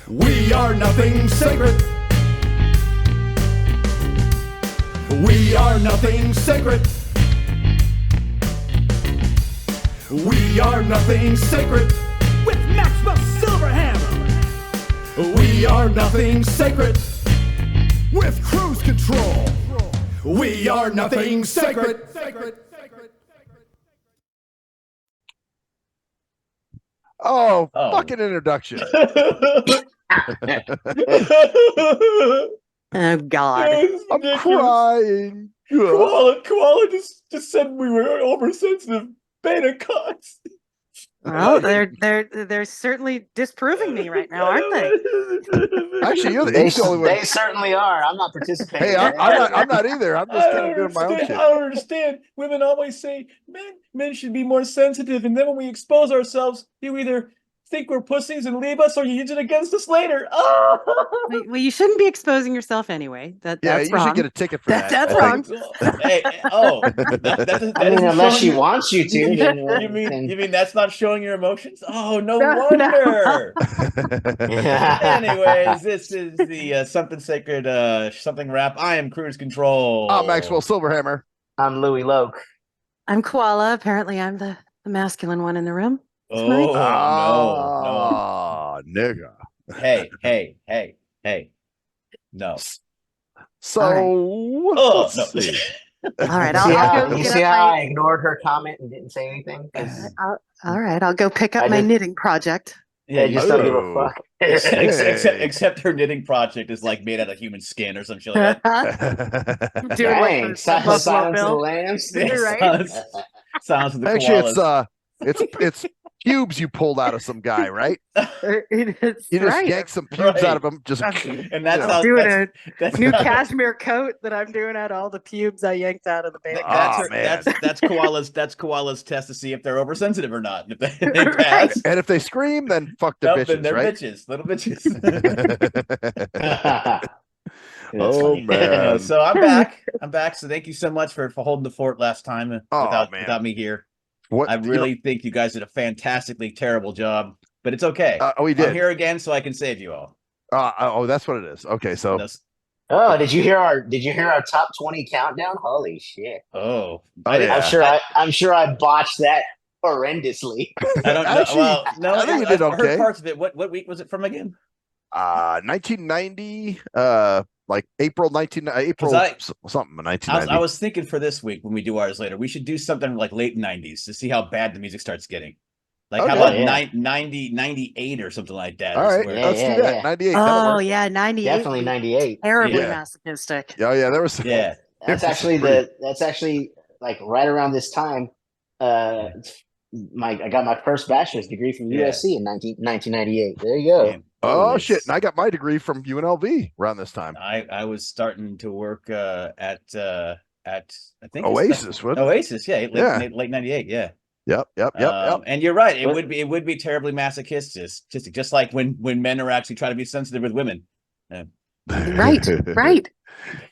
We are nothing sacred. We are nothing sacred. We are nothing sacred. With Maxwell Silverhammer. We are nothing sacred. With cruise control. We are nothing sacred. Oh, Oh. fucking introduction. Oh God. I'm crying. Koala just said we were oversensitive beta cocks. Well, they're certainly disproving me right now, aren't they? Actually, They, he's the only one. they certainly are. I'm not participating. Hey, I'm not either. I'm just kind of doing my own I shit. don't understand. Women always say men should be more sensitive, and then when we expose ourselves, you either think we're pussies and leave us, or you use it against us later. Oh! Well, you shouldn't be exposing yourself anyway. That's you wrong. should get a ticket for that. That's I wrong. think. That I mean, isn't unless she showing- wants you to, then You mean that's not showing your emotions? Oh, no No. wonder. Anyways, this is the something sacred, something rap. I am Cruise Control. I'm Maxwell Silverhammer. I'm Luie Loc. I'm Koala. Apparently, I'm the masculine one in the room. Oh Oh, nigga. no! Hey! No. So, Oh let's no! see. All right, You see how, I'll go you get see up how my. I ignored her comment and didn't say anything? 'Cause All right, I'll go pick up I my just- knitting project. Yeah, I you just don't give a Oh. fuck. except her knitting project is like made out of human skin or some shit like that. Doing Dang, like Silence Buffalo of the Bill. Lambs. You're right. Sounds of the Actually, koalas. it's pubes you pulled out of some guy, right? It's You just right. yanked some pubes Right. out of him. Just And that's you know. how Doing that's New how- cashmere coat that I'm doing out of all the pubes I yanked out of the baby. Oh, man. that's koala's test to see if they're oversensitive or not. And if they Right. pass, And if they scream, then fuck the nope, then bitches, they're right? bitches, little bitches. That's Oh, funny. man. So I'm back. So thank you so much for holding the fort last time Oh, without man. without me here. What I really think you guys did a fantastically terrible job, but it's okay. we I'm did. here again so I can save you all. Oh, that's what it is. Okay, so That's- Oh, did you hear our top 20 countdown? Holy shit. oh, Oh, yeah. I'm sure I botched that horrendously. I don't know. Actually, Well, no, I think you did I heard okay. parts of it. What week was it from again? 1990, like April something of I 1990. was thinking for this week when we do ours later, we should do something like late 90s to see how bad the music starts getting. Like how Okay. about Yeah. 98 or something like that? All is right, where- Yeah, let's yeah, do that. yeah. 98. that'll Oh work. yeah, 98. Definitely 98. Terribly Yeah. masochistic. Yeah, there was. Yeah. That's actually like right around this time. I got my first bachelor's degree from Yeah. USC in 1998. There you go. Man, Oh holy shit! s- And I got my degree from UNLV around this time. I was starting to work at I think Oasis, wasn't it? Oasis, yeah, Yeah. late 98, yeah. Yep. And you're right, But- it would be terribly masochistic, just like when men are actually trying to be sensitive with women. Right.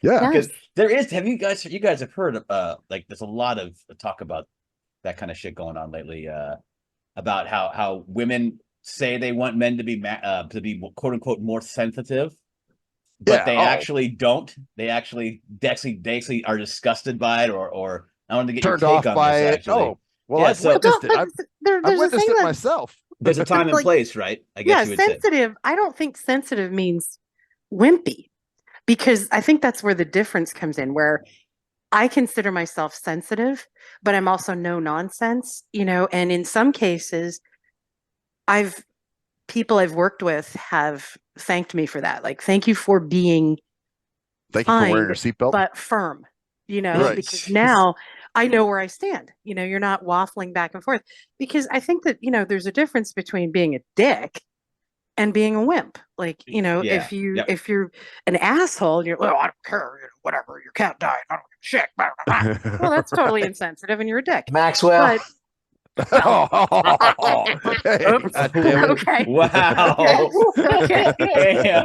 Yeah. Because there is, you guys have heard like there's a lot of talk about that kind of shit going on lately, about how women say they want men to be quote unquote more sensitive, but Yeah, they oh. actually don't. They actually are disgusted by it, or I want to get Turned your off take on by this, it. actually. Oh, well, Yeah, I've so- witnessed it. I've There's a witnessed thing it that, myself. There's a time and Like- place, right? I guess yeah, you would say. sensitive. I don't think sensitive means wimpy, because I think that's where the difference comes in. Where I consider myself sensitive, but I'm also no nonsense, and in some cases, people I've worked with have thanked me for that. Like, thank you for being Thank you for wearing kind, your seatbelt. but firm, Right. because now I know where I stand. You're not waffling back and forth, because I think that, there's a difference between being a dick and being a wimp. Like, Yeah. if you're an asshole and you're, well, I don't care, whatever, your cat died, I don't give a shit. Blah, blah, blah. Well, that's totally insensitive and you're a dick. Maxwell, But Hey, Oops. God damn it. Okay. Wow. Okay. Damn.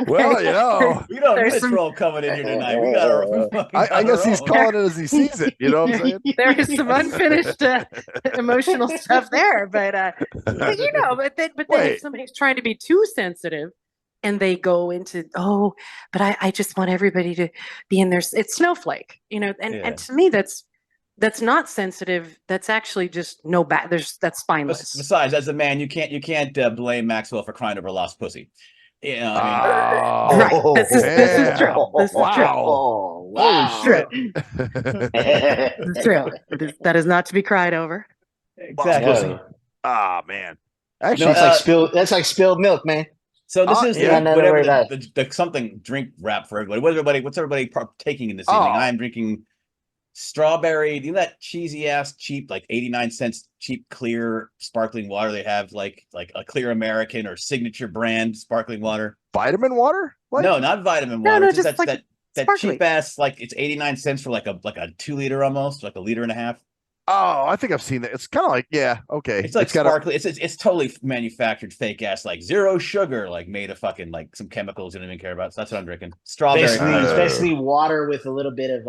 Well, you know, We don't There's need a some- troll coming in here tonight. We got our. I guess he's calling it as he sees it. You know what I'm saying? There is some unfinished emotional stuff there, but you know, but then Wait. if somebody's trying to be too sensitive and they go into, oh, but I just want everybody to be in there. It's snowflake, you know, Yeah. and to me that's not sensitive. That's actually just no back. That's spineless. Besides, as a man, you can't blame Maxwell for crying over lost pussy. You know, I mean, Oh, Right. This is true. man. This is true. Wow. Oh, Holy wow. shit. It's true. That is not to be cried over. exactly. No. Ah, man. Actually, Actually, that's like spilled milk, man. So this is yeah, nothing to whatever worry about. the something drink wrap for everybody. What's everybody partaking in this Oh. evening? I'm drinking strawberry. You know that cheesy ass cheap, like 89 cents cheap clear sparkling water they have, like a Clear American or Signature brand sparkling water. vitamin water? What? No, not vitamin No, water. no, It's just like that sparkling. cheap ass, like it's 89 cents for like a 2 liter almost, like a liter and a half. Oh, I think I've seen that. It's kind of like, yeah, okay. It's like got sparkling. It's totally manufactured fake ass, like zero sugar, like made of fucking like some chemicals you don't even care about. So that's what I'm drinking. Strawberry. Basically water with a little bit of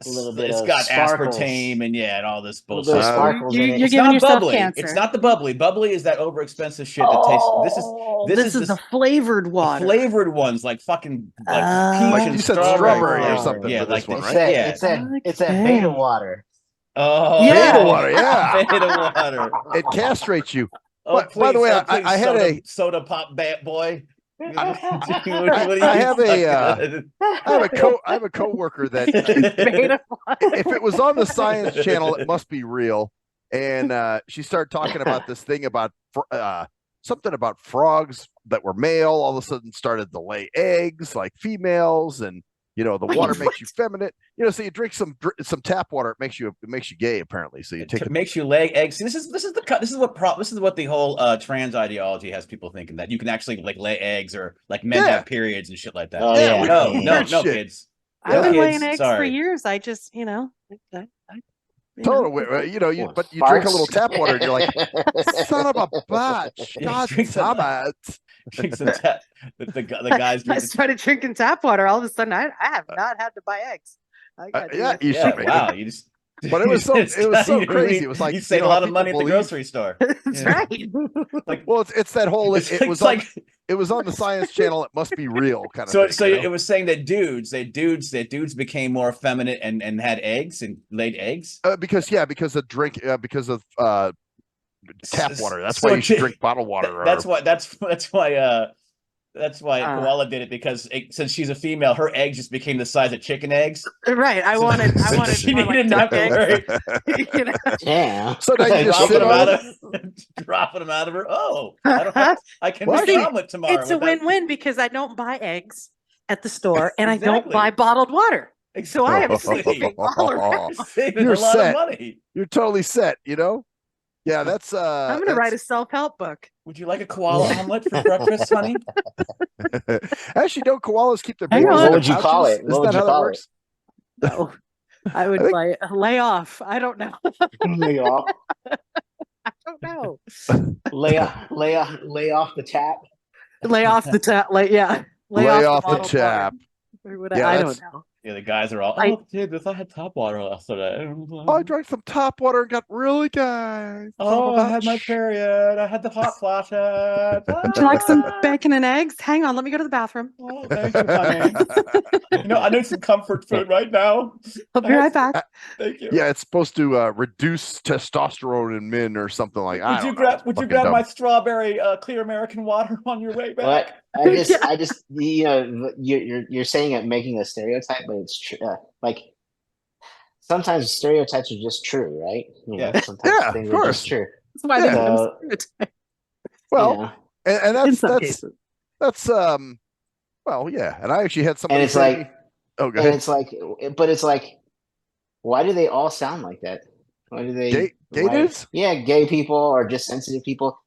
It's of got sparkles. aspartame and and all this A little bullshit. bit of sparkles in You're it. It's giving not yourself bubbly. cancer. It's not the bubbly. Bubbly is that overexpensive shit that tastes. This is the flavored the water. flavored ones, like fucking like Oh. peach like and you said strawberry strawberry or flavor. something Yeah, for this like one, It's right? that, Yeah. it's that Okay. beta water. Oh, Yeah. Beta water, yeah. Beta water. It castrates you. Oh, But, by the way, please, I had soda pop bat boy. What I have I have a coworker that Beta water. if it was on the Science Channel, it must be real. And she started talking about this thing about something about frogs that were male all of a sudden started to lay eggs like females, and the water makes you feminine. So you drink some tap water, it makes you gay apparently. So you take it makes you lay eggs. See, this is what the whole trans ideology has people thinking, that you can actually like lay eggs, or like men have periods and shit like that. Oh, Yeah, yeah. No, weird shit. kids. I've been kids, laying eggs for sorry. years. I just, Totally, but you drink a little tap water and you're like, son of a bitch, Yeah, God drink some- damn it. Drink some tap. The guys I drink. started drinking tap water. All of a sudden, I have not had to buy eggs. I got to do Yeah, it. you Yeah, should. wow. You just. But it was so crazy. It was like you save a how lot of people money at the believe- grocery store. That's Yeah. right. Well, it's that whole It's it was like it was on the Science Channel. It must be real kind of so. thing. So you know? it was saying that dudes became more effeminate and had eggs and laid eggs. because of because of tap water. That's So why you should di- drink bottled water. That's why Uh. Koala did it, because since she's a female, her eggs just became the size of chicken eggs. Right. I So- wanted so she more like needed duck not to eggs. worry. You know? Damn. So now you just dropping sit them on out it. of dropping them out of her. Oh, I can Well, make an actually, omelet tomorrow. It's a without- win-win because I don't buy eggs at the store and I don't Exactly. buy bottled water. So I am Exactly. saving all around. Saving You're a lot set. of money. You're totally set. Yeah, that's. I'm going to write a self-help book. Would you like a koala omelet for breakfast, honey? Actually, don't koalas keep their Hang babies? on. in What would you pouches? call it? Isn't What would that you how that call works? No, I would I think- lay off. I don't know. lay off, I don't know. lay off the tap. Lay off the tap. Lay off the bottled tap. water. Or whatever. Yeah, I that's- don't know. Yeah, the guys are all. I- Oh, dude, I had top water yesterday. Oh, I drank some tap water and got really gay. Oh, I had my period. I had the hot flashes. Would you like some bacon and eggs? Hang on, let me go to the bathroom. Oh, thank you, honey. I need some comfort food right now. I'll be right back. Thank you. Yeah, it's supposed to reduce testosterone in men or something like. I don't know. Would you Fucking grab dumb. my strawberry Clear American water on your way back? But I just you're saying it making a stereotype, but it's true. Like sometimes stereotypes are just true, right? Sometimes Yeah, things of are course. just true. That's why they Yeah. become So, stereotypes Well, you know? and in that's some that's cases. that's well, yeah. And I actually had somebody. and it's say to like, me- oh, go and ahead. it's like, but it's like, why do they all sound like that? Why do they? Gay why- dudes? Yeah, gay people or just sensitive people.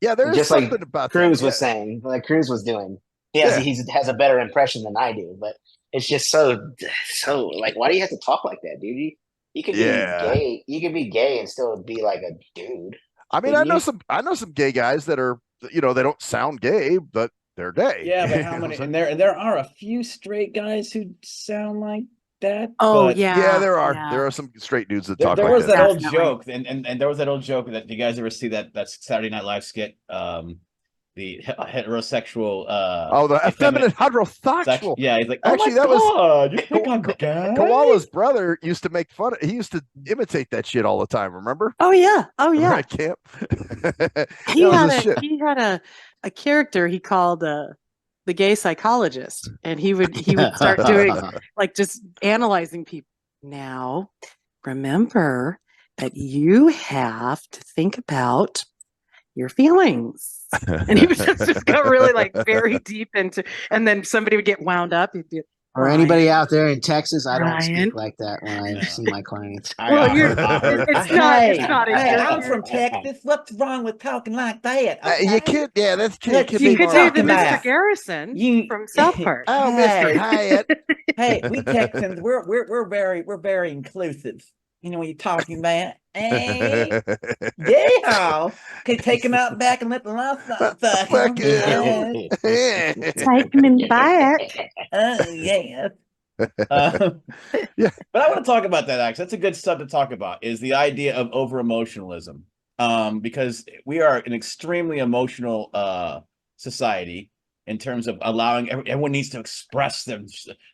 Yeah, there is just like something about Cruz that. was saying, like Cruz was doing. He has a better impression than I do, but it's just so like, why do you have to talk like that, dude? You could Yeah. be gay. You could be gay and still be like a dude. I mean, Couldn't I know some gay guys that are, they don't sound gay, but they're gay. Yeah, but You how know what many? I'm And there are a few straight guys who sound like that. Oh but yeah. saying? Yeah, there are. yeah. There are some straight dudes that There, talk there like was that that. old Definitely. joke, and there was that old joke that you guys ever see that Saturday Night Live skit, the heterosexual, Oh, the effeminate heterosexual. yeah, he's like, Actually, oh that my was God, you think I'm gay? Koala's brother used to make fun of. He used to imitate that shit all the time. Remember? Oh yeah. Oh Remember yeah. at camp? He That was had his shit. he had a character he called the gay psychologist, and he would start doing like just analyzing people. Now, remember that you have to think about your feelings. And he would just go really like very deep into, and then somebody would get wound up. He'd be, For anybody out there in Texas, I don't Ryan. speak like that when I see my clients. Well, it's not a Hey, joke. I'm from Texas. What's wrong with talking like that? You kid, yeah, that's kid. Look, kid You be could more do like the talking that. Mr. about- Garrison You from South Park. Oh, Mr. Hyatt. Hey, we Texans, we're very inclusive. You know what you're talking about? Hey, yeah. Okay, take him out back and let the livestock fuck Fuck him. him. Take him and buy it. Oh, yeah. Yeah. But I want to talk about that, actually. That's a good stuff to talk about, is the idea of over emotionalism. Because we are an extremely emotional society in terms of allowing everyone needs to express them.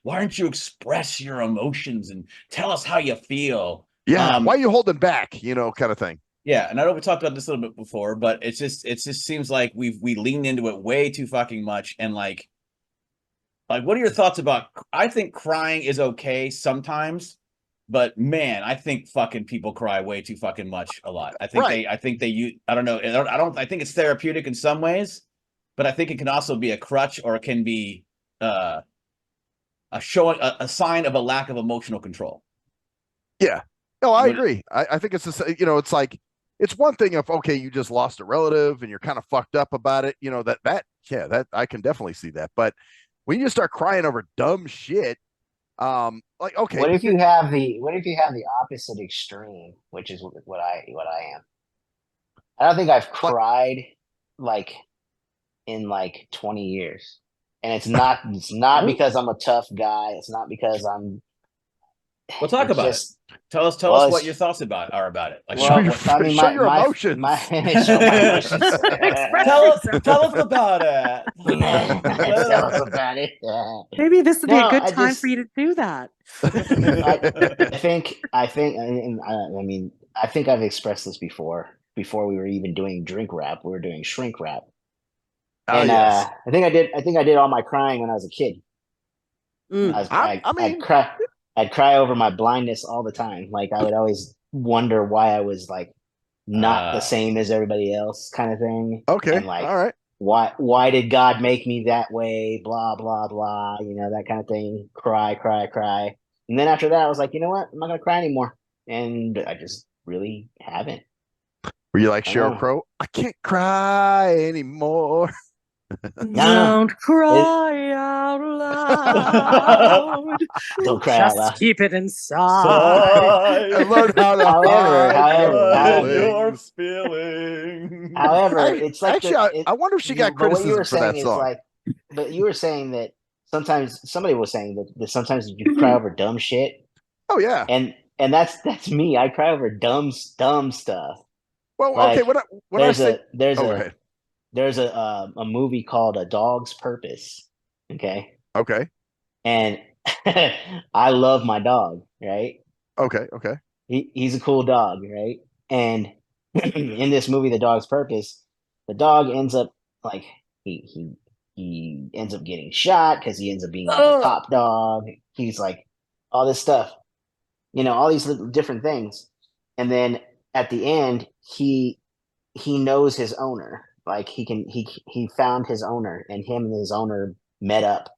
Why don't you express your emotions and tell us how you feel? Yeah. Why are you holding back? Kind of thing. Yeah, and I know we talked about this a little bit before, but it just seems like we leaned into it way too fucking much. And like what are your thoughts about? I think crying is okay sometimes, but man, I think fucking people cry way too fucking much a lot. I think Right. they use, I don't know, I think it's therapeutic in some ways, but I think it can also be a crutch, or it can be a sign of a lack of emotional control. Yeah. No, I agree. I think it's it's like, it's one thing if, okay, you just lost a relative and you're kind of fucked up about it, that I can definitely see that. But when you start crying over dumb shit, like, okay. What if you have the opposite extreme, which is what I am? I don't think I've cried like in like 20 years. And it's not because I'm a tough guy. It's not because I'm We'll talk it's about just, it. Tell us well, what your thoughts are about it. Like, well, show your emotions. show my emotions. tell us about it. Tell us about it. Maybe this would be No, a good I time just- for you to do that. I think I've expressed this before we were even doing drink rap. We were doing shrink rap. And Yes. I think I did all my crying when I was a kid. Mm. I'd cry over my blindness all the time. Like I would always wonder why I was like not the same as everybody else, kind of thing. Okay. And like, all right. why did God make me that way? Blah blah blah. That kind of thing. Cry. And then after that, I was like, you know what? I'm not gonna cry anymore. And I just really haven't. Were you like I Sheryl know. Crow? I can't cry anymore. Don't cry out loud. Don't cry out Just loud. keep it inside. I learned how to However, feeling. However, it's like actually, I wonder if she got criticism for that song. But you were saying that somebody was saying that sometimes you cry over dumb shit, Oh yeah. and that's me. I cry over dumb stuff. Well, like, okay. When I say, there's go ahead. a movie called A Dog's Purpose. Okay, Okay. and I love my dog. Right, Okay. he's a cool dog. Right, and in this movie, The Dog's Purpose, the dog ends up like he ends up getting shot because he ends up being like a top dog. He's like all this stuff, all these little different things, and then at the end, he knows his owner. Like he found his owner, and him and his owner met up,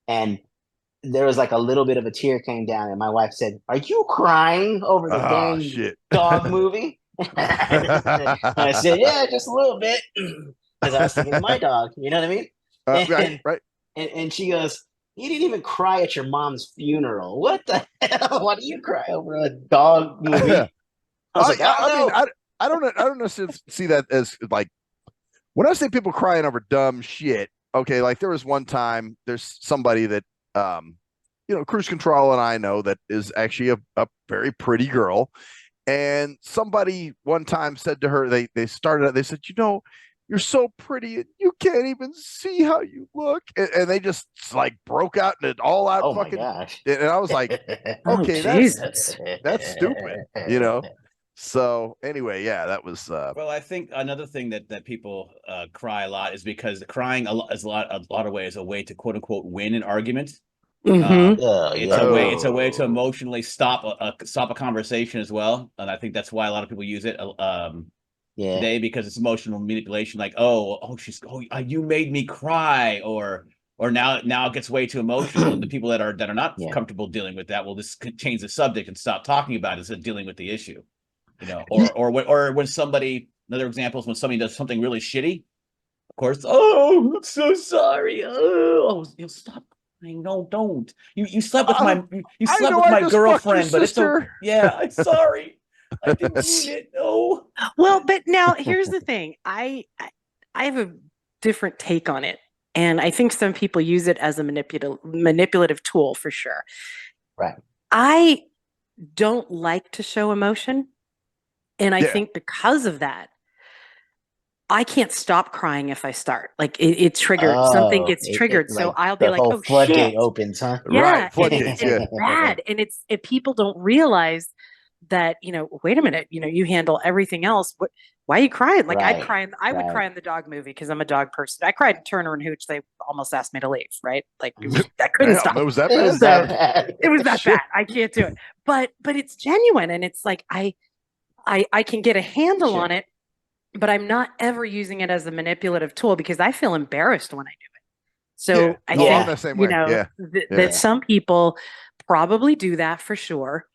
and there was like a little bit of a tear came down, and my wife said, "Are you crying over the dang shit. dog movie?" And I said, "Yeah, just a little bit," because I was thinking of my dog. You know what I mean? Right. And she goes, You didn't even cry at your mom's funeral. What the hell? Why do you cry over a dog movie? I was like, I don't know. I don't necessarily see that as like when I say people crying over dumb shit. Okay, like there was one time there's somebody that Cruise Control and I know that is actually a very pretty girl, and somebody one time said to her they said, you're so pretty and you can't even see how you look, and they just like broke out in an all out fucking. My gosh. And I was like, okay, that's stupid, So anyway, yeah, that was. Well, I think another thing that people cry a lot is because crying is a lot of ways a way to quote unquote win an argument. It's a way to emotionally stop a conversation as well, and I think that's why a lot of people use it today, because it's emotional manipulation. Like, you made me cry, or now it gets way too emotional, and the people that are not comfortable dealing with that will just change the subject and stop talking about it instead of dealing with the issue. Or when somebody, another example is when somebody does something really shitty, of course, I'm so sorry. Stop crying. No, don't. You slept with my girlfriend, but it's I'm sorry. I didn't mean it. No. Well, but now here's the thing. I have a different take on it. And I think some people use it as a manipulative tool for sure. Right. I don't like to show emotion. And I think because of that, I can't stop crying if I start. Like it triggered, something gets triggered. So I'll be like, oh, floodgate shit. opens, huh? Yeah. Right. Floodgates, it's bad. And people don't realize that, wait a minute, you handle everything else. Why are you crying? Like I would cry in the dog movie because I'm a dog person. I cried in Turner and Hooch. They almost asked me to leave, right? Like I couldn't stop. It was that bad. It was that bad. I can't do it. But it's genuine. And it's like, I can get a handle on it, but I'm not ever using it as a manipulative tool because I feel embarrassed when I do it. So I think, the same way. That some people probably do that for sure.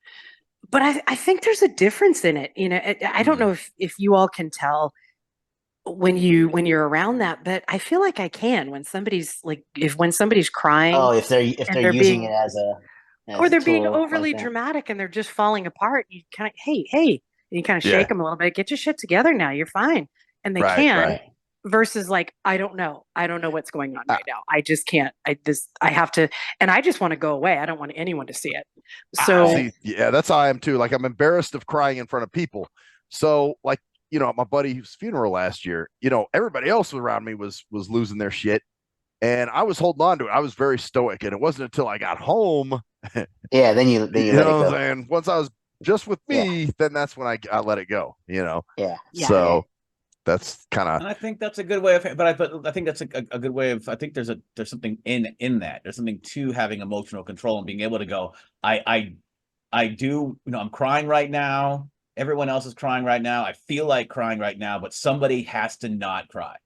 But I think there's a difference in it. I don't know if you all can tell when you're around that, but I feel like I can when somebody's crying. Oh, if they're using it as or they're being overly dramatic and they're just falling apart. You kind of, hey, and you kind of shake them a little bit. Get your shit together now. You're fine. And they can. Right. Versus like, I don't know what's going on right now. I just can't. I have to, and I just want to go away. I don't want anyone to see it. So that's how I am too. Like I'm embarrassed of crying in front of people. So like, at my buddy's funeral last year, everybody else around me was losing their shit. And I was holding on to it. I was very stoic. And it wasn't until I got home. Then you let it go. And once I was just with me, then that's when I let it go, Yeah. So that's kind of. And I think that's a good way of. But I think that's a good way of. I think there's something in that. There's something to having emotional control and being able to go. I do. I'm crying right now. Everyone else is crying right now. I feel like crying right now, but somebody has to not cry.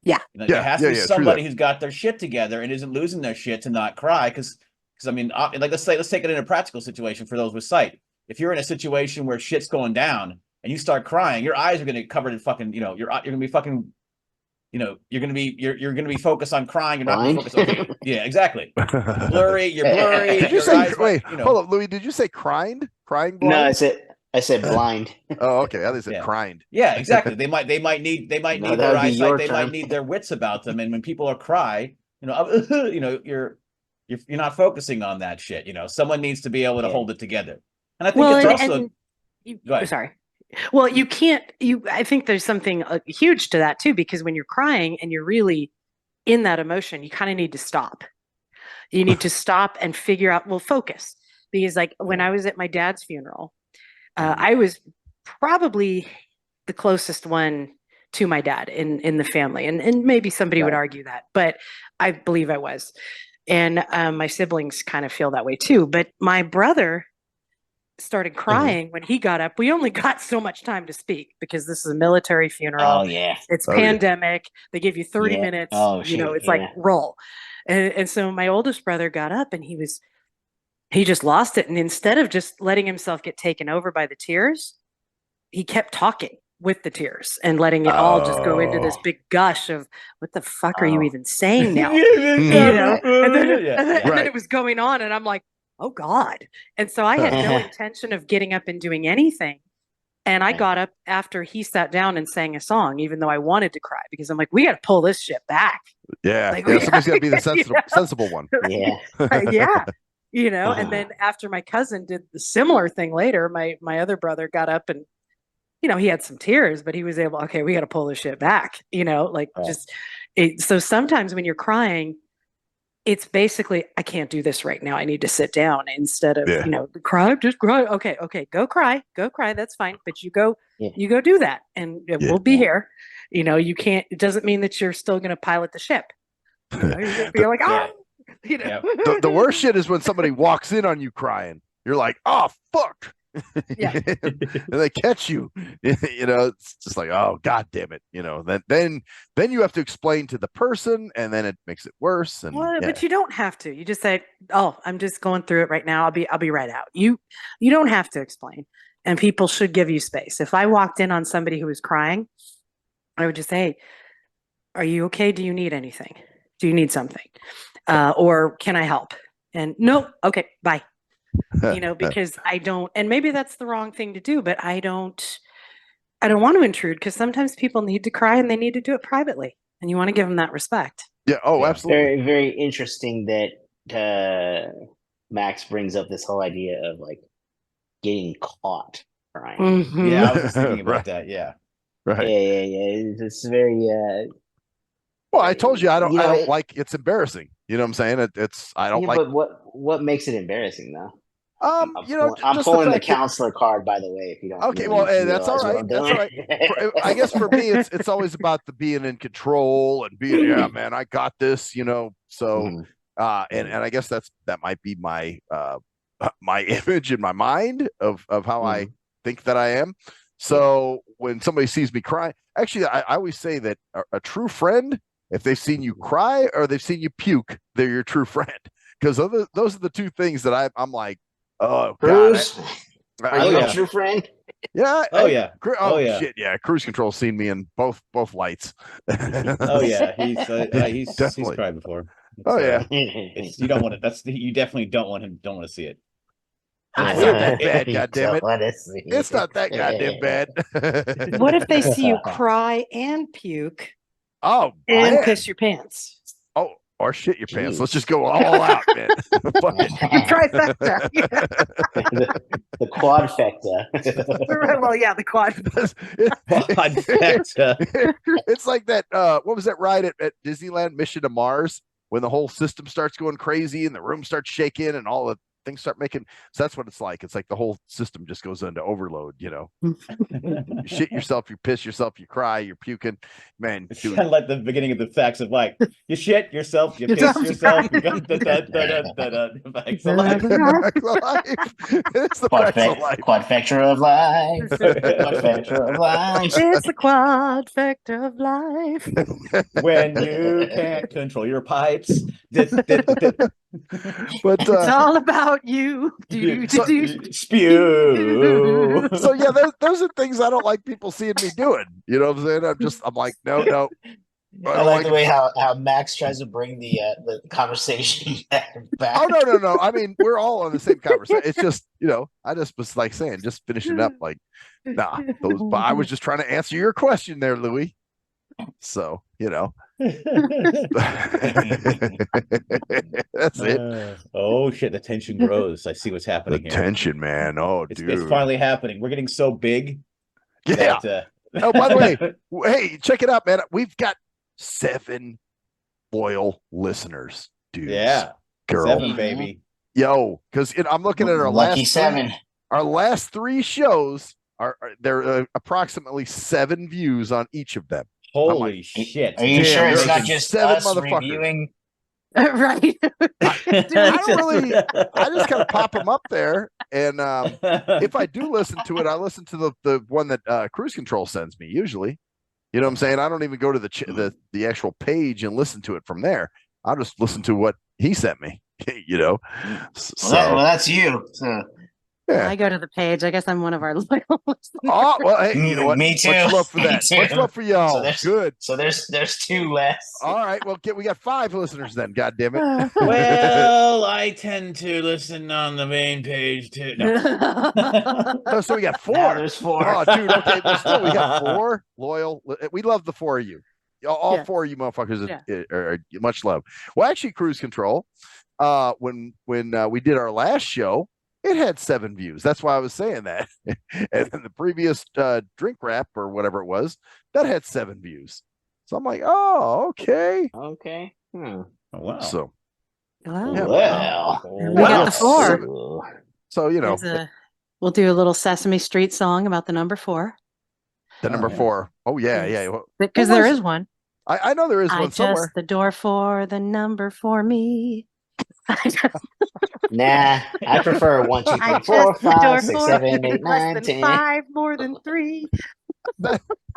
Yeah. There has to be somebody who's got their shit together and isn't losing their shit to not cry. Because I mean, like let's take it in a practical situation for those with sight. If you're in a situation where shit's going down and you start crying, your eyes are going to get covered in fucking, you're going to be fucking, you're going to be focused on crying. You're not going to focus. Okay. Yeah, exactly. You're blurry. Did you say, hold up, Louie, did you say crying? Crying blind? No, I said blind. Oh, okay. I said crying. Yeah, exactly. They might need their eyesight. They might need their wits about them. And when people are cry, you're not focusing on that shit. Someone needs to be able to hold it together. And I think go ahead. Sorry. Well, you can't. I think there's something huge to that too, because when you're crying and you're really in that emotion, you kind of need to stop. You need to stop and figure out. Well, focus. Because like when I was at my dad's funeral, I was probably the closest one to my dad in the family, and maybe somebody would argue that, but I believe I was. And my siblings kind of feel that way too. But my brother started crying when he got up. We only got so much time to speak because this is a military funeral. Oh yeah, it's pandemic. Yeah. They give you 30 minutes. Oh, it's like roll. And so my oldest brother got up and he just lost it. And instead of just letting himself get taken over by the tears, he kept talking. with the tears and letting it all just go into this big gush of what the fuck are you even saying now? You know, and then it was going on, and I'm like, oh God. And so I had no intention of getting up and doing anything. And I got up after he sat down and sang a song, even though I wanted to cry, because I'm like, we got to pull this shit back. Yeah. Like, Somebody's got to be the sensible one. Yeah. Yeah. You know, and then after my cousin did the similar thing later, my other brother got up and, you know, he had some tears, but he was able, okay, we got to pull this shit back, you know, like so sometimes when you're crying, it's basically, I can't do this right now. I need to sit down instead of, you know, cry, just cry. Okay. Go cry. That's fine. But you go do that and we'll be here. You know, you can't, it doesn't mean that you're still going to pilot the ship. You know, you're like, oh, you know. The worst shit is when somebody walks in on you crying. You're like, oh, fuck. Yeah. And they catch you. You know, it's just like, oh, God damn it. You know, then you have to explain to the person, and then it makes it worse. And but you don't have to. You just say, oh, I'm just going through it right now. I'll be right out. You don't have to explain. And people should give you space. If I walked in on somebody who was crying, I would just say, hey, are you okay? Do you need anything? Do you need something? Or can I help? And no, okay, bye. You know, because I don't, and maybe that's the wrong thing to do, but I don't want to intrude, because sometimes people need to cry and they need to do it privately, and you want to give them that respect. Yeah. Oh, absolutely. Very, very interesting that Max brings up this whole idea of like getting caught crying. Mm-hmm. Yeah, I was just thinking about that. Yeah. Right. Yeah. It's very. Well, I told you I don't like, it's embarrassing. You know what I'm saying? I don't like. But what makes it embarrassing though? You know, I'm pulling the counselor card, by the way. If you don't. Okay, well, that's all right. That's all right. I guess for me, it's always about the being in control and being, yeah, man, I got this. You know, so and I guess that might be my my image in my mind of how I think that I am. So when somebody sees me cry, actually, I always say that a true friend, if they've seen you cry or they've seen you puke, they're your true friend. Because those are the two things that I'm like, oh, Cruz, God. are you a true friend? Yeah. Oh, yeah. Yeah. Shit. Yeah. Cruise Control's seen me in both lights. Oh, yeah. He's cried before. Yeah. You don't want it. You definitely don't want him. Don't want to see it. It's not that bad, goddammit. It's not that goddamn bad. What if they see you cry and puke? Oh, and piss your pants? Oh, or shit your pants. Let's just go all out, man. Fuck it. Trifecta. The quadfecta. Well, yeah, the quadfecta. It's like that. What was that ride at Disneyland, Mission to Mars, when the whole system starts going crazy and the room starts shaking and all the things start making. So that's what it's like. It's like the whole system just goes into overload. You know, you shit yourself, you piss yourself, you cry, you're puking. Man, it's kind of like the beginning of the facts of life. You shit yourself, you piss yourself. You got the facts of life. It's the facts of life. Quadfecta of life. Quadfecta of life. It's the quadfecta of life. When you can't control your pipes. But it's all about you. Spew. So yeah, those are things I don't like people seeing me doing. You know what I'm saying? I'm like, no. I like the way how Max tries to bring the conversation back. Oh no. I mean, we're all on the same conversation. It's just, you know, I just was like saying, just finishing up, like, nah. But I was just trying to answer your question there, Louie. So, you know. That's it. Oh shit, the tension grows. I see what's happening here. Tension, man. Oh, dude. It's finally happening. We're getting so big. Yeah. Oh, by the way, hey, check it out, man. We've got 7 loyal listeners, dude. Yeah. Girl. 7, baby. Yo, because I'm looking at our lucky 7. Our last 3 shows are there approximately 7 views on each of them. Holy shit. Are you sure it's not just 7 us reviewing? Right. I just kind of pop them up there. And if I do listen to it, I listen to the one that Cruise Control sends me usually. You know what I'm saying? I don't even go to the actual page and listen to it from there. I'll just listen to what he sent me, you know? Well, that's you. So. Yeah. I go to the page. I guess I'm one of our loyal listeners. Oh well, hey, you know what? Me too. Much love for Me that. too. Much love for y'all. So there's- Good. So there's 2 less. All right. Well, we got 5 listeners then. God damn it. Well, I tend to listen on the main page too. No. Oh, so we got 4. Now there's 4. Oh, dude. Okay, but still, we got 4 loyal. We love the 4 of you. All Yeah. 4 of you motherfuckers Yeah. are much love. Well, actually, Cruise Control. When we did our last show, it had 7 views. That's why I was saying that. And then the previous drink wrap or whatever it was, that had 7 views. So I'm like, oh, okay. Okay. Oh, wow. So Wow. Yeah. Well, And we got the 4. you know, We'll do a little Sesame Street song about the number 4. the number yeah. 4. Oh yeah, Yes. yeah. Well, Because what there was is it? one. I know there is I one somewhere. just adore 4, the number for me. Nah, I prefer 1, 2, 3, I 4, just adore 5, 6, 4, 7, 8, less 9, than 10. 5, more than 3.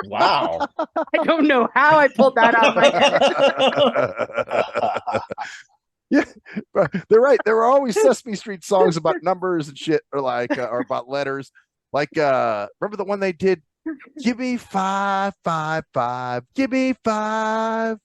Wow. I don't know how I pulled that out of my head. Yeah, but they're right. There were always Sesame Street songs about numbers and shit, or like, or about letters. Like, remember the one they did? Give me 5, 5, 5. Give me 5.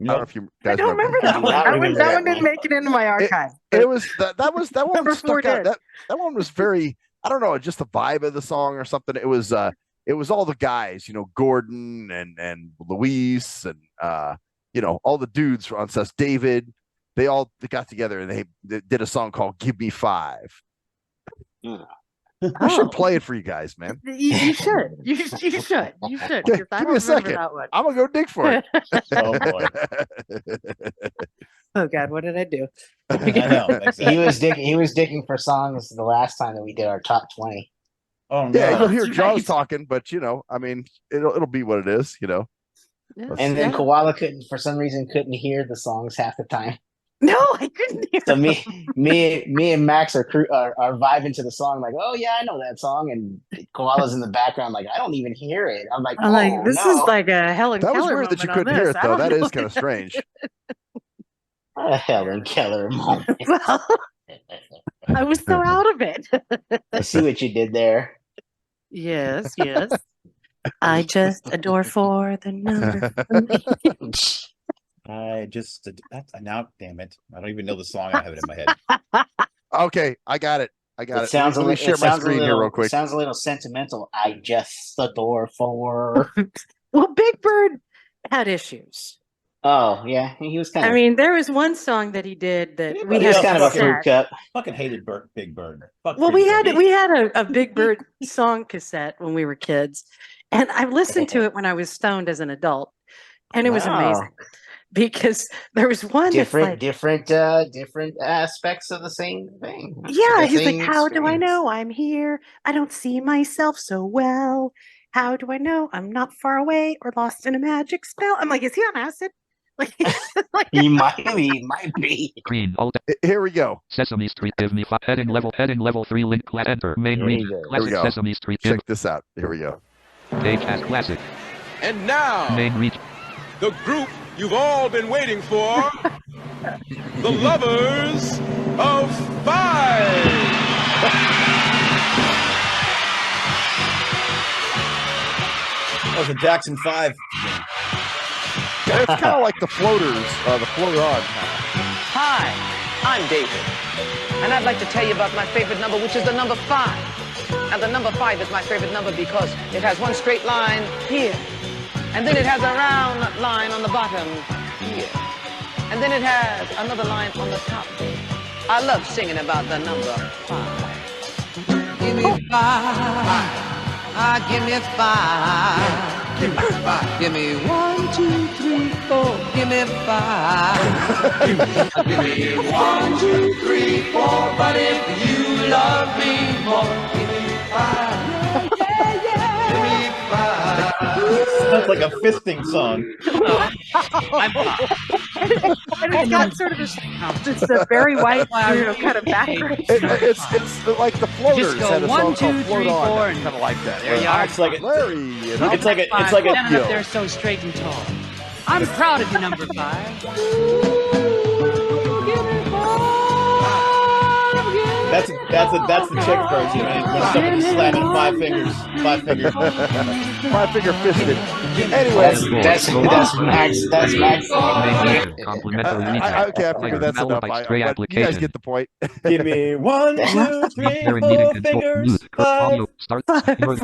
I don't know if you guys I don't remember that I one. don't That one, remember that that one didn't one. make it into my archive. It was that one Number 4 stuck out. did. That one was very, I don't know, just the vibe of the song or something. It was all the guys, Gordon and Luis and all the dudes on Seth David. They got together and they did a song called "Give Me 5." I should play it for you guys, man. You should. You should. You should. Because I Give don't me a remember second. that one. I'm gonna go dig for it. Oh boy. Oh God, what did I do? I know. Makes sense. He was digging for songs the last time that we did our top 20. Oh Yeah, no. you'll hear That's Jaws right. talking, but I mean, it'll be what it is, Yes, And then yeah. Koala for some reason couldn't hear the songs half the time. No, I couldn't hear. So me and Max are vibing to the song, like, oh yeah, I know that song, and Koala's in the background, like, I don't even hear it. I'm like, I'm like, oh, this no. is like a Helen That was Keller weird that you moment on couldn't hear this. it I though. don't That know is what kind of to- strange. A Helen Keller moment. Well, I was so out of it. I see what you did there. Yes. I just adore 4, the number. I just now, damn it! I don't even know the song. I have it in my head. Okay, I got it. It sounds Let me share my screen here real quick. It sounds a little sentimental. I just adore 4. Well, Big Bird had issues. Oh yeah, he was kind of. I mean, there was one song that he did that we he had was kind of a fruit cassette. cup. Fucking hated Big Bird. Fuck Well, Big we Bird. had a Big Bird song cassette when we were kids, and I listened to it when I was stoned as an adult, and it was Wow. amazing because there was one that's like, different aspects of the same thing. yeah, The he's like, same how do I experience. know I'm here? I don't see myself so well. How do I know I'm not far away or lost in a magic spell? I'm like, is he on acid? Like, He might be. Green. Alt. Here we go. Sesame Street. Give me 5. Heading level 3. Link. Enter. Main There you region. go. Here we Classic go. Sesame Street. Check this out. Here we go. Page as classic. And now, Main region. the group you've all been waiting for, the Lovers of 5. That was a Jackson 5. It's kind of like the floaters, the float on. Hi, I'm David, and I'd like to tell you about my favorite number, which is the number 5. Now, the number 5 is my favorite number because it has one straight line here, and then it has a round line on the bottom here, and then it has another line on the top there. I love singing about the number 5. Give me 5. Give me 5. Give me 5. Give me 1, 2, 3, 4. Give me 5. Give me 1, 2, 3, 4. But if you love me more, give me 5. Yeah. Give me 5. Sounds like a fisting song. and it's got sort of this a very white, kind of background. It's like the floaters Just go had a 1, song 2, called Float 3, On. 4, and Kind of like that. there you are. It's like Larry, it's like a Standing up there so straight and tall. I'm proud of you, number 5. That's the chick version. When somebody's slamming 5 fingers. 5 fingers. 5-finger fisted. Anyway, That's Max. That's Max. Complimentary okay, I figured that's enough. But you guys get the point. Give me 1, 2, 3, 4 fingers. 5. Start.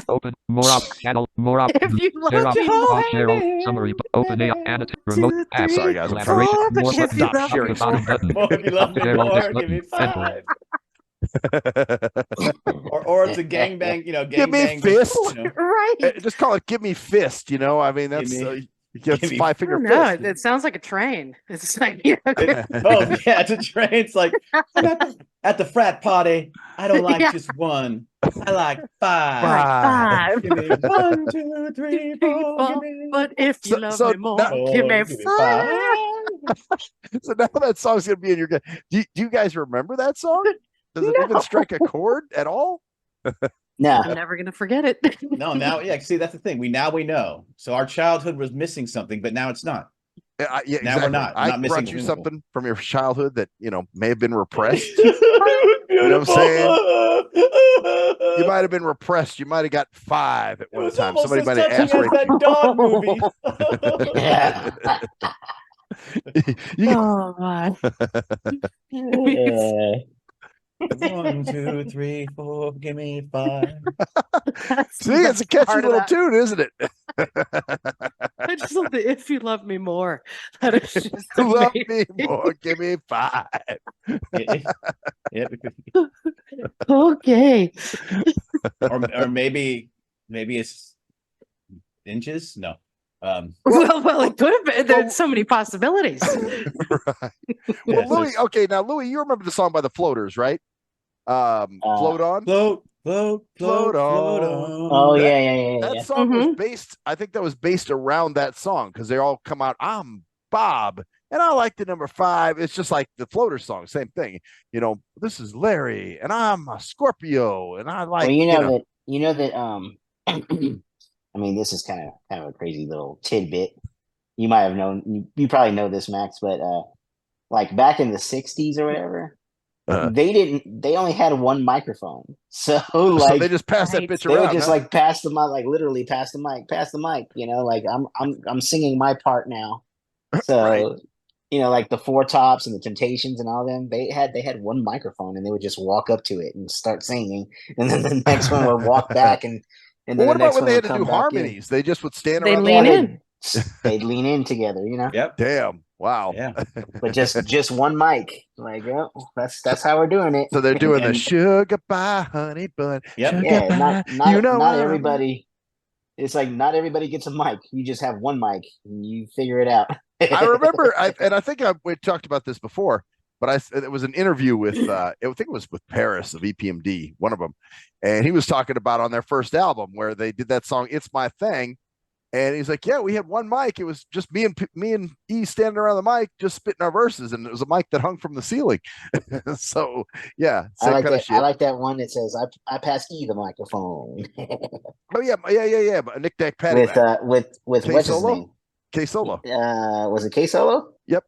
Open. More up. Channel. More up. If you Share love up. me more, Share. Summary. Open a. Annotate. Remote. App. Sorry, guys. I'm Collaboration. trying More to button. stop Up sharing. the bottom button. More if you love me Share all more, this give me button. 5. Or it's a gangbang, Give me gangbang. fist. Right. Just call it "Give Me Fist." I mean, that's give me- 5-finger No, fist. it sounds like a train. It's like, Oh yeah, it's a train. It's like at the frat party. I don't like Yeah. just one. I like 5. five. Give me 1, 2, 3, 4. Give me... But if you love So me more, now- give me give me 5. So now that song's gonna be in your. Do you guys remember that song? Does it even strike a chord at all? No. I'm never gonna forget it. No, now see that's the thing. We know. So our childhood was missing something, but now it's not. Yeah, Now we're exactly. not. We're I not missing brought you anything. something from your childhood that may have been repressed. You know what I'm saying? You might have been repressed. You might have got 5 at It one was time. almost Somebody as might have touching asked as that dog movie. Yeah. Oh my. 1, 2, 3, 4. Give me 5. See, it's a catchy little tune, isn't it? I just love the "If you love me more." That is just Love amazing. me more. Give me 5. Yeah. Okay. Or maybe it's inches. No. Well, it could have been. There's so many possibilities. Right. Yeah, Well, so Louie, okay, now Louie, you remember the song by the Floaters, right? Float on. float Float on. Oh That- yeah. That song was Mhm. based, I think that was based around that song because they all come out, I'm Bob, and I like the number 5. It's just like the Floater song, same thing. This is Larry, and I'm a Scorpio, and I like, Well, you know that I mean, this is kind of a crazy little tidbit. You might have known, you probably know this, Max, but like back in the 60s or whatever, they only had one microphone. So so they just pass that bitch they around. would just huh? like pass the mic, like literally pass the mic, like I'm singing my part now. So Right. like the Four Tops and the Temptations and all them, they had one microphone and they would just walk up to it and start singing, and then the next one would walk back and Well, then what the about next when one they had would to come do back in. harmonies? They just would stand They around. lean the in. They'd lean in together, Yep. Damn! Wow. Yeah. but just one mic. Like, oh, that's how we're doing it. So they're doing the And- sugar pie, honey bun. Yep. Sugar Yeah, pie. not everybody. It's like not everybody gets a mic. You just have one mic, and you figure it out. I remember, and I think we talked about this before, but it was an interview with, I think it was with Paris of EPMD, one of them, and he was talking about on their first album where they did that song "It's My Thing," and he's like, "Yeah, we had one mic. It was just me and E standing around the mic, just spitting our verses, and it was a mic that hung from the ceiling." So yeah, I same like kind that. of shit. I like that one that says, "I pass E the microphone." Oh yeah. But Nick Nack Patty with what's his K-Solo? name? K Solo. Was it K Solo? Yep.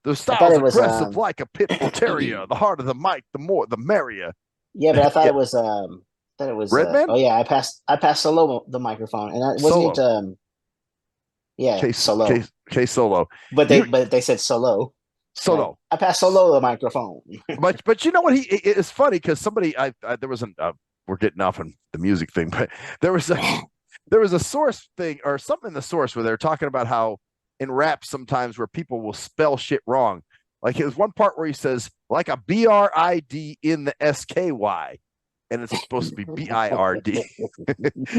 The thought style's it was, aggressive like a pit bull terrier. The harder the mic, the more the merrier. Yeah, but I thought Yeah. it was thought it was Redman? oh yeah, I passed Solo the microphone, and that wasn't Solo. yeah, Solo. K Solo. But they said Solo. Solo. Like, I passed Solo the microphone. But you know what? It's funny because somebody there was we're getting off on the music thing, but there was a source thing or something in the source where they're talking about how in rap sometimes where people will spell shit wrong. Like there's one part where he says like a BRID in the SKY. And it's supposed to be BIRD,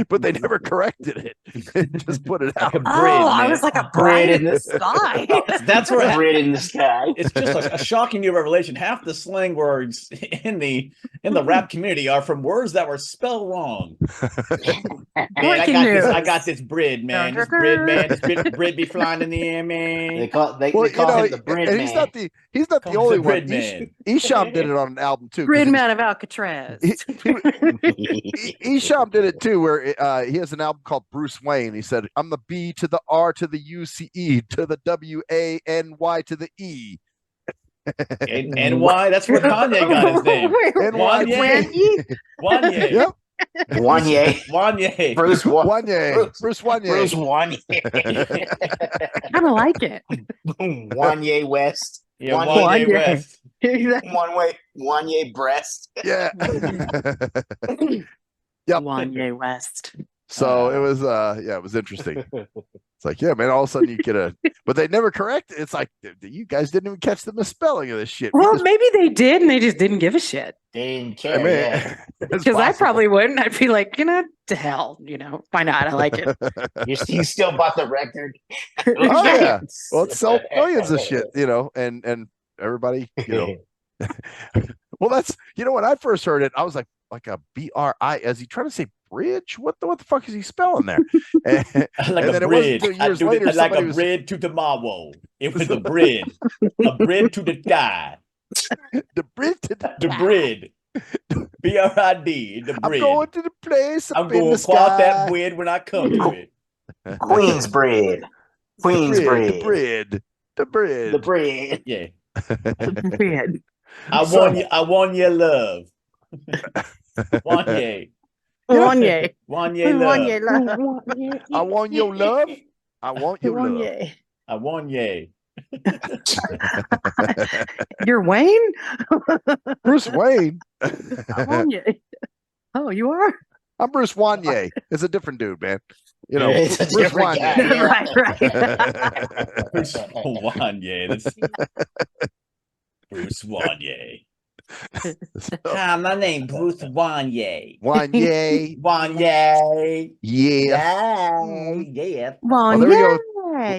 but they never corrected it. Just put it out. Like a Oh, bridge, I man. was like a Brid bride in in the the- sky. That's where Grid in the sky. it's just a shocking new revelation. Half the slang words in the rap community are from words that were spelled wrong. Man, Breaking I news. got this brid, man. This brid, man. This brid be flying in the air, man. They call him the Brid and Man. he's not Call the him only the one. Brid Man. Isham did it on an album too. 'cause Grid he- man of Alcatraz. Isham did it too, where he has an album called Bruce Wayne. He said, "I'm the B to the R to the UCE to the WANY to the E." NY, that's where Kanye got his name. Wanye. Wanye. Yep. Wanye. Bruce Wanye. Bruce Wanye. Bruce Wanye. I kind of like it. Wanye West. Yeah, Wanye West. Wanye breast. Yeah. Yep. Wanye West. So it was it was interesting. It's like, yeah, man, all of a sudden you get but they never correct it. It's like, you guys didn't even catch the misspelling of this shit. Well, maybe they did and they just didn't give a shit. They didn't care. Because I probably wouldn't. I'd be like, to hell, why not? I like it. You still bought the record. Oh yeah. Well, it sold millions of shit, and everybody, well, that's when I first heard it, I was like a BRI. Is he trying to say bridge? What the fuck is he spelling there? And like a bridge. Years later, like a bridge to tomorrow. It was a bridge. A bridge to the sky. The bridge to the bridge. B-R-I-D. The bridge. I'm going to the place. I'm going to cross that bridge when I come to it. Queen's bread. Queen's bread. The bread. Yeah. The bread. I want your love. Wanye. Wanye. Wanye love. I want your love. I want your love. I want ye. You're Wayne? Bruce Wayne. Wanye. Oh, you are? I'm Bruce Wanye. It's a different dude, man. It's Bruce Wanye. Right. Bruce Wanye. That's Bruce Wanye. Hi, my name Bruce Wanye. Wanye. Wanye. Yeah. Yeah. Well, there we go.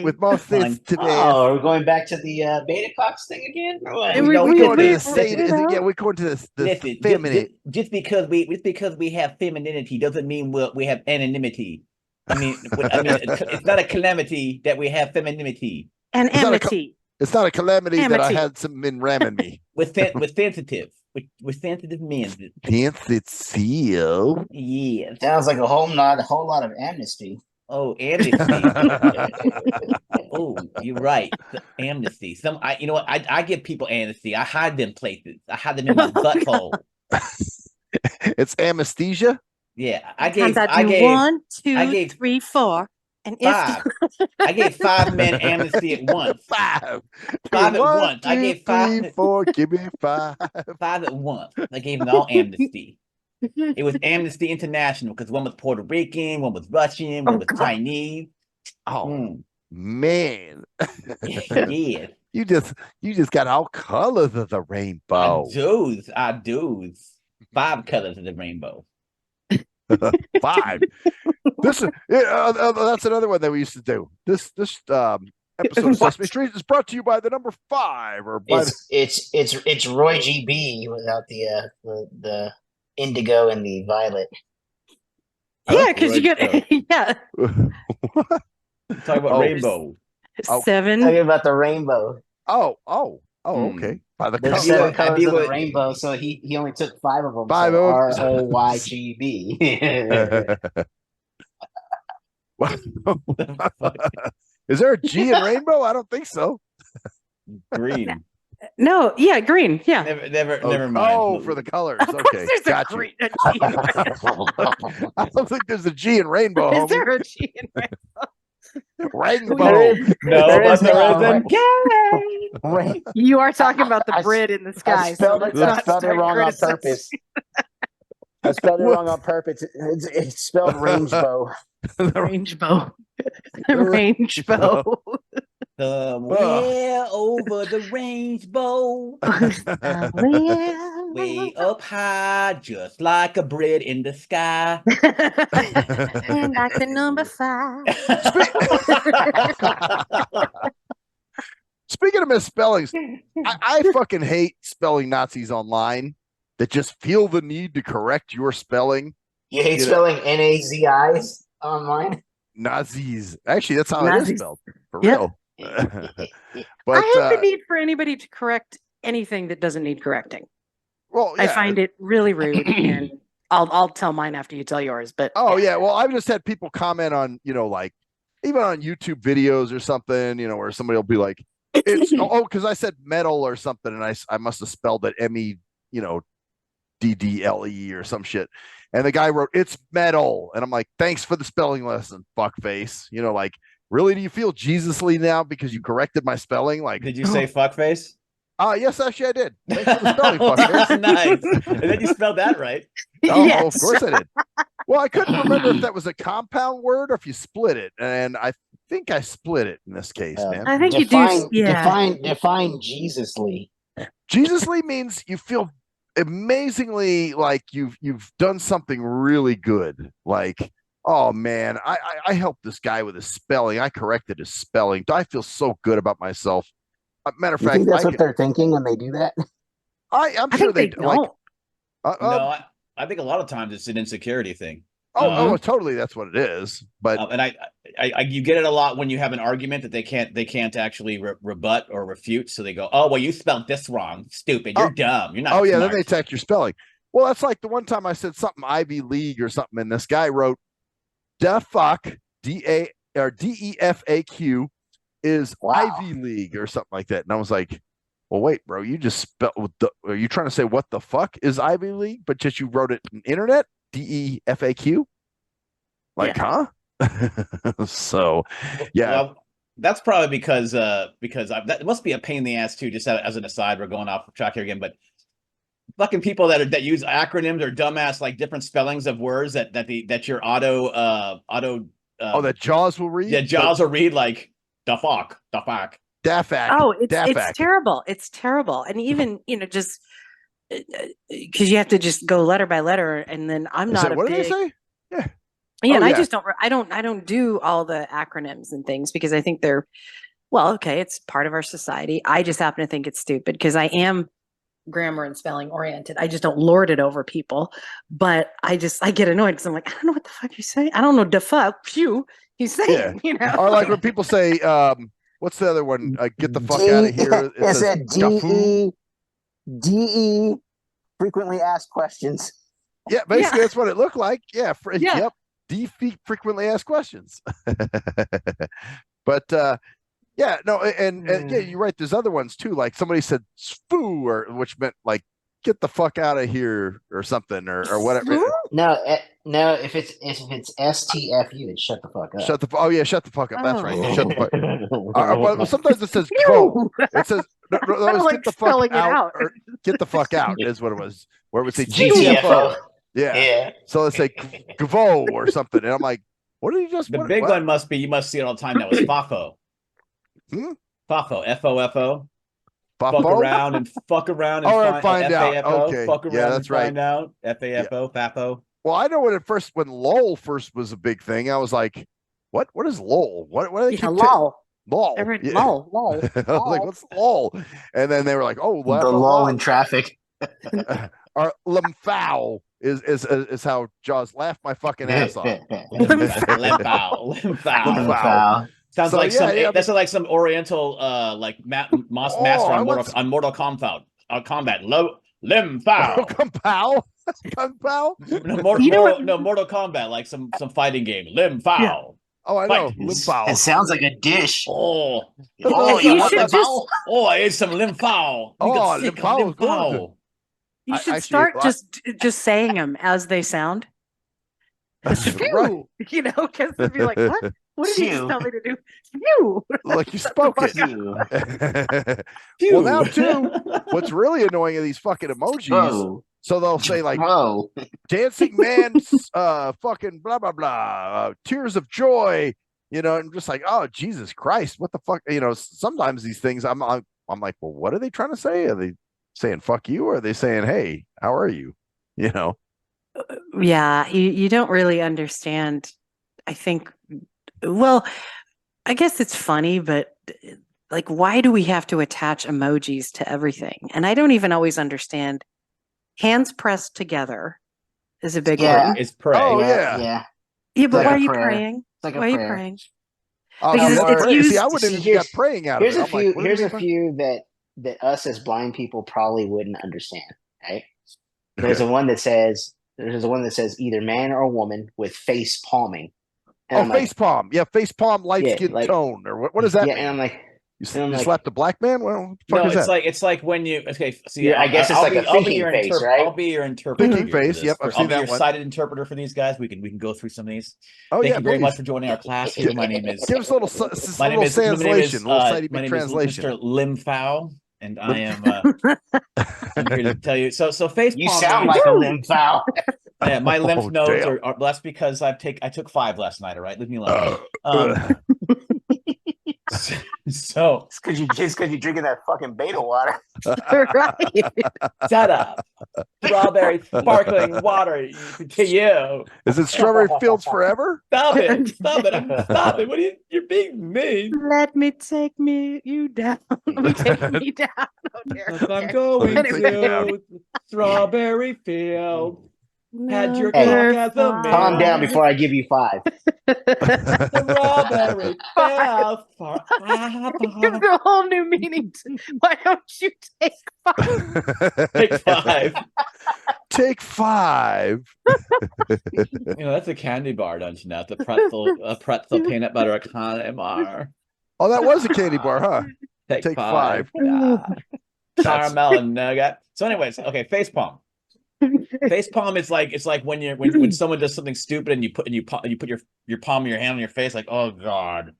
With more things today. Oh, we're going back to the Beta Cox thing again? We're going to the state. Yeah, we're going to the feminine. Just because we have femininity doesn't mean we have anonymity. I mean, it's not a calamity that we have femininity. And amity. It's not a calamity that I had some men ramming me. We're sensitive men. Sensitive. Yeah. Sounds like a whole lot of amnesty. Oh, amnesty. Oh, you're right. Amnesty. I give people amnesty. I hide them places. I hide them in my butthole. It's anesthesia. Yeah, I gave 1, 2, 3, 4. And 5. I gave 5 men amnesty at once. 5 at once. I gave 5. 3, 4. Give me 5. 5 at once. I gave them all amnesty. It was Amnesty International because one was Puerto Rican, one was Russian, one was Chinese. Oh man! Yeah, you just got all colors of the rainbow. I do. 5 colors of the rainbow. 5. This is that's another one that we used to do. This episode of Sesame Street is brought to you by the number 5, or by it's Roy GB without the indigo and the violet. Yeah, because you get Talk about rainbow. 7. Talking about the rainbow. Okay. By the There's 7 colors of the rainbow, so he only took 5 of them. 5 so of them. ROYGB. Is there a G in rainbow? I don't think so. Green. No, yeah, green. Yeah. Never mind. Oh, for the colors. Okay. Gotcha. I don't think there's a G in rainbow. Is there a G in rainbow? Rainbow. There isn't. Yay! You are talking about the bread in the sky. I spelled it wrong on purpose. I spelled it wrong on purpose. It's spelled rainbow. Rainbow. Rainbow. Somewhere over the rainbow, way up high, just like a bread in the sky. And like the number 5. Speaking of misspellings, I fucking hate spelling Nazis online that just feel the need to correct your spelling. You hate spelling Nazis online? Nazis. Actually, that's how it is spelled. For real. But I have the need for anybody to correct anything that doesn't need correcting. Well, yeah. I find it really rude, and I'll tell mine after you tell yours. But well, I've just had people comment on, like even on YouTube videos or something, where somebody will be like, It's because I said metal or something, and I must have spelled it M-E, DDLE or some shit. And the guy wrote, "It's metal," and I'm like, "Thanks for the spelling lesson, fuckface." Like, really? Do you feel Jesusly now because you corrected my spelling? Like, Did you say fuckface? Yes, actually, I did. Thanks for the spelling, fuckface. Nice. And then you spelled that right. Oh, of course I did. Well, I couldn't remember if that was a compound word or if you split it, and I think I split it in this case, man. I think you do. Yeah. Define Jesusly. Jesusly means you feel amazingly like you've done something really good. Like, oh man, I helped this guy with his spelling. I corrected his spelling. I feel so good about myself. Matter of You fact, think that's what they're thinking when they do that? I'm sure they don't. like. No, I think a lot of times it's an insecurity thing. Totally, that's what it is. But and I you get it a lot when you have an argument that they can't actually rebut or refute. So they go, "Oh, well, you spelled this wrong, stupid. You're dumb. You're not." Oh yeah, smart. then they attack your spelling. Well, that's like the one time I said something Ivy League or something, and this guy wrote "defaq" DEFAQ is Ivy League or something like that, and I was like, "Well, wait, bro, you just spelled. Are you trying to say what the fuck is Ivy League? But just you wrote it in internet DEFAQ? Like, huh?" So, yeah. Well, that's probably because that must be a pain in the ass too. Just as an aside, we're going off track here again, but fucking people that use acronyms or dumbass like different spellings of words that your auto that Jaws will read. Yeah, Jaws will read like the fuck. Dafac. Oh, it's terrible. It's terrible. And even, just because you have to just go letter by letter, and then I'm not what did they say? Yeah. Yeah, and I just I don't do all the acronyms and things because I think they're, well, okay, it's part of our society. I just happen to think it's stupid because I am grammar and spelling oriented. I just don't lord it over people. But I get annoyed because I'm like, I don't know what the fuck you say. I don't know the fuck you saying, Or like when people say, what's the other one? Get the fuck out of here. It said DE frequently asked questions. Yeah, basically that's what it looked like. Yeah. Yeah. Yep. Frequently asked questions. But yeah, no, and yeah, you're right. There's other ones too. Like somebody said "foo," which meant like get the fuck out of here or something or whatever. No, if it's STFU, it's shut the fuck up. Shut the fuck up. That's right. Shut the fuck. Well, sometimes it says "go." It says no, like get the fuck out. or get the fuck out is what it was. Where it would say GTFO. Yeah. So let's say "gvo" or something, and I'm like, what did you just? The big one must be, you must see it all the time. That was FOFO. FOFO. FOFO. Fuck around and find out. FAFO. Okay. Fuck around that's and find out. FAFO. FAFO. Well, I know when LOL first was a big thing, I was like, what is LOL? What are they LOL. LOL. LOL. LOL. I was like, what's LOL? And then they were like, oh, the lull in traffic. Or limfow is how Jaws laughed my fucking ass off. Limfow. Sounds like that's like some Oriental like master on Mortal Kombat. Limfow. Mortal Kombat, like some fighting game. Limfow. Yeah. Oh, I know. Limfow. It sounds like a dish. Oh, you should I ate some limfow. Limfow. You should start just saying them as they sound. Right. Because they'd be like, what? What did you just tell me to do? Phew. Like you spoke it. Well, now too, what's really annoying are these fucking emojis. Whoa. So they'll say like, dancing man, fucking blah blah blah, tears of joy, and just like, oh Jesus Christ, what the fuck, Sometimes these things, I'm like, well, what are they trying to say? Are they saying fuck you, or are they saying, hey, how are you? Yeah, you don't really understand. I think. Well, I guess it's funny, but like, why do we have to attach emojis to everything? And I don't even always understand. Hands pressed together is a big one. It's pray. Oh, Yeah, but why are you praying? Like why are you praying? Oh, Because it's used. See, I wouldn't even got praying out of it. Here's a few that us as blind people probably wouldn't understand. Right? There's one that says either man or woman with face palming. And face palm. Yeah, face palm, light skin tone. Or what does that mean? And I'm like, You I'm like- slapped a black man? Well, what the fuck No, is that? it's like when you see. Yeah, I guess it's like a thinking face, right? I'll be your interpreter. Thinking here for face, this. yep, I've I'll seen be that your one. sighted interpreter for these guys. We can go through some of these. Oh Thank yeah, you very please. much for joining our class here. My name is Give us a little, my name is translation, a little sighty my name translation. is Mr. Lim Fowl, and I am I'm here to tell you. So face You palm sound means- like a limb foul. Yeah, my lymph Oh, nodes damn. are that's because I took 5 last night. All right, leave me alone. So It's because you're drinking that fucking beta water. Right. shut up. Strawberry sparkling water to you. Is it Strawberry Fields Forever? Stop it. Stop it. Stop it. What are you're being mean. Let me take you down. Let me take me down. Oh, dear. Yes, I'm going Anyway. to Strawberry Field. Had your Hey, cock as a meal. Calm down before I give you 5. Strawberry Field. Gives a whole new meaning to why don't you take 5? Take 5. Take 5. You know, that's a candy bar, don't you know? The pretzel peanut butter economy bar. Oh, that was a candy bar, huh? Take 5. Yeah. Caramel and nugget. So, anyways, okay, face palm. Face palm is like it's like when someone does something stupid and you put your palm of your hand on your face, like, oh god.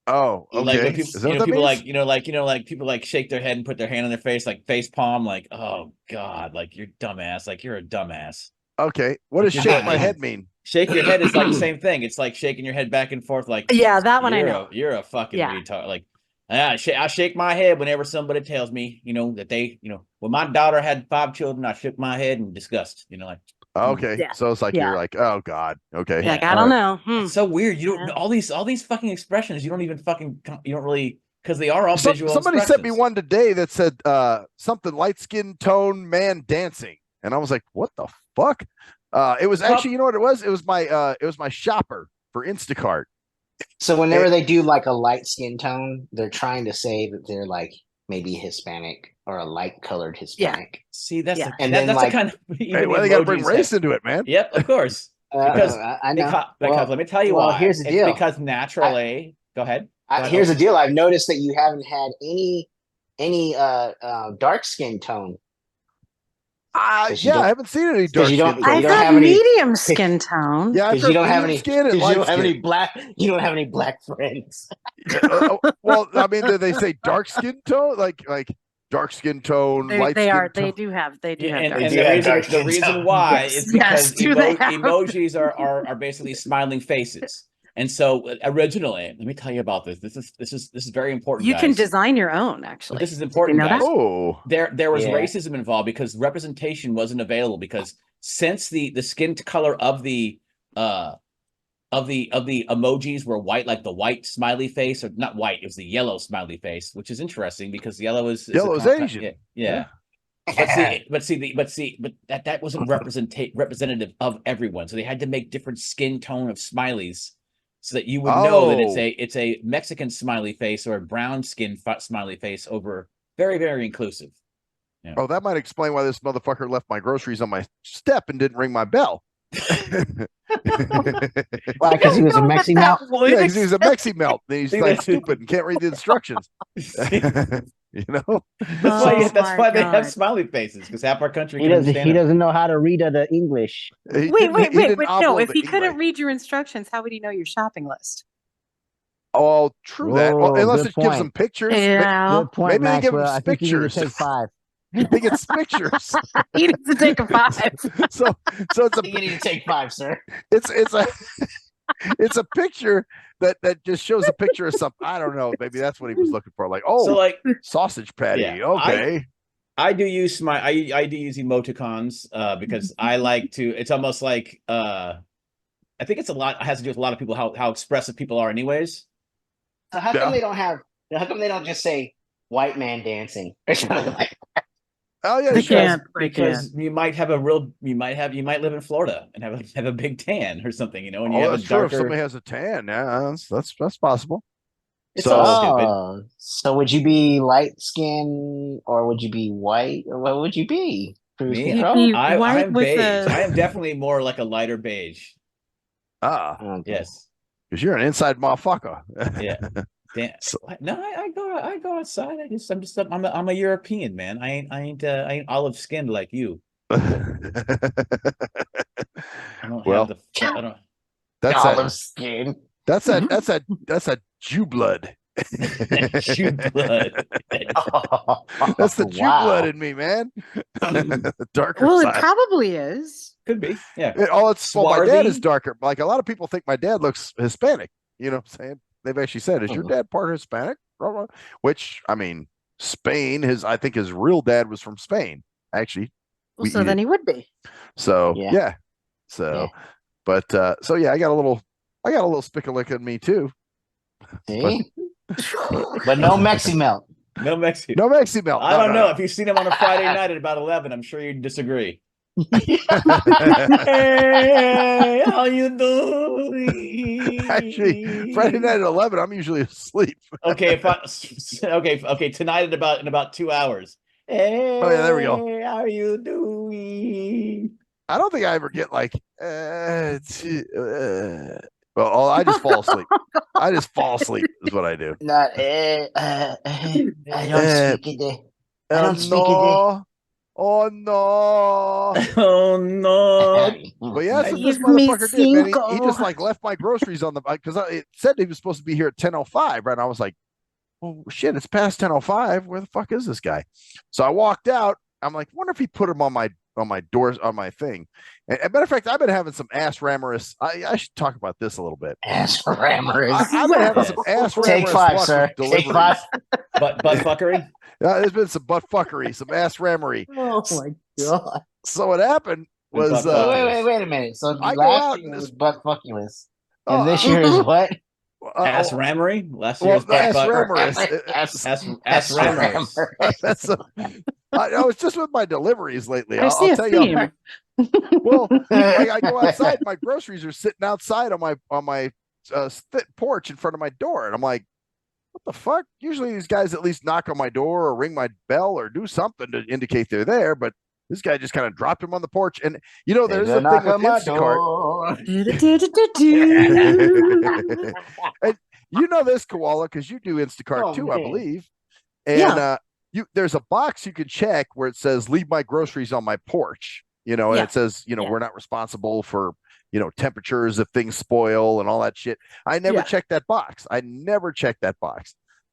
Oh, okay. Like when Is people, that what that people means? like people like shake their head and put their hand on their face, like face palm, like, oh god, like you're dumbass, like you're a dumbass. Okay. What does Yeah. shake my head mean? Shake your head is like the same thing. It's like shaking your head back and forth, like Yeah, that one I you're know. You're a fucking Yeah. retard. Like I shake my head whenever somebody tells me, that they, when my daughter had 5 children, I shook my head in disgust. Like Okay. Yeah. So it's like Yeah. you're like, oh God. Okay. Like, Yeah. I don't know. it's so weird. You don't Yeah. all these fucking expressions. You don't even you don't really because they are all visual. Somebody sent me expressions. one today that said something light skin tone man dancing, and I was like, what the fuck? It was actually, you know what it was? It was my shopper for Instacart. So whenever they do like a light skin tone, they're trying to say that they're like maybe Hispanic or a light colored Hispanic. See, that's Yeah. And that's then, the like- kind of Hey, well, they got to bring race into it, man. Yep, of course. Because- I know. Because let me tell you why. Here's the It's deal. because naturally, go ahead. Here's the deal. I've noticed that you haven't had any dark skin tone. Because you Yeah, don't- I haven't seen any dark you skin. don't- tone. I've you don't got have any- medium skin tone. Yeah, I've because you got don't have medium any skin and because you light don't have any skin. black. You don't have any black friends. Well, I mean, do they say dark skin tone? Like dark skin tone, light They skin are. tone? They do have. They do have. And, dark and do the have dark the skin reason tone. why Yes. is because Yes, do they have? emojis are basically smiling faces. And so originally, let me tell you about this. This is very important. You can guys. design your own. But Actually, this is important, know guys. that? Oh, There was Yeah. racism involved because representation wasn't available because since the skin color of the emojis were white, like the white smiley face, or not white, it was the yellow smiley face, which is interesting because yellow is a Yellow is compound- Asian. Yeah. But that wasn't representative of everyone. So they had to make different skin tone of smileys so that you would know that Oh. it's a Mexican smiley face or a brown skin smiley face over very, very inclusive. oh, that might explain why this motherfucker left my groceries on my step and didn't ring my bell. Why? Because he was a Mexi mouth. Yeah, because he's a Mexi melt. And he's See, like that's- stupid and can't read the instructions. You know? That's Oh why my they have God. smiley faces because half our country He can doesn't. understand He them. doesn't know how to read the English. He Wait, didn't- wait, he wait, didn't wait. obble No, if the he couldn't English. read your instructions, how would he know your shopping list? Oh, true that. Well, Whoa, unless good it gives point. them pictures. Yeah, Good point, Maybe they give him Maxwell. I think you need to pictures. take 5. I think it's pictures. he needs to take a 5. so it's a You need to take 5, sir. it's a it's a picture that just shows a picture of something. I don't know. Maybe that's what he was looking for. Like, oh, So like sausage patty. Yeah, Okay. I do use I do use emoticons because I like to. It's almost like I think it's a lot. It has to do with a lot of people how expressive people are, anyways. So how come they don't have? How come they don't just say "white man dancing" or something like? Oh yeah, They sure. can't. Because you might live in Florida and have a big tan or something, and you Oh, have that's a true. If darker. somebody has a tan, yeah, that's possible. It's So- all stupid. Oh, so would you be light skin or would you be white or what would you be? Cruise Me? control? Be I white am with beige. a- I am definitely more like a lighter beige. Ah, Okay. Yes. because you're an inside motherfucker. Yeah. Damn. So- No, I go outside. I'm a European, man. I ain't olive skinned like you. I don't Well, have the I don't that's Olive skin. that's that Jew blood. Jew blood. That's the Jew blood in me, man. The darker Well, it side. probably is. Could be. Yeah. My dad is Swarthy. darker. Like a lot of people think my dad looks Hispanic. You know what I'm saying? They've actually said, "Is your dad part Hispanic?" Which I mean, Spain. I think his real dad was from Spain. Actually, Well, so then he would be. so Yeah. yeah. So, but so yeah, I got a little spickalick in me too. See? But no Mexi melt. No Mexican. No Mexi melt. I don't know. If you've seen him on a Friday night at about 11, I'm sure you'd disagree. Hey, how you doing? Actually, Friday night at 11, I'm usually asleep. Okay, okay. Tonight in about 2 hours. Hey, Oh, yeah, there we go. How are you doing? I don't think I ever get like, well, I just fall asleep. I just fall asleep is what I do. Not, I don't speak it. I don't speak it. No. Oh no. Oh no! But yeah, that's what this Give me motherfucker did, man. He cinco. just like left my groceries on the because it said he was supposed to be here at 10:05, right? And I was like, oh shit, it's past 10:05. Where the fuck is this guy? So I walked out. I'm like, wonder if he put him on my doors on my thing. And matter of fact, I've been having some ass ramorous. I should talk about this a little bit. Ass rammers. I've been having some ass ramorous. Take 5, luck sir. with deliveries. Take 5. Butt fuckery. There's been some butt fuckery, some ass rammery. Oh my god. So what happened was Wait a minute. So I go last out year and was this- butt fucking-less. Oh, And this year is what? Ass rammery. Last Well, year's ass butt rammerous. Ass rammerous. That's I was just with my deliveries lately. I see I'll a tell theme. you. Well, like I go outside, my groceries are sitting outside on my porch in front of my door, and I'm like, what the fuck? Usually these guys at least knock on my door or ring my bell or do something to indicate they're there, but this guy just kind of dropped him on the porch. And you know, there's a thing with Instacart. And you know this, Koala, because you do Instacart too, I man. believe. And there's a box you can check where it says leave my groceries on my porch, and it says, we're not responsible for, temperatures if things spoil and all that shit. I never checked that box.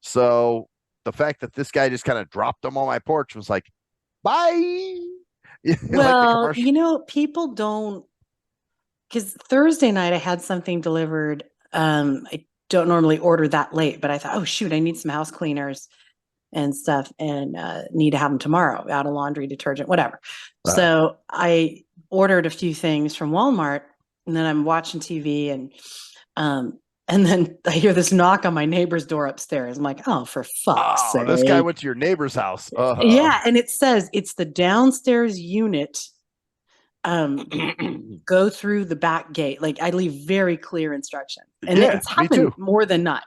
So the fact that this guy just kind of dropped them on my porch was like, bye. Well, people don't, because Thursday night I had something delivered. I don't normally order that late, but I thought, oh shoot, I need some house cleaners and stuff, and need to have them tomorrow, out of laundry, detergent, whatever. So I ordered a few things from Walmart, and then I'm watching TV, and then I hear this knock on my neighbor's door upstairs. I'm like, oh, for fuck's sake. This guy went to your neighbor's house. Yeah, and it says it's the downstairs unit. Go through the back gate. Like, I leave very clear instructions, and it's happened more than not.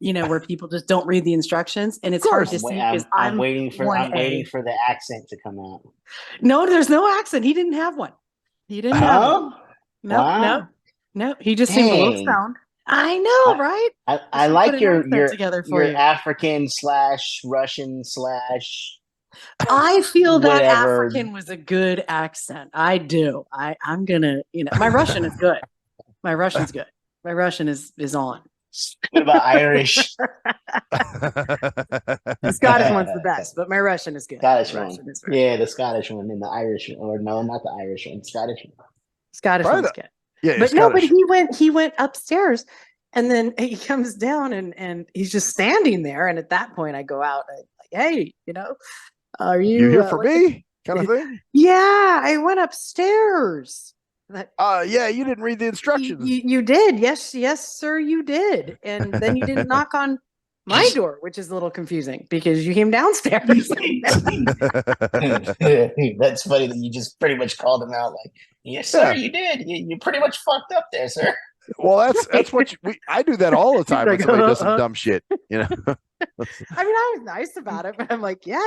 Where people just don't read the instructions, and it's hard to see because I'm waiting for the accent to come out. No, there's no accent. He didn't have one. He didn't have one. No. He just seemed a little stoned. I know, right? I like your you. African / Russian / I feel that whatever. African was a good accent. I do. I'm gonna, my Russian is good. My Russian's good. My Russian is on. What about Irish? The Scottish one's the best, but my Russian is good. Scottish one. Yeah, the Scottish one and the Irish one. Or no, not the Irish one. Scottish one. Scottish one's good. Yeah, but no, but he went upstairs, and then he comes down and he's just standing there. And at that point I go out and like, hey, are you here for me? Kind of thing? Yeah, I went upstairs. Yeah, you didn't read the instructions. You did. Yes, sir, you did. And then you didn't knock on my door, which is a little confusing because you came downstairs. That's funny that you just pretty much called him out like, yes, sir, you did. You pretty much fucked up there, sir. Well, that's what I do that all the time when somebody does some dumb shit, I mean, I was nice about it, but I'm like, yeah,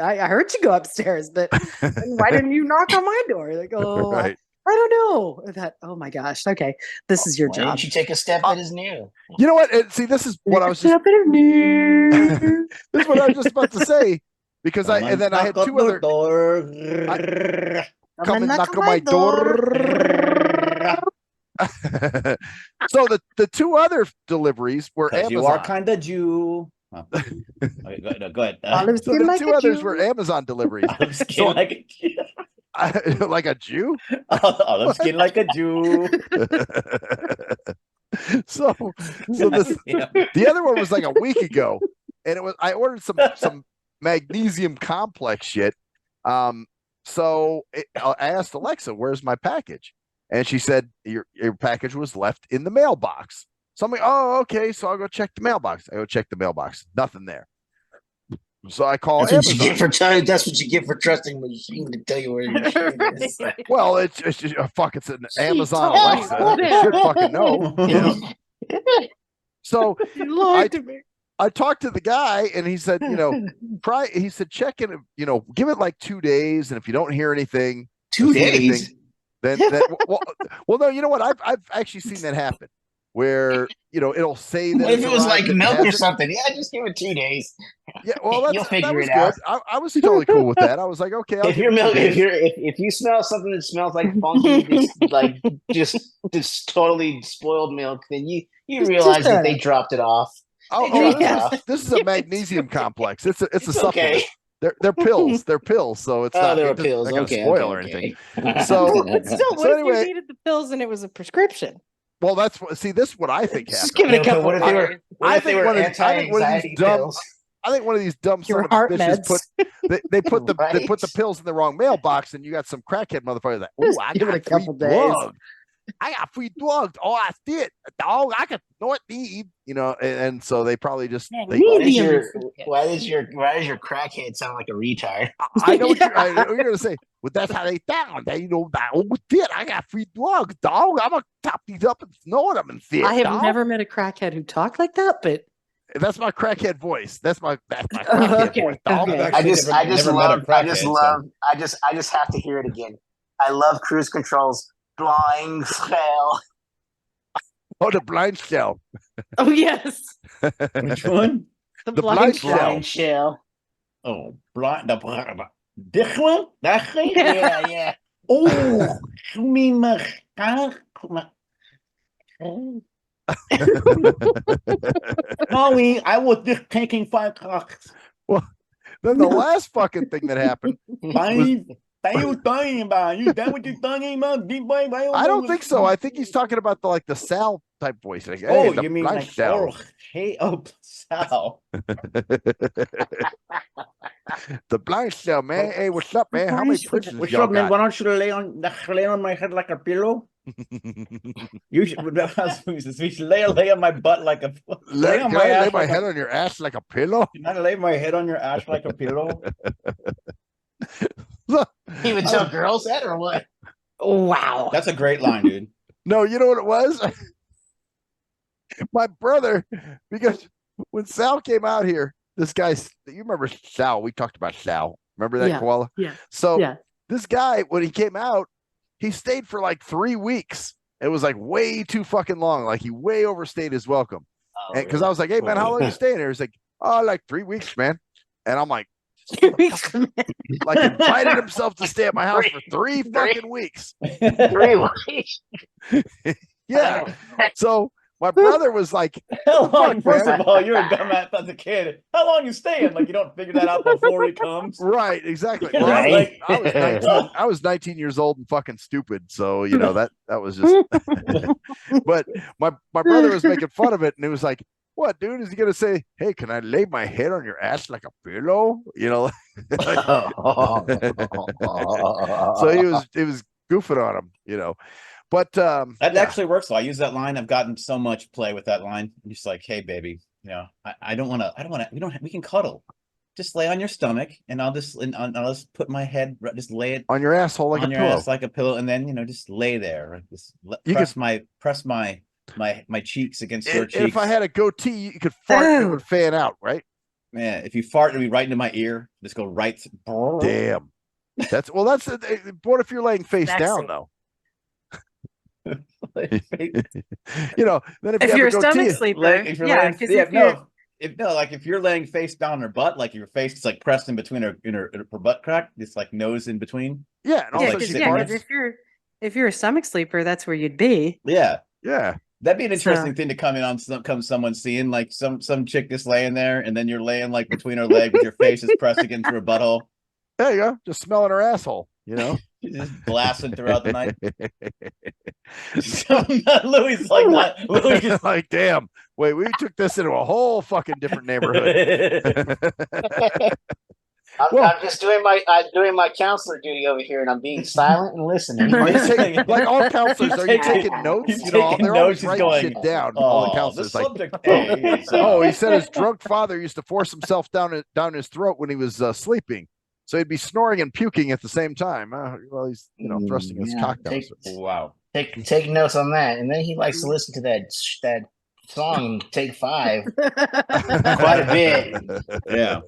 I heard you go upstairs, but why didn't you knock on my door? Like, oh, right. I don't know that. Oh my gosh. Okay, this is your Why job. didn't you take a step that is new? You know what? See, this is what I was just. new. This is what I was just about to say because I had two other. Come and knock on my door. So the two other deliveries were Amazon. You are kind of Jew. Oh. Okay, go ahead. Olive So skin the like two a others Jew. were Amazon deliveries. Olive skin So- like a Jew. Like a Jew? Olive skin like a Jew. so this, the other one was like a week ago, and I ordered some magnesium complex shit. So I asked Alexa, "Where's my package?" And she said, "Your package was left in the mailbox." So I'm like, "Oh, okay." So I'll go check the mailbox. I go check the mailbox. Nothing there. So I call That's Amazon. what you get for That's what you get for trusting machine to tell you where your shit is. Well, it's just fuck. It's an Amazon told Alexa. you. It should fucking know. You know? So You lied to me. I talked to the guy, and he said, try. He said, check in. Give it like 2 days, and if you don't hear anything, 2 see days. anything, then well, no. You know what? I've actually seen that happen, where it'll say that If it was like milk or hasn't. something, yeah, just give it 2 days. Yeah, well, You'll that figure was it good. out. I was totally cool with that. I was like, okay, I'll If give you're it 2 milk, days. if you smell something that smells like funky, just totally spoiled milk, then you realize that they dropped it off. This is a magnesium complex. It's a supplement. Okay. They're pills. They're pills. So it's not. They're It's pills. not going to Okay, spoil or okay. anything. So But still, what so if anyway- you needed the pills and it was a prescription? well, that's what. See, this is what I think Just happened. give it a couple What if they were? days. What if they were I think one of anti-anxiety these dumb. pills? I think one of these dumb Your son of heart bitches meds. put they put the Right. pills in the wrong mailbox, and you got some crackhead motherfucker that. Oh, Just I give it got a couple free days. drugs. I got free drugs. Oh, I did. Dog, I got no need. And so they probably just. They, Why does your crackhead sound like a retard? I know what you're gonna say. But that's how they found. Oh shit, I got free drugs, dog. I'm gonna top these up and snort them and shit. I have dog. never met a crackhead who talked like that, but That's my crackhead voice. That's my crackhead Okay, voice, dog. okay. I just never met a love crackhead, I just have to hear it again. I love Cruise Control's blind spell. Oh, the blind shell. oh yes, Which one? the blind shell. Blind shell. Oh, blind. This one? That thing? Yeah. Oh, you mean my Howie, I was just taking 5 clocks. Then the last fucking thing that happened. What you talking about? You done what you talking about? I don't think so. I think he's talking about the Sal type voice. Like, Oh, hey, the you mean blind like shell. Sal? The blind shell, man. Hey, what's up, man? How many prisons What's y'all up, man? got? Why don't you lay on my head like a pillow? You should. We should lay on my butt like a. Lay on Can my I lay ass my like head a. on your ass like a pillow? Can I lay my head on your ass like a pillow? You would tell girls that or what? Wow. That's a great line, dude. No, you know what it was? My brother, because when Sal came out here, this guy's, you remember Sal? We talked about Sal. Remember that, Yeah. Koala? Yeah. So Yeah. this guy, when he came out, he stayed for like 3 weeks. It was like way too fucking long. Like he way overstayed his welcome. Because I was like, hey, man, how long you staying here? He's like, oh, like 3 weeks, man. And I'm like, like invited himself to stay at my house for 3 fucking weeks. 3 weeks. Yeah. So my brother was like, How long? Fuck, First man. of all, you're a dumbass as a kid. How long you staying? Like you don't figure that out before he comes. right, exactly. You know, Well, Right. I was 19 years old and fucking stupid. So, that was just, but my brother was making fun of it. And he was like, what, dude? Is he going to say, hey, can I lay my head on your ass like a pillow? So he was goofing on him, but That yeah. actually works. So I use that line. I've gotten so much play with that line. I'm just like, hey, baby, I don't want to. We can cuddle. Just lay on your stomach, and I'll just put my head, just lay it on your asshole like on a your pillow. ass like a pillow, and then just lay there. Just press my cheeks against your cheeks. If I had a goatee, you could fart and it would fan out, right? Man, if you fart, it'd be right into my ear. Just go right. Damn. What if you're laying face down though? You know, then If you you're a have a stomach goatee, sleeper, yeah, because if you're if you're laying face down on her butt, like your face is like pressed in between her butt crack, it's like nose in between. yeah, and It's also like she sitting farts. there. if you're a stomach sleeper, that's where you'd be. Yeah, Yeah, that'd be an interesting So- thing to come in on someone seeing, like some chick just laying there, and then you're laying like between her leg with your face is pressed against her butthole. there you go, just smelling her asshole. You know, Just blasting throughout the night. So, Louie's like not. Louie just like, damn. Wait, we took this into a whole fucking different neighborhood. Well- I'm just doing my counselor duty over here, and I'm being silent and listening. Are you taking, like all counselors, He's are you taking- taking notes? he's You know, taking they're always notes, he's writing going, shit down. All the the counselors, like, subject A is, oh, he said his drunk father used to force himself down his throat when he was sleeping, so he'd be snoring and puking at the same time. Well, he's thrusting his cock down. wow. Take notes on that, and then he likes to listen to that song "Take 5" quite a bit. Yeah.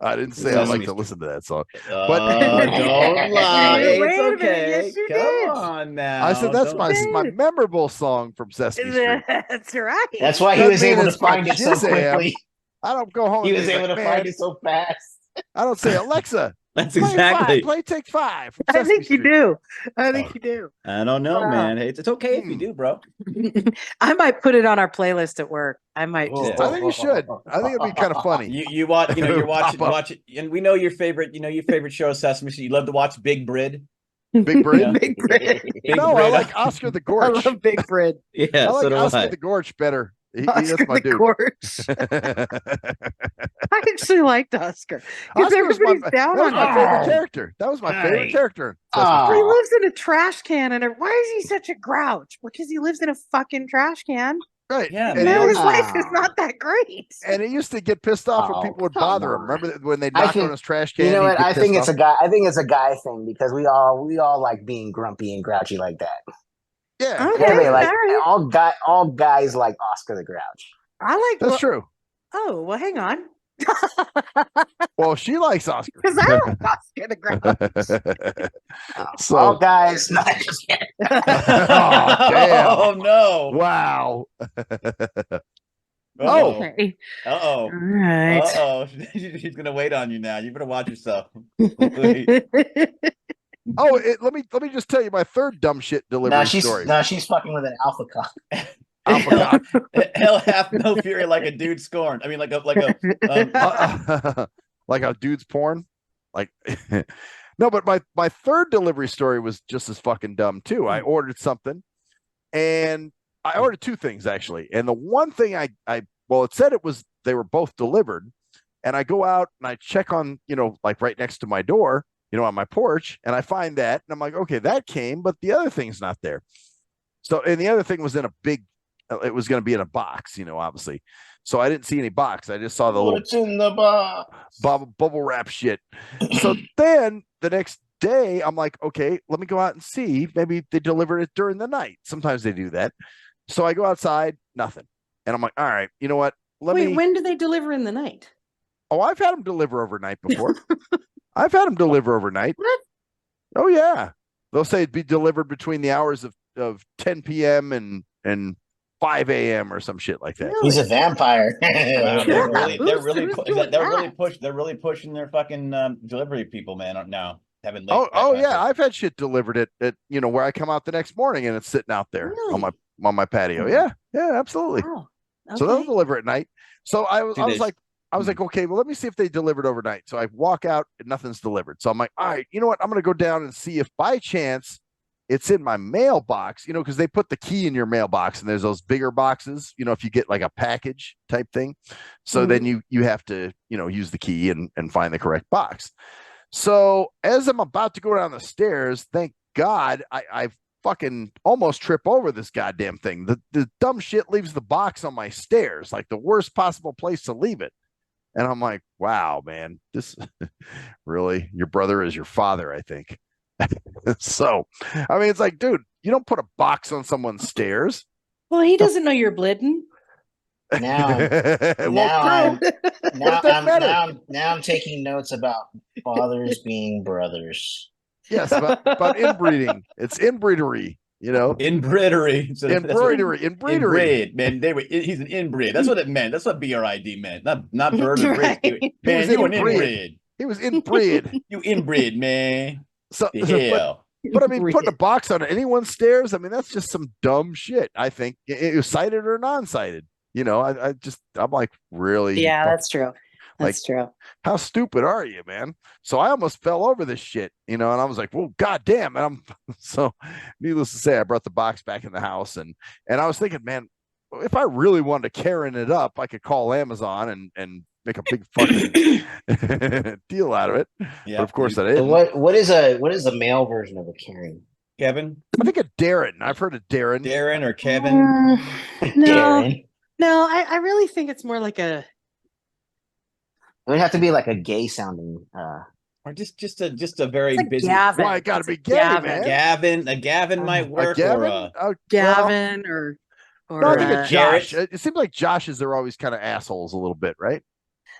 I didn't say I like to listen to that song. Don't lie. Wait It's a minute, okay. yes, you Come did. on now. I said that's Don't- my memorable song from Sesame Street. That's right. That's why he Doesn't was mean able to it's my find it so jizz am. quickly. I don't go home. He and was be able like, to "Man, find it so fast. I don't say Alexa. That's Play exactly. play Take 5. from I Sesame think you Street." do. I think you do. I don't know, Wow. man. Hey, it's okay if you do, bro. I might put it on our playlist at work. I might just. Yeah. I think you should. I think it'd be kind of funny. You watch, you're watching, Pop up. watch it, and we know your favorite show, Sesame Street. You love to watch Big Brid. Big Brain. Yeah. Big Brit. Big No, I Brid. like Oscar the I Gorge. love Big Brit. Yeah, I so like do Oscar I. the Gorge better. Oscar That's my the dude. Gorge. I actually liked Oscar because Oscar was everybody's down that was on my him. favorite character. That was my favorite Hey. character. in Oh. Sesame He Street. lives in a trash can, and why is he such a grouch? Because he lives in a fucking trash can. Right. Yeah, and, And he man. always, his life is not that great. and he used to get pissed off when Oh, people would come bother him. on. Remember when they I knocked think- on his trash can? You know he'd what? get I think pissed it's off? a guy thing because we all like being grumpy and grouchy like that. Yeah, Okay, Everybody like all right. all guys like Oscar the Grouch. I like. that's true. Oh well, hang on. Well, she likes Oscar. Because I like Oscar the Grouch. So- all guys, not just Oh, damn. Oh no! Wow. Oh, Okay. oh, All right. oh! She's gonna wait on you now. You better watch yourself. Oh, let me just tell you my third dumb shit delivery story. she's fucking with an alpha cock. Alpha cock. Hell hath no fury like a dude scorned. I mean, like a Like a dude's porn. Like no, but my third delivery story was just as fucking dumb too. I ordered something, and I ordered two things actually. And the one thing I it said they were both delivered, and I go out and I check on, like right next to my door, on my porch, and I find that, and I'm like, okay, that came, but the other thing's not there. So, and the other thing was in a big, it was going to be in a box, obviously. So I didn't see any box. I just saw the little What's in the box? bubble wrap shit. So then the next day, I'm like, okay, let me go out and see. Maybe they delivered it during the night. Sometimes they do that. So I go outside, nothing. And I'm like, all right, you know what? Wait, when do they deliver in the night? Oh, I've had them deliver overnight before. I've had them deliver overnight. What? Oh, yeah. They'll say it'd be delivered between the hours of 10 p.m. and 5 a.m. or some shit like that. Really? He's a vampire. Wow, they're really Who's doing that? they're really pushing their fucking delivery people, man. Now having Oh yeah, I've had shit delivered at where I come out the next morning and it's sitting out there Really? on my patio. Yeah, absolutely. Wow. So they'll Okay. deliver at night. So I was days. like, okay, well, let me see if they delivered overnight. So I walk out and nothing's delivered. So I'm like, all right, you know what? I'm going to go down and see if by chance it's in my mailbox, because they put the key in your mailbox and there's those bigger boxes, if you get like a package type thing. So then you have to, use the key and find the correct box. So as I'm about to go down the stairs, thank God I fucking almost trip over this goddamn thing. The dumb shit leaves the box on my stairs, like the worst possible place to leave it. And I'm like, wow, man, this really, your brother is your father, I think. So, I mean, it's like, dude, you don't put a box on someone's stairs. Well, he doesn't know you're bleeding. Now, Well, true. now I'm taking notes about fathers being brothers. Yes, about inbreeding. It's inbreedery. You know, Inbreedery. So that's what- inbreedery. Man, he's an inbreed. That's what it meant. That's what BRID meant. Not bird or breed. Right. Man, you an inbreed. He was inbred. You inbreed, man. So, The hell. but I mean, putting a box on anyone's stairs, I mean, that's just some dumb shit. I think it was cited or non-cited. You know, I'm like, really? Yeah, that's true. That's true. How stupid are you, man? So I almost fell over this shit, you know, and I was like, well, goddamn. And so needless to say, I brought the box back in the house and I was thinking, man, if I really wanted to Karen it up, I could call Amazon and make a big fucking deal out of it. Yeah. But of course I didn't. What is a male version of a Karen? Kevin? I think a Darren. I've heard of Darren. Darren or Kevin? No, Darren. no, I really think it's more like a. It would have to be like a gay sounding. Or just a very Like busy Gavin. Why it got to It's be a gay, Gavin. man? A Gavin might A work. Gavin? Or Well, Gavin or no, I think a Garrett. Josh. It seems like Joshes are always kind of assholes a little bit, right?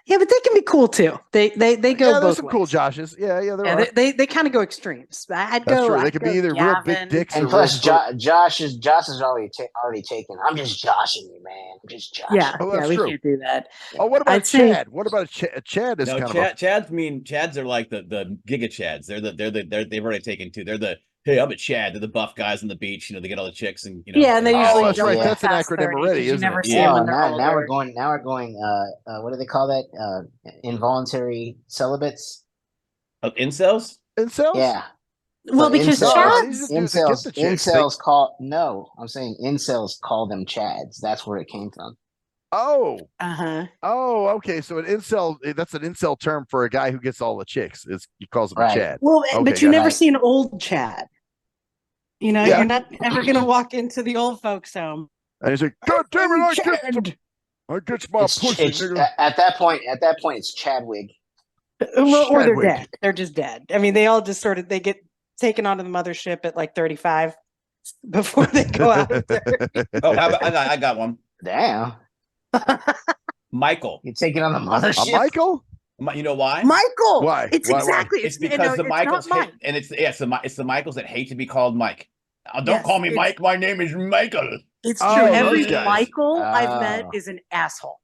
yeah, but they can be cool too. They go Yeah, both there's some ways. cool Joshes. Yeah, there Yeah, are. they kind of go extremes. I'd That's go. true. They I'd could go be either real big Gavin. dicks And or plus, real Josh is already taken. I'm just joshing you, man. I'm just joshing. Yeah, Oh, yeah, that's we true. can't do that. Oh, what about I'd say- Chad? What about Chad? Is No, kind of Chads are like the Giga Chads. They've already taken two. They're the hey, I'm a Chad. They're the buff guys on the beach. You know, they get all the chicks and you know. Yeah, and they Oh, usually that's don't right. live That's an past acronym 30 'cause already, you isn't never it? see them Yeah, when they're now older. we're going. What do they call that? Involuntary celibates. Incels? incels? Yeah. Well, So because incels- Chads, these dudes that get the chicks, incels call no. I'm saying incels call them Chads. That's where it came from. Oh, okay. So an incel, that's an incel term for a guy who gets all the chicks. He calls him a Right. Chad. well, Okay, but you got never it. see an old Chad. You know, Yeah. you're not ever gonna walk into the old folks' home. And he's like, God damn it, Chad. I get my pussy, nigga. At that point, it's Chadwig. Well, or they're Chadwick. dead. They're just dead. I mean, they all just they get taken onto the mothership at like 35 before they go out of there. Oh, how about, I got one. Damn, Michael. you taking on the mothership. Michael? You know why? Michael. Why? It's Why? exactly. It's and because no, the it's Michaels not hate, Mike. and it's the Michaels that hate to be called Mike. Don't Yes, call me it's- Mike. My name is Michael. It's true. Oh, Every those guys. Michael I've met Oh. is an asshole.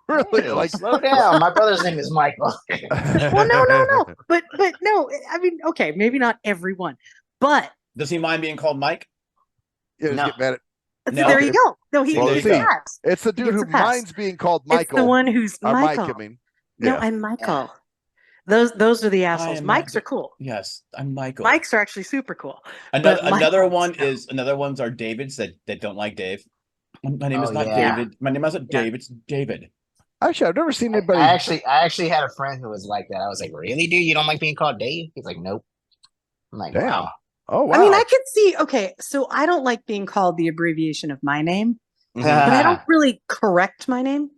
Really? Like, Slow down. My brother's name is Michael. Well, no. But no. I mean, okay, maybe not everyone, but Does he mind being called Mike? Yeah, just No. get mad at, No. there you go. No, he Well, gets see, a pass. it's the He dude gets who a pass. minds being called It's Michael. the one who's or Michael. Mike, I mean. No, Yeah. I'm Michael. Those are the assholes. am Mikes Michael. are cool. Yes, I'm Michael. Mikes are actually super cool. Another but another Michaels, no. ones are Davids that don't like Dave. My name is Oh, not yeah. David. My name isn't Dave. It's David. Actually, I've never seen anybody. I actually had a friend who was like that. I was like, really, dude? You don't like being called Dave? He's like, nope. I'm like, Damn. wow. Oh, wow. I mean, I could see. Okay, so I don't like being called the abbreviation of my name, but I don't really correct my name.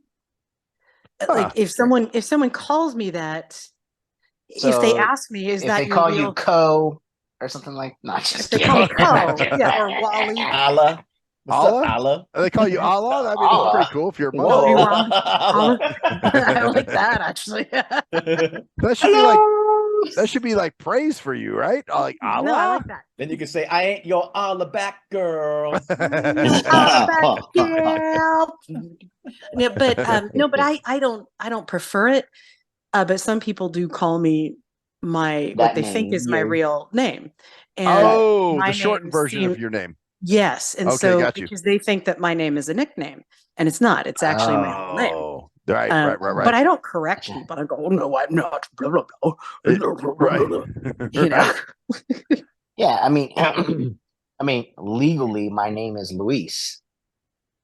Like if someone calls me that, if they So, ask me, is if that they your call real? you Co or something like, not If just they kidding. call me Co, yeah, or Wally. Allah. What's Allah? up, Allah? They call you Allah? I mean, Allah. that's pretty cool if you're a Whoa. Muslim. You want I like that actually. That should be like praise for you, right? Like Allah. No, I like that. Then you can say, I ain't your Allah back girl. All back, yeah. Yeah, but no, but I don't prefer it. But some people do call me what That they think name, is my your- real name. And Oh, my the shortened name version of seem- your name. Yes, and Okay, so got you. because they think that my name is a nickname, and it's not. It's actually my whole name. Oh, right. But I don't correct people. I go, oh, no, I'm not. Blah, blah, blah. Right. You know. Yeah, I mean, legally, my name is Luis.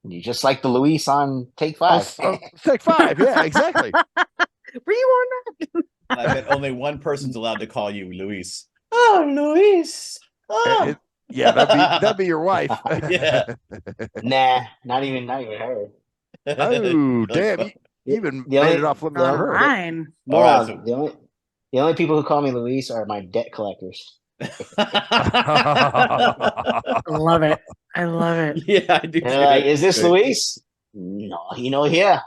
You just like the Luis on Take Five. Take Five. Yeah, exactly. Were you on that? I bet only one person's allowed to call you Luis. Oh, Luis. Oh. Yeah, that'd be your wife. Yeah. Nah, not even her. Oh, damn. You even The only- made it off limits All for her. right. No, All right, so- the only people who call me Luis are my debt collectors. I love it. I love it. Yeah, I do. And they're like, is this Luis? No, yeah.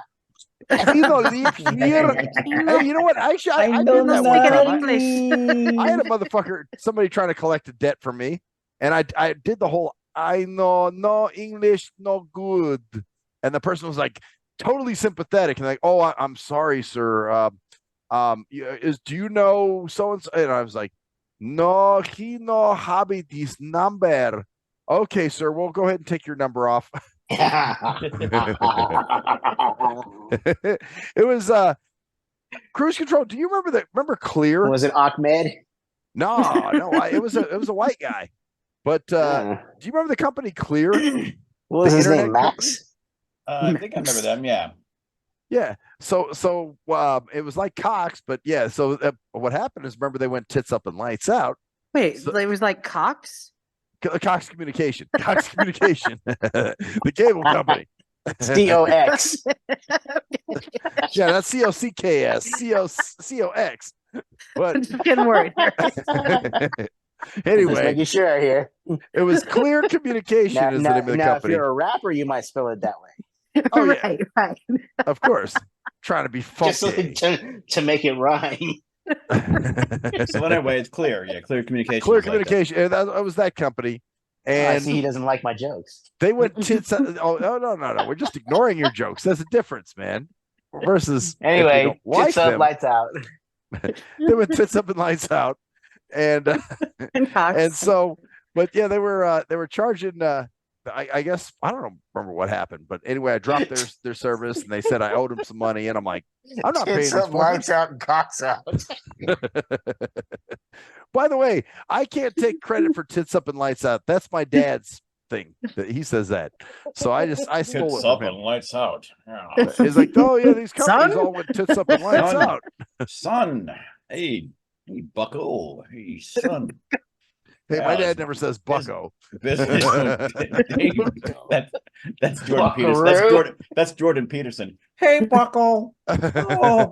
You don't live here. Hey, you know what? Actually, I did that don't one speak time. any English. I had a motherfucker, somebody trying to collect a debt from me. And I did the whole I know no English no good, and the person was like totally sympathetic and like, oh, I'm sorry, sir. Do you know so and so? And I was like, no, he no habit this number. Okay, sir, we'll go ahead and take your number off. It was Cruise Control. Do you remember that? Remember Clear? Was it Ahmed? No, it was a white guy. But do you remember the company Clear? What was The his name? internet Max? I think I remember them. Yeah. Yeah. So it was like Cox, but yeah. So what happened is, remember, they went tits up and lights out. Wait, So- it was like Cox? Cox Communication, the cable company. COX. Yeah, that's COCKS, COX. But Just getting worried. Just anyway, making sure here. it was Clear Communication is the name of the now if company. you're a rapper, you might spell it that way. Oh, yeah. Right. Of course, trying to be Just funky. to make it rhyme. So anyway, it's Clear. Yeah, Clear Communication. Clear was like that. Communication. That was that company. I And see he doesn't like my jokes. they went tits. Oh no! We're just ignoring your jokes. That's a difference, man. Versus if you Anyway, don't like tits up, them, lights out. they went tits up and lights out, and And Cox. and so, but yeah, they were charging. I guess I don't remember what happened, but anyway, I dropped their service, and they said I owed them some money, and I'm like, I'm not paying Tits this up, for lights out, and cocks out. By the way, I can't take credit for tits up and lights out. That's my dad's thing. He says that, so I stole Tits it up from and him. lights out. Yeah. He's like, oh yeah, these companies Son? all went tits up and lights Son. out. Son, hey, Bucko, hey, son. Hey, my Yeah, dad never says bucko. Business. That's Jordan Peterson. Buckaroo. That's Jordan Peterson. Hey, Bucko. Oh,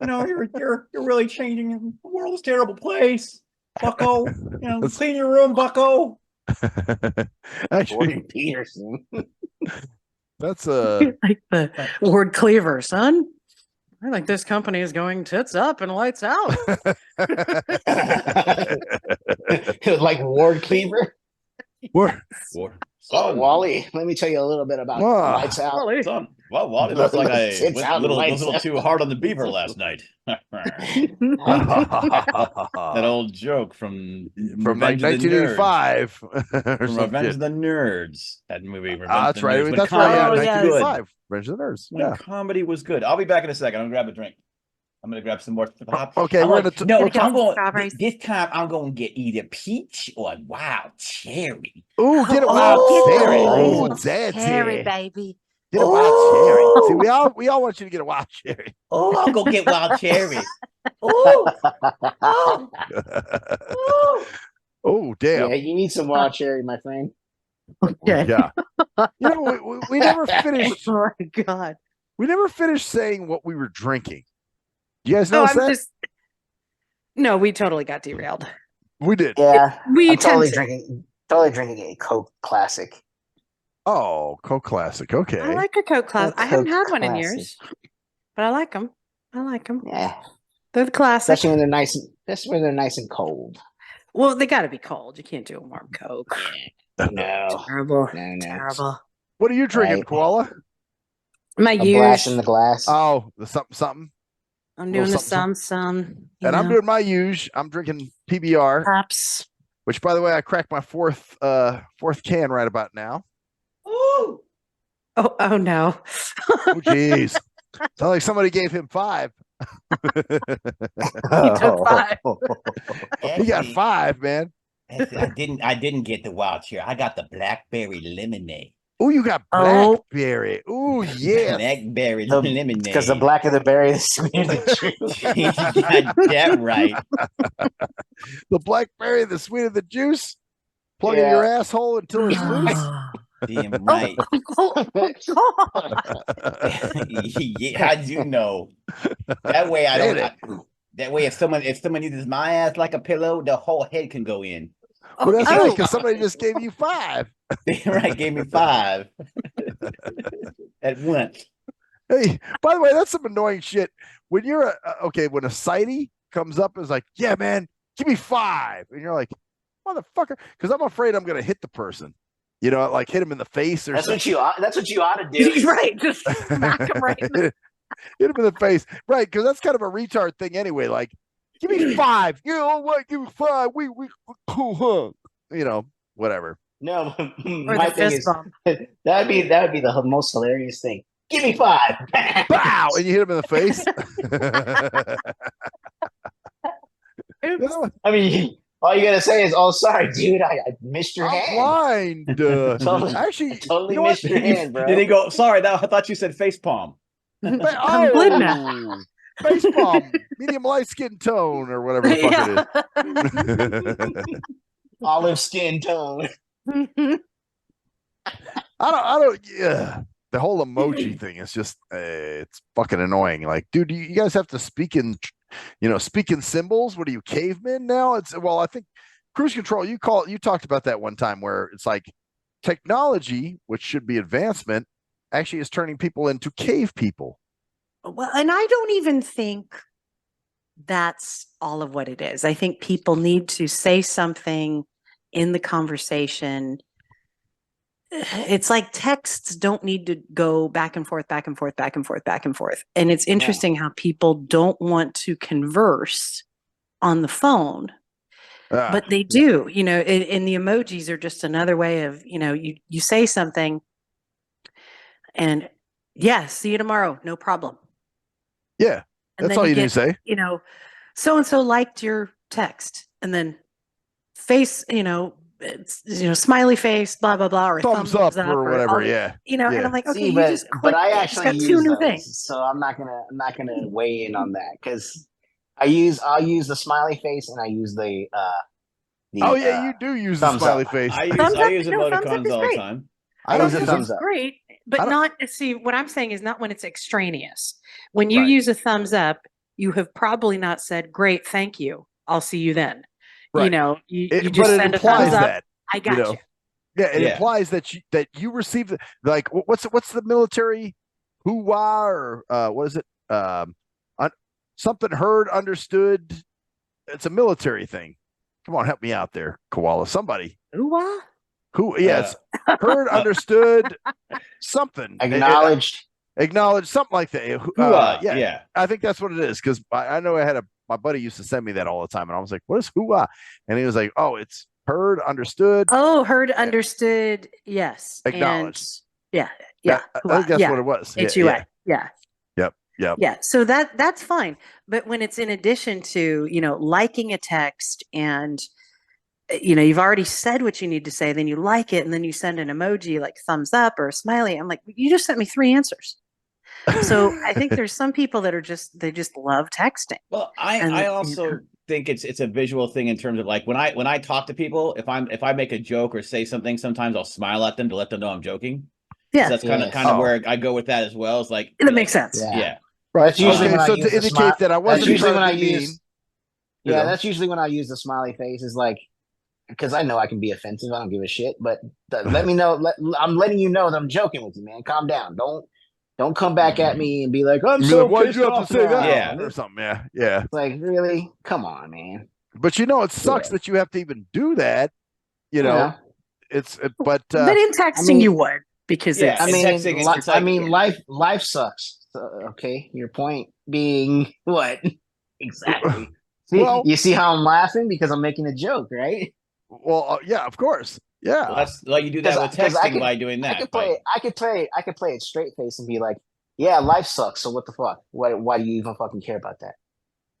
you're really changing. The world is a terrible place, Bucko. Clean your room, Bucko. Actually, Jordan Peterson. that's like the word cleaver, son. I think this company is going tits up and lights out. Like Ward Cleaver. We're Son, Wally, let me tell you a little bit about Ah. lights out. Wally. son. Well, Wally looks like I Tits went out, was a lights little out. too hard on the beaver last night. That old joke from like Revenge of the Nerds. 1985 or From some Revenge shit. of the Nerds. That movie. Revenge That's of the right. Nerds. When That's right. Yeah, comedy was yes. good. 1985. Revenge of the Nerds. When Yeah. comedy was good. I'll be back in a second. I'm gonna grab a drink. I'm gonna grab some more. Okay, I'm we're gonna, gonna no, we'll I'm talk- going Strawberries. this time. I'm gonna get either peach or wild cherry. Ooh, get a Oh, wild get cherry. the Oh, that's Cherry, it. baby. Get a wild cherry. See, we all want you to get a wild cherry. Oh, I'll go get wild cherry. Oh, oh, oh. Oh, damn. Yeah, you need some wild cherry, my friend. Okay. Yeah. You know, we never finished. Oh my God. We never finished saying what we were drinking. You guys No, notice I'm that? just. No, we totally got derailed. We did. Yeah, We I'm totally tend drinking a Coke Classic. Oh, Coke Classic. Okay. I like a Coke class. A I haven't Coke had one in Classic. years, but I like them. I like them. Yeah, They're the classic. especially when they're nice and cold. Well, they got to be cold. You can't do a warm Coke. No, Terrible. no. Terrible. What are you drinking, Right. Koala? My A blast in use. the glass. Oh, the something. I'm doing the something, some. And I'm doing my use. I'm drinking PBR, Pops. which, by the way, I cracked my fourth can right about now. Ooh. Oh no. Oh, jeez. Sounds like somebody gave him 5. He took 5. He got 5, man. I didn't get the wild cherry. I got the blackberry lemonade. Oh, you got Oh. blackberry. Oh, yeah. Blackberry The- lemonade. Because the blacker the berry, the sweeter the juice. You got that right. The blackberry, the sweet of the juice. Plug in Yeah. your asshole until it's loose. Damn right. Yeah, how'd you know? That way I Did don't. That way, if someone uses my ass like a pillow, the whole head can go in. Well, that's right, Oh. because somebody just gave you 5. Right, gave me 5 at once. Hey, by the way, that's some annoying shit. When you're when a sighty comes up and is like, yeah, man, give me 5. And you're like, motherfucker, because I'm afraid I'm gonna hit the person. You know, like hit him in the face or That's something. what you ought to do. Right, just smack him right in the Hit him in the face, right? Because that's kind of a retard thing anyway. Like, give me 5. You know what? Give me 5. We cool, huh? You know, whatever. No, or my the thing fist is bump. that would be the most hilarious thing. Give me 5. Bow, and you hit him in the face. Oops. I mean, all you gotta say is, "Oh, sorry, dude, I missed your I'm hand." blind. Actually, Totally you know missed what? your hand, bro. Then he go, sorry, I thought you said face palm. I'm good now. Oh, face palm, medium light skin tone, or whatever the fuck it is. Olive skin tone. I don't. Yeah, the whole emoji thing is just, it's fucking annoying. Like, dude, you guys have to speak in, speak in symbols. What are you, cavemen now? I think cruise control. You talked about that one time where it's like technology, which should be advancement, actually is turning people into cave people. Well, and I don't even think that's all of what it is. I think people need to say something in the conversation. It's like texts don't need to go back and forth, back and forth, back and forth, back and forth. And it's interesting how people don't want to converse on the phone, but they do. And the emojis are just another way of, you say something and see you tomorrow, no problem. Yeah, And that's then all you get, need to say. So and so liked your text, and then face, smiley face, blah blah blah, or Thumbs up or whatever. And I'm like, okay, See, you just but clicked I it. It's actually got use two new those, things. so I'm not gonna weigh in on that because I'll use the smiley face and I use the you do use the thumbs smiley up. face. I use Thumbs up? emoticons No, thumbs up is all the great. time. I use the Thumbs thumbs is up. great, I but don't- not. See, what I'm saying is not when it's extraneous. When you Right. use a thumbs up, you have probably not said, "Great, thank you. I'll see you then." Right. You But just it send a implies thumbs up. that. I got you. Yeah, it Yeah. implies that you receive the, like, what's the military hoo-wah, or what is it? Something heard, understood. It's a military thing. Come on, help me out there, Koala. Somebody Ooh-wah? who? Yes, heard, understood, something Acknowledged. acknowledged, something like that. Hoo-ah, Yeah, yeah. I think that's what it is, because I know my buddy used to send me that all the time, and I was like, "What is hoo-ah?" And he was like, "Oh, it's heard, understood, Oh, heard, understood. Yes, acknowledged." And I think that's what it was. It's Yeah. Yep. Yeah, so that's fine. But when it's in addition to, liking a text and, you've already said what you need to say, then you like it, and then you send an emoji like thumbs up or a smiley. I'm like, you just sent me 3 answers. So I think there's some people that they just love texting. Well, And, I also think it's a visual thing in terms of like when I talk to people, if I make a joke or say something, sometimes I'll smile at them to let them know I'm joking. Yeah. So that's kind of where I go with that as well. It's like That makes sense. Yeah. Right. That's usually when I so use to the indicate that I wasn't that's usually trying when to I be use. mean, Yeah, that's usually when I use the smiley face. Is like because I know I can be offensive. I don't give a shit. But let me know. I'm letting you know that I'm joking with you, man. Calm down. Don't come back at me and be like, I'm Be so like, why'd pissed you have off to say now." that? Yeah. Or something. Yeah. It's like, really? Come on, man. But it sucks that you have to even do that. Yeah. But But in texting, you would, because Yeah, I in mean, texting, it's like- life sucks. So, okay, your point being what exactly? See, Well- you see how I'm laughing because I'm making a joke, right? well, yeah, of course. Yeah. Well, that's like you do that with 'Cause I texting could- by doing that. I could play it straight face and be like, "Yeah, life sucks. So what the fuck? Why do you even fucking care about that?"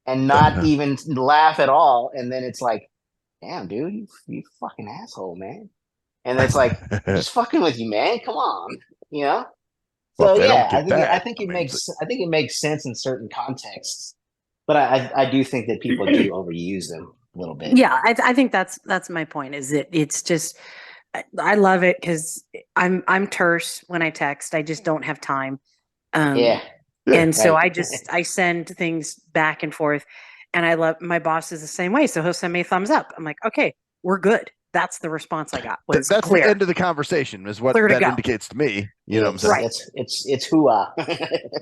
And not even laugh at all. And then it's like, "Damn, dude, you fucking asshole, man." And it's like, just fucking with you, man. Come on, Well, So if they don't yeah, get that, I think it makes sense in certain contexts, but I do think that people do overuse them a little bit. Yeah, I think that's my point. Is it's just I love it because I'm terse when I text. I just don't have time. Yeah. And so Right. I send things back and forth, and I love my boss is the same way. So he'll send me a thumbs up. I'm like, okay, we're good. That's the response I got. Was that's clear. the end of the conversation, is what Clear to that go. indicates to me. You know what I'm saying? Right. It's hoo-ah.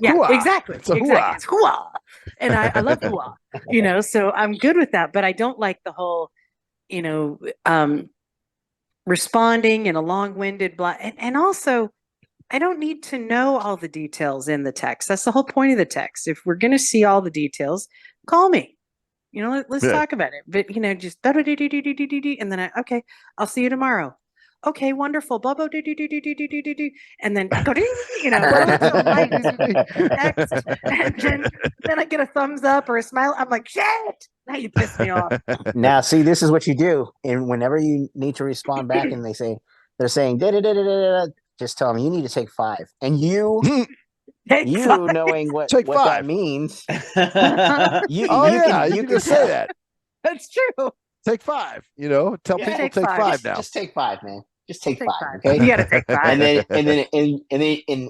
Yeah, Hoo-ah. exactly. It's a exactly. hoo-ah. It's hoo-ah. And I love hoo-ah, so I'm good with that. But I don't like the whole, you know, responding in a long-winded and also I don't need to know all the details in the text. That's the whole point of the text. If we're going to see all the details, call me. Let's talk about it. But just and then okay, I'll see you tomorrow. Okay, wonderful. Blah blah and then go text, and then I get a thumbs up or a smile. I'm like, shit. Now you pissed me off. Now, see, this is what you do, and whenever you need to respond back, and they're saying da da da da da, just tell them you need to take 5, and you knowing what that means. You can just say that. That's true. Take 5. Tell people take 5 now. Just take 5, man. Just take 5. Okay, you got to take 5. And then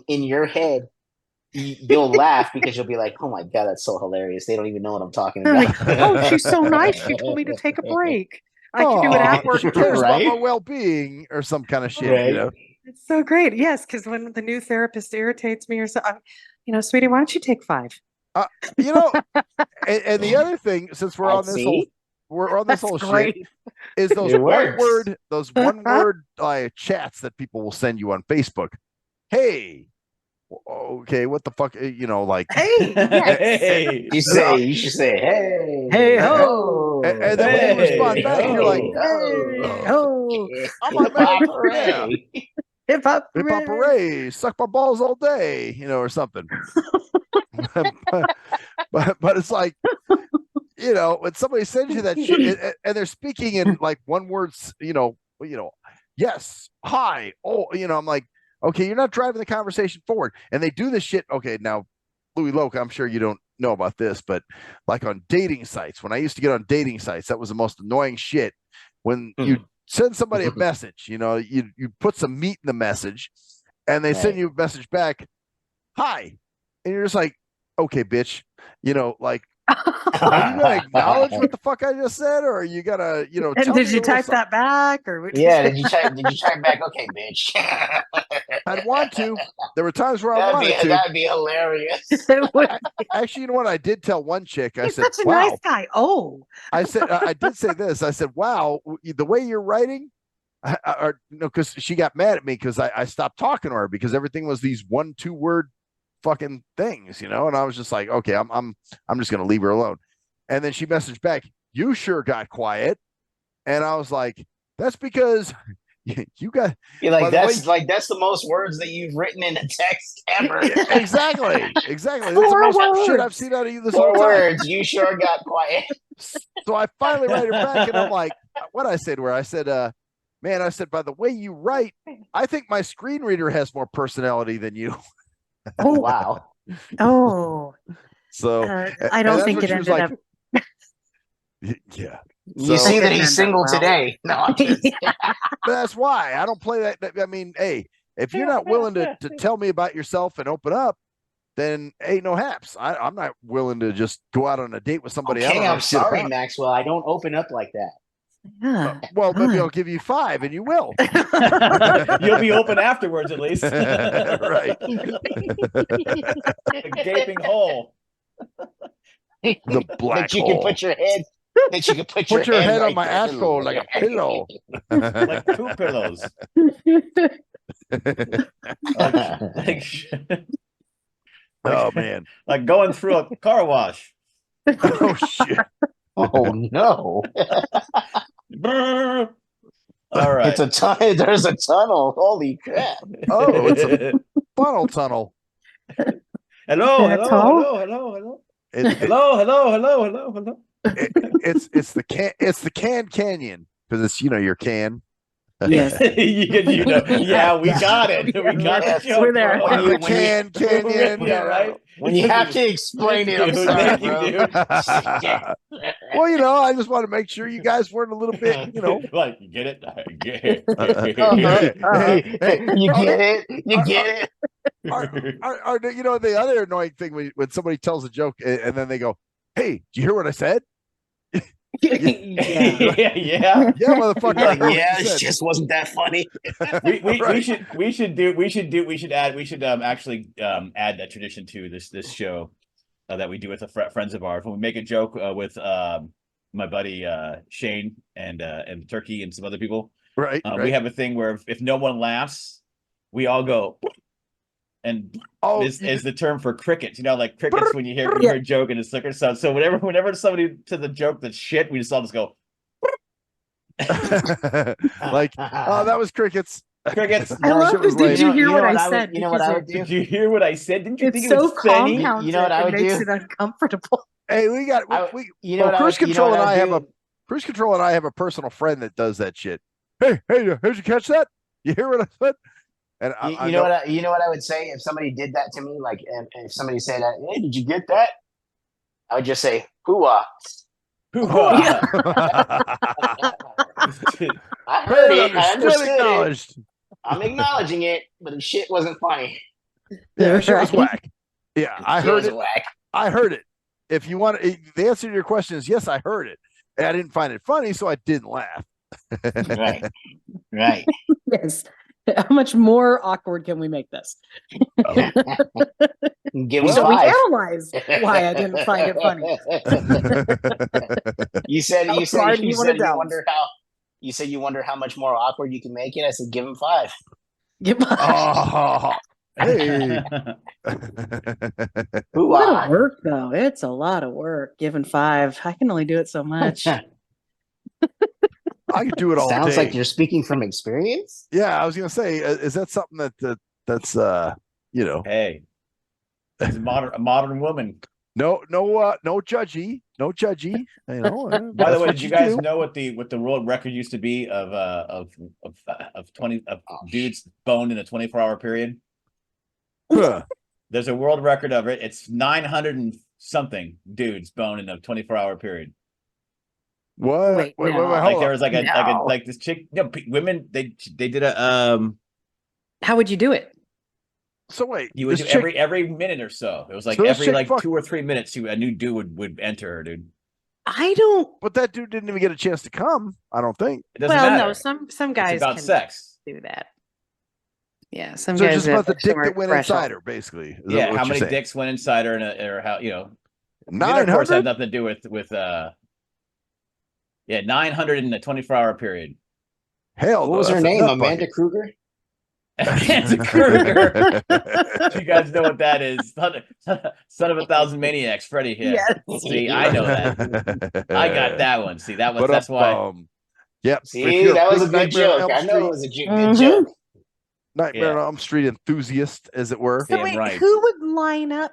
in your head, you'll laugh because you'll be like, "Oh my god, that's so hilarious! They don't even know what I'm talking about." Like, oh, she's so nice. She told me to take a break. I can do it at work. She cares about my well-being or some kind of shit. Right. It's so great. Yes, because when the new therapist irritates me or so, sweetie, why don't you take 5? And the other thing, since we're on this whole shit, is those one word chats that people will send you on Facebook. Hey, okay, what the fuck? Like, hey, hey. You should say, hey, hey, ho, and then when you respond back, you're like, hey, ho, I'm on that. Hip hop hooray, suck my balls all day, or something. but it's like, when somebody sends you that shit and they're speaking in like one words, yes, hi, oh, I'm like, okay, you're not driving the conversation forward. And they do this shit. Okay, now, Luie Loc, I'm sure you don't know about this, but like on dating sites, when I used to get on dating sites, that was the most annoying shit. When you send somebody a message, you put some meat in the message, and they send you a message back, hi, and you're just like, okay, bitch, like, are you gonna acknowledge what the fuck I just said, or are you gonna, and did you type that back, or did you type back? Okay, bitch. I'd want to. There were times where I wanted to. That'd be hilarious. Actually, you know what? I did tell one chick. I He's said, such a "Wow." nice guy. Oh, I said, I did say this. I said, "Wow, the way you're writing." Because she got mad at me because I stopped talking to her because everything was these 1-2 word fucking things, and I was just like, okay, I'm just gonna leave her alone. And then she messaged back, "You sure got quiet," and I was like, "That's because you got." You're like, that's the most words that you've written in a text ever. Exactly. That's the most shit I've seen out of you this whole time. 4 words. You sure got quiet. So I finally write her back, and I'm like, what I said to her, I said, man, I said, by the way you write, I think my screen reader has more personality than you. Oh, wow. Oh, so I don't think it ended up. Yeah. You see that he's single today. No, I'm just that's why I don't play that. I mean, hey, if you're not willing to tell me about yourself and open up, then ain't no haps. I'm not willing to just go out on a date with somebody else. I'm sorry, Maxwell. I don't open up like that. Yeah. Well, maybe I'll give you 5 and you will. You'll be open afterwards, at least. Right. A gaping hole. The black that you hole. Can put your head. That you can put your head right on my asshole like a pillow. Like 2 pillows. Oh man. Like going through a car wash. Oh shit. Oh no. All right. It's a tunnel. There's a tunnel. Holy crap. Oh, it's a funnel tunnel. Hello. It's the canyon because it's your can. Yes. Yeah, we got it. We got it. We're there. The canyon. Yeah, right. When you have to explain it, I'm sorry, bro. Well, I just want to make sure you guys weren't a little bit, Like, you get it? I get it. You get it? You get it? The other annoying thing when somebody tells a joke and then they go, "Hey, do you hear what I said?" Yeah. Motherfucker. Like, yeah, it just wasn't that funny. We should actually add that tradition to this show that we do with friends of ours. When we make a joke with my buddy Shane and Turkey and some other people. Right. We have a thing where if no one laughs, we all go. And is the term for crickets, like crickets when you hear a joke and it's like sound. So whenever somebody to the joke that's shit, we just all just go like, oh, that was crickets. Crickets. I love it. Did you hear what I said? You know what I would do? Did you hear what I said? Didn't you think It's it was so funny? compounded. You know what I would makes do? it uncomfortable. Hey, we got Cruise Control and I have a personal friend that does that shit. Hey, did you catch that? You hear what I said? And you know what I would say if somebody did that to me, like if somebody said, "Hey, did you get that?" I would just say, "Hoo-ah." Hoo-ah. I heard it. I Still understood acknowledged. it. I'm acknowledging it, but the shit wasn't funny. Yeah, shit was whack. Yeah, I heard it. Whack. I heard it. If you want, the answer to your question is yes, I heard it, and I didn't find it funny, so I didn't laugh. Right. Yes. How much more awkward can we make this? Give So we 5. analyze why I didn't find it funny. You said How you far do you wanna delve? wonder how much more awkward you can make it. I said give him 5. Oh, hey. A lot of work though. It's a lot of work. Giving 5. I can only do it so much. I could do it all day. Sounds like you're speaking from experience. Yeah, I was gonna say, is that something that's Hey, it's a modern woman. no judgy. By the way, did you guys know what the world record used to be of dudes boned in a 24-hour period? Huh. There's a world record of it. It's 900 and something dudes boned in a 24-hour period. What? Wait, Wait, no. hold There on. was like this chick. Women. They did a How would you do it? So wait, You would this do chick- every minute or so. It was like So this every chick like fuck- 2 or 3 minutes, a new dude would enter her, dude. I don't. but that dude didn't even get a chance to come. I don't think. It doesn't Well, matter. no. Some guys It's about can sex. do that. Yeah, some So guys. just about the have dick some that went threshold. inside her, basically. Is that Yeah, what how you're many saying? dicks went inside her, or how of course, 900? had nothing to do with 900 in a 24-hour period. Hell, What was her that's a name? nut Amanda bucket. Kruger? Amanda Kruger. You guys know what that is? Son of a thousand maniacs, Freddy. Yeah. Yes. See, I know that. I got that one. See, that was that's why. Yep. If See, you're that was a big good Nightmare on joke. Elm I know Street- it was a good Mhm. joke. Nightmare on Yeah. Elm Street enthusiast, as it were. So Damn wait, right. who would line up?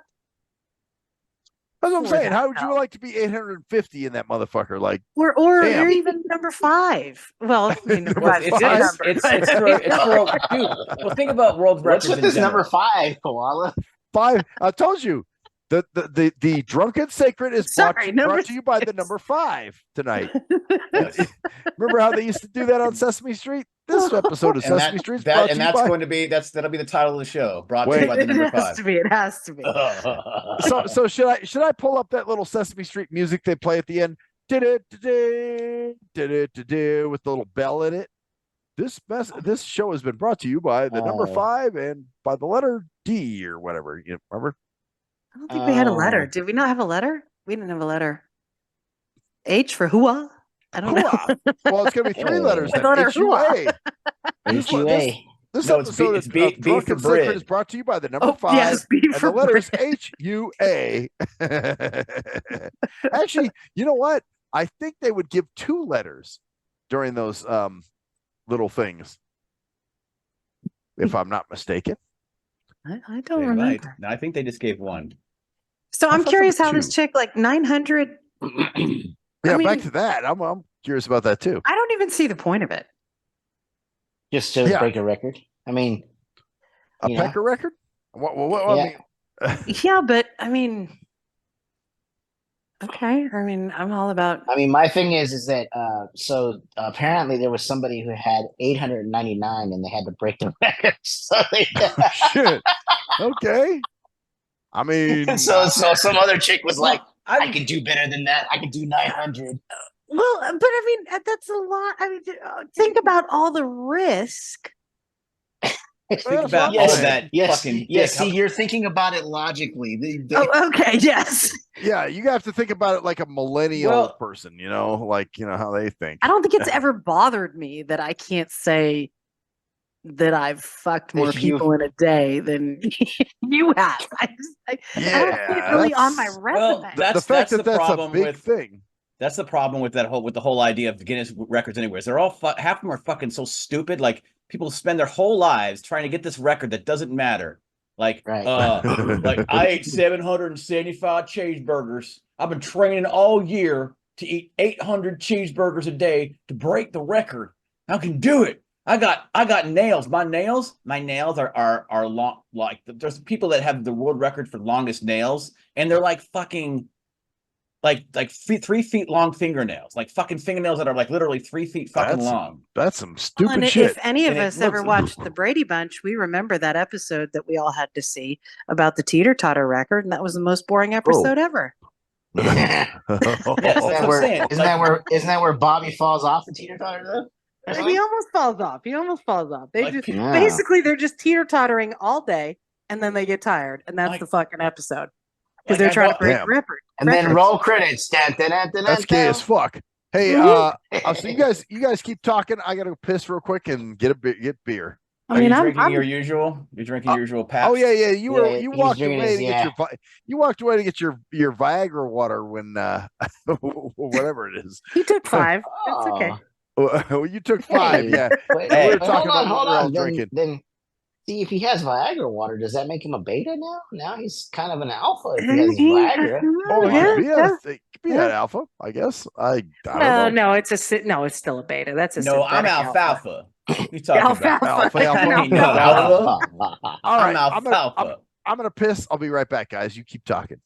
That's what I'm for saying. that, How would you though? like to be 850 in that motherfucker? Like, Or Damn. even number 5? Well, I mean, number Well, 5 is it's- a good it's- number. it's for dude. Well, think about world records. What's with in this general. number 5, Koala? 5. I told you. The drunken sacred is Sorry, number brought to you by the 6. number 5 tonight. Remember how they used to do that on Sesame Street? This episode of And Sesame Street is brought to you that's by. going to be that'll be the title of the show. Brought to you Wait. by the number It has 5. to be. It has to be. So should I pull up that little Sesame Street music they play at the end? With the little bell in it. This show has been brought to you by the number 5 and by the letter D or whatever. You remember? I don't think we had a letter. Oh. Did we not have a letter? We didn't have a letter. H for hua? I don't know. Hua. Well, it's gonna be 3 letters. I Then. thought it H-U-A. HUA. This No, it's episode B- it's of B- B Drunken for Sacred bread. is brought to you by the number Oh, 5 yes, B and for the letters bread. H-U-A. Actually, you know what? I think they would give 2 letters during those little things, if I'm not mistaken. I don't They remember. might. No, I think they just gave one. So I I'm thought there curious were how this 2. chick, like 900. Yeah, mean- back to that. I'm curious about that too. I don't even see the point of it. Just to Yeah. break a record. I mean, A you know. pecker record? What Yeah. I mean, Yeah, but I mean, okay. I mean, I'm all about. I mean, my thing is that so apparently there was somebody who had 899 and they had to break the record. So they, shit. Okay. I mean, so some other chick was like, I I'm- could do better than that. I could do 900. Well, but I mean, that's a lot. I mean, think about all the risk Think about Yes, all that fucking yes. dick. See, you're thinking about it logically. Oh, okay. Yes. Yeah, you have to think about it like a millennial Well- person, like how they think. I don't think it's ever bothered me that I can't say that I've fucked more If you- people in a day than you have. I don't see it really on my that's- resume. The fact that that's a problem big with thing. That's the problem with the whole idea of Guinness records. Anyways, they're all half of them are fucking so stupid. Like people spend their whole lives trying to get this record that doesn't matter. Like, Right. like I ate 775 cheeseburgers. I've been training all year to eat 800 cheeseburgers a day to break the record. I can do it. I got nails. My nails are long. Like there's people that have the world record for longest nails, and they're like fucking. Like 3 feet long fingernails, like fucking fingernails that are like literally 3 feet fucking long. That's some Well, stupid and shit. if any of And it us ever looks- watched the Brady Bunch, we remember that episode that we all had to see about the teeter-totter record, and that was the most boring episode ever. Yes, that's what I'm saying. Isn't that where Bobby falls off the teeter-totter though? Or He something? almost falls off. They Like, just Yeah. basically they're just teeter-tottering all day, and then they get tired, and that's Like- the fucking episode because Like, they're I trying to bought- break Damn. record. And then roll credits. That's gay as fuck. Hey, Mhm. so you guys keep talking. I gotta go piss real quick and get beer. I Are mean, you I'm drinking your usual? You're drinking your usual Pabst? Oh yeah. You Yeah, you he's walked drinking away his- to get you walked away to get your Viagra water when whatever it is. he took 5. That's Oh. okay. Well, you took 5, Hey. yeah. Wait, Hey. We were talking about hold what we're all on. drinking. Then see if he has Viagra water, does that make him a beta now? Now he's kind of an alpha if he has Viagra. Oh, it yeah, could be, yeah. it could be an alpha, I guess. I don't Well, know. no, it's still a beta. That's a No, I'm synthetic alfalfa. You talking about? Alfalfa. Alfalfa. No, No, alpha. All right, I'm alfalfa. I'm gonna piss. I'll be right back, guys. You keep talking.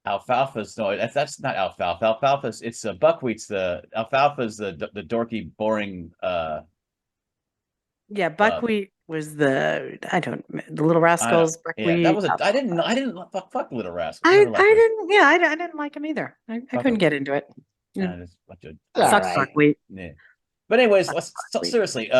Alfalfa's no, that's not alfalfa. Alfalfa's it's buckwheat's the alfalfa's the dorky boring. Yeah, buckwheat was the Little Rascals. Yeah, Buckwheat. that was I didn't fuck Little Rascals. I Never liked it. didn't. Yeah, I didn't like him either. I couldn't them. get into it. Yeah, just a bunch of- All Fuck right. buckwheat. yeah. But anyways, Fuck let's buckwheat. seriously.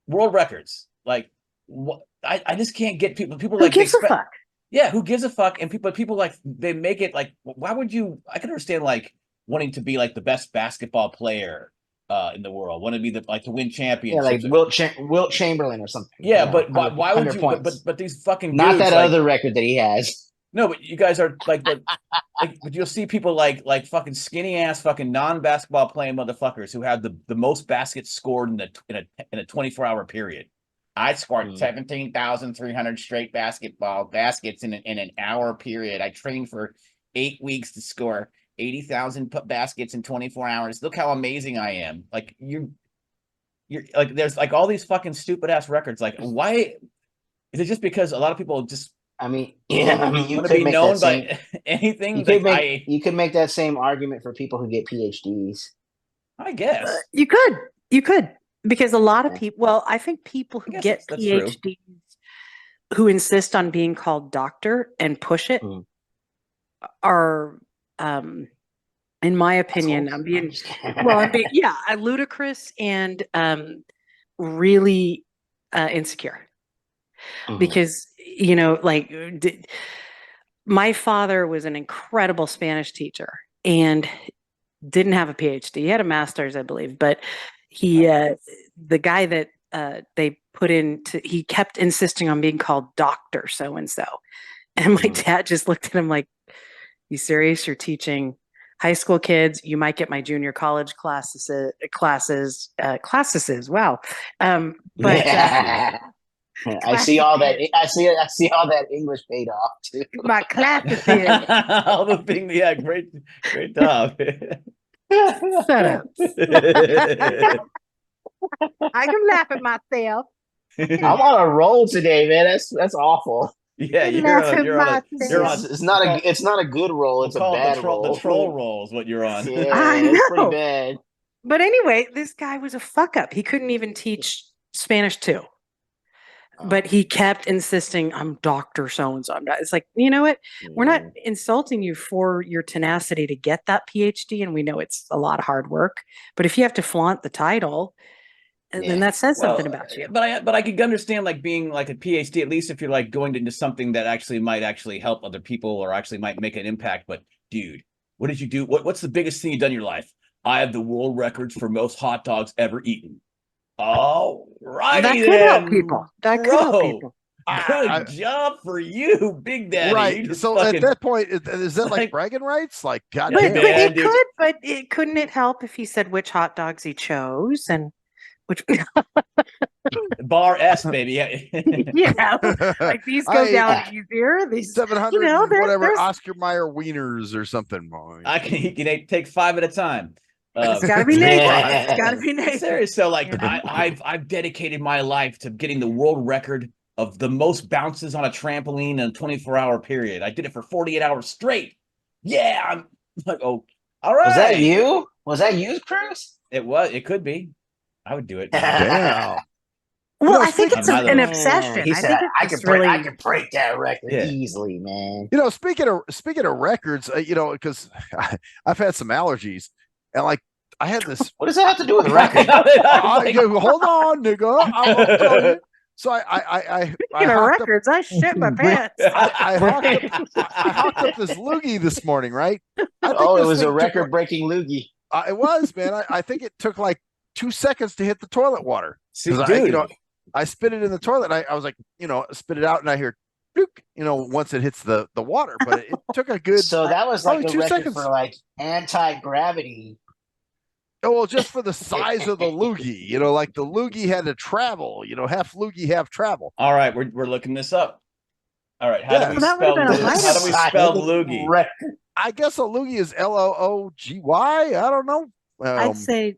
World records. Like what? I just can't get people. People Who like they gives a expect- fuck? Yeah, who gives a fuck? And people like they make it like, why would you? I can understand like wanting to be like the best basketball player in the world, want to be the to win Yeah, championships. like Wilt Chamberlain or something. Yeah, You know, but why 100 would you? points. But these fucking Not dudes, that like, other record that he has. No, but you guys are like, but you'll see people like fucking skinny ass fucking non-basketball playing motherfuckers who have the most baskets scored in a 24-hour period. I scored 17,300 straight baskets in an hour period. I trained for 8 weeks to score 80,000 baskets in 24 hours. Look how amazing I am. Like you're like, there's like all these fucking stupid ass records. Like, why is it just because a lot of people just I mean, yeah, I mean, you want to could be make known that same, by anything? you could Like, you could make that same argument for people who get PhDs. I guess. You could, because a lot of people. Well, I think people who guess get that's true. PhDs who insist on being called doctor and push it Mm. are, in my opinion, I'm being ludicrous and really insecure. Mhm. Because my father was an incredible Spanish teacher and didn't have a PhD. He had a master's, I believe, but he the guy that they put he kept insisting on being called Dr. So and so. And my dad just looked at him like, "You serious? You're teaching high school kids? You might get my junior college classes. Wow." But I see all that. I see all that English paid off too. my classes. All the things, yeah, great job. Shut up. I can laugh at myself. I'm on a roll today, man. That's awful. Yeah, you're on It's not a good roll. It's a call it bad the roll. troll roll is what you're on. Yeah, I it's know. pretty bad. But anyway, this guy was a fuck up. He couldn't even teach Spanish 2. But he kept insisting, "I'm Dr. So-and-so. It's like, you know what? We're not insulting you for your tenacity to get that PhD. And we know it's a lot of hard work. But if you have to flaunt the title, and Yeah. then that says something about you. But I could understand like being like a PhD, at least if you're like going into something that actually might actually help other people or actually might make an impact. But dude, what did you do? What's the biggest thing you've done in your life? I have the world records for most hot dogs ever eaten. All righty That then, could help people. That could help bro. people. Good job for you, Big Daddy. You Right. just So fucking, at that point, is that like like- bragging rights? Like, Yeah, But goddamn. man, dude. couldn't it help if he said which hot dogs he chose and which bar S, baby. like these go I- down easier. These 700 whatever there's Oscar Mayer wieners or something. He can take 5 at a time. it's gotta be naked. It's gotta be naked. Serious. So like I've dedicated my life to getting the world record of the most bounces on a trampoline in a 24-hour period. I did it for 48 hours straight. Yeah, I'm like, oh, all right. Was that you? Was that you, Chris? It could be. I would do it. Damn. Well, No, I think speaking- it's an obsession. He I said, think I it's could break, really I could break that record Yeah. easily, man. You know, speaking of records, because I've had some allergies, and like I had this. What does that have to do with the record? Hold on, nigga. I will tell you. So I Speaking of hocked up- records, I shit my pants. I hocked up this loogie this morning, right? I think Oh, it this was thing a took, record-breaking loogie. it was, man. I think it took like 2 seconds to hit the toilet water. See, 'Cause dude. I spit it in the toilet. I was like, spit it out, and I hear, bloop, once it hits the water. But it took a good. So that was like probably a 2 record seconds. for like anti-gravity. Oh, well, just for the size of the loogie, like the loogie had to travel. Half loogie, half travel. All right, we're looking this up. All right, how Yeah. do we That spell would've been a this? How do we Size spell of the loogie? record. I guess a loogie is Loogy. I don't know. I'd say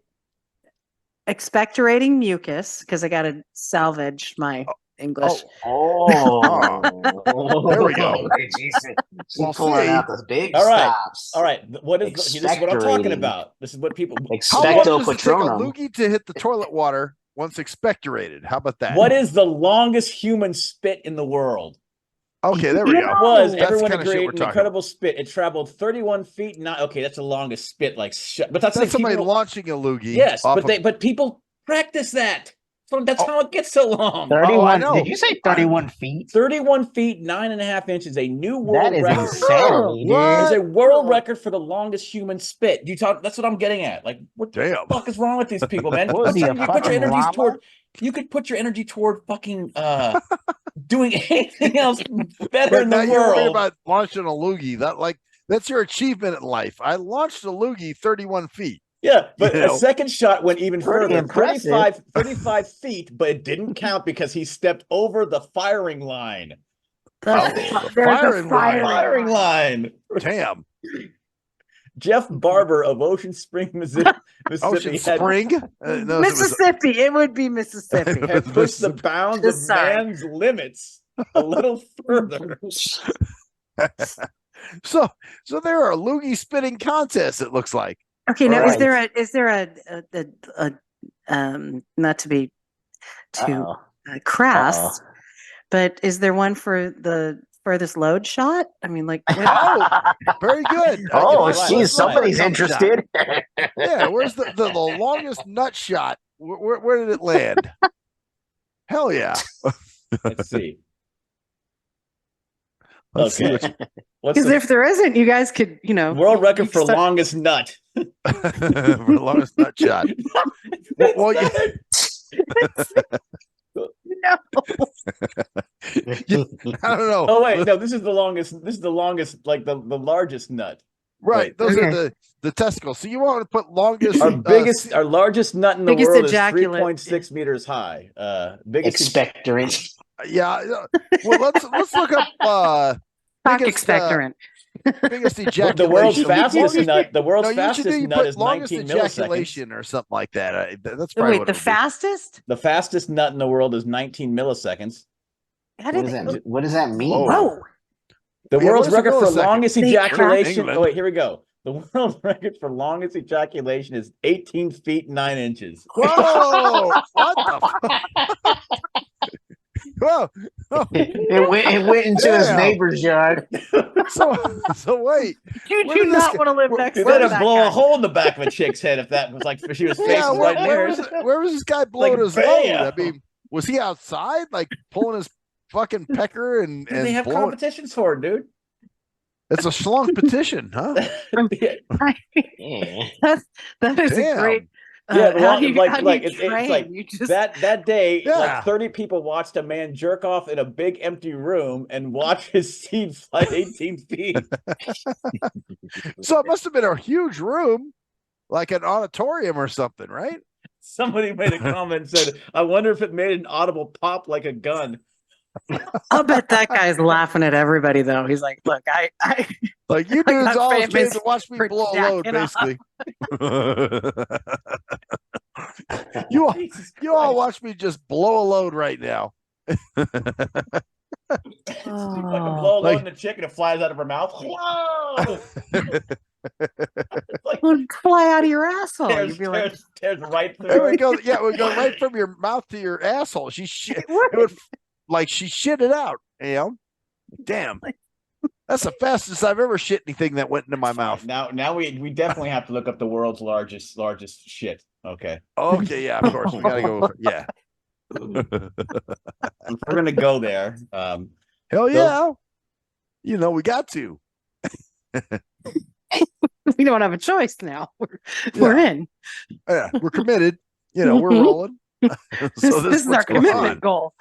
expectorating mucus because I got to salvage my English. Oh, There we go. She's Well, pulling see. out the big All right. stops. All right, this is what I'm talking Expectorating. about. This is what people. How long Expecto does it take a Patronum. loogie to hit the toilet water once expectorated? How about that? What is the longest human spit in the world? Okay, there we go. Was That's everyone the kind of shit agreed? we're An talking incredible spit. It traveled 31 feet. Not okay. That's the longest spit. Like, but that's That's like somebody people, launching a loogie. yes, off but people practice that. So that's how it gets so long. 31. know. Did you say 31 feet? 31 feet, 9.5 inches. A new world That is record. insanity, What? It's dude. a world record for the longest human spit. That's what I'm getting at. Like, what the Damn. fuck is wrong with these people, man? What was he, a You put your fucking energies llama? toward. You could put your energy toward fucking doing anything else better But in now the you're worried world. about launching a loogie. That's your achievement in life. I launched a loogie 31 feet. Yeah, but You a know. second shot went even Pretty further, impressive. 35 feet, but it didn't count because he stepped over the firing line. There's firing a line. Firing line. Damn. Jeff Barber of Ocean Spring, Missouri, Ocean had Spring? No, it was- Mississippi. It would be Mississippi. had pushed the bounds of Sorry. man's limits a little further. So there are loogie spitting contests, it looks like. Okay, now is Right. there a not to be too Uh-oh. crass, Uh-oh. but is there one for the furthest load shot? I mean, like what- Oh, very good. Oh, Right, geez, right. somebody's Nut interested. shot. Yeah, where's the longest nut shot? Where did it land? Hell yeah. Let's see. Let's see Okay. what What's because the if there isn't, you guys could, world record you for start- longest nut? for the longest nut shot. Well, No. I don't know. Oh wait, no, this is the longest. This is the longest, like the largest nut. Right, those Okay. are the testicles. So you want to put longest, Our largest nut in the Biggest world is ejaculate. 3.6 meters high. Biggest Expectorant. yeah. Well, let's look up Talk biggest, expectorant. biggest the ejaculation. world's fastest Longest- nut. The world's No, you should fastest do- you nut put is longest 19 milliseconds. ejaculation or something like that. That's probably Wait, what the it'll be. fastest? The fastest nut in the world is 19 milliseconds. How What did does they? that? What does that mean? Whoa. Whoa. The Yeah, world's where's the record for millisecond? longest They ejaculation. England. Oh wait, here we go. The world record for longest ejaculation is 18 feet 9 inches. Whoa! What the? Oh, oh, It went into his Damn. neighbor's yard. so wait. You Where do did this not guy- want to live where- next Dude, to that'd that blow guy. a hole in the back of a chick's head if that was like if she was facing Yeah, right near it. where was this guy blowing his load? I bam. mean, was he outside, like pulling his fucking pecker and Dude, they have blowing? competitions for it, dude. It's a schlong petition, huh? Yeah. That is Damn. a great. Yeah, how long- do you, like- how do like, you it's- it's train? like You just That day, Yeah. like 30 people watched a man jerk off in a big empty room and watch his seed fly 18 feet. So it must have been a huge room, like an auditorium or something, right? Somebody made a comment and said, I wonder if it made an audible pop like a gun. I'll bet that guy's laughing at everybody though. He's like, look, I Like you I dudes got always came famous to watch me for blow a load, jacking off. basically. you all, Jesus you all Christ. watch me just blow a load right now. It's like a Oh. blow a load Like- in the chicken, it flies out of her mouth. Whoa! Like, fly out of your asshole. tears, You'd be like, tears right There through we it. go. Yeah, we go right from your mouth to your asshole. She shit. It would, like she shit it out. You know, damn. That's the fastest I've ever shit anything that went into my mouth. Now we definitely have to look up the world's largest shit. Okay. Okay, yeah, of course we gotta go. Yeah, If we're gonna go there. hell yeah. You know we got to. we don't have a choice now. We're in. Yeah, we're committed. You know, we're rolling. So This is our what's going commitment on. goal.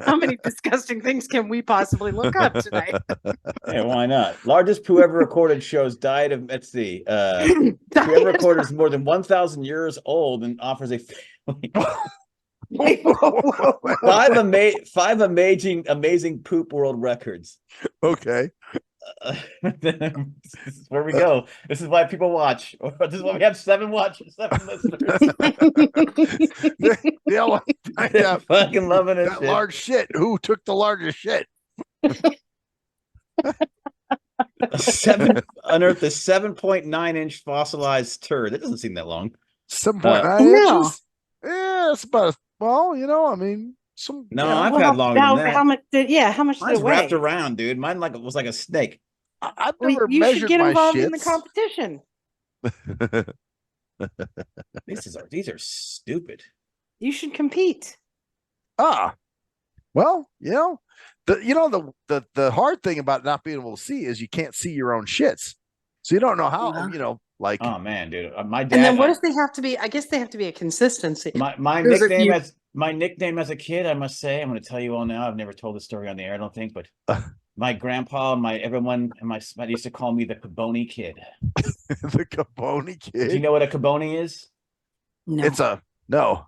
How many disgusting things can we possibly look up tonight? Yeah, why not? Largest poo ever recorded shows diet of let's see. Poo ever recorded is more than 1,000 years old and offers a family. Wait, whoa, whoa, whoa. Five amazing poop world records. Okay. This is where we go. This is why people watch. This is why we have 7 listeners. They all want to find They're out fucking loving it. that large shit. Who took the largest shit? Unearthed a 7.9-inch fossilized turd. That doesn't seem that long. 7.9 No. inches. Yeah, it's about. Well, you know, I mean, some. No, yeah. I've had longer than that. How much did how much did Mine's it weigh? wrapped around, dude. Mine was like a snake. I've Well, never you should measured get my involved in the shits. competition. These are stupid. You should compete. Well, you know, the hard thing about not being able to see is you can't see your own shits, so you don't know how. Well. You know, like Oh man, dude. My dad. And then what if they have to be? I guess they have to be a consistency. my Those are nickname you- as a kid, I must say, I'm going to tell you all now. I've never told this story on the air, I don't think, but my grandpa and everyone and my used to call me the Caboni kid. the Caboni kid. Do you know what a Caboni is? No. It's a no,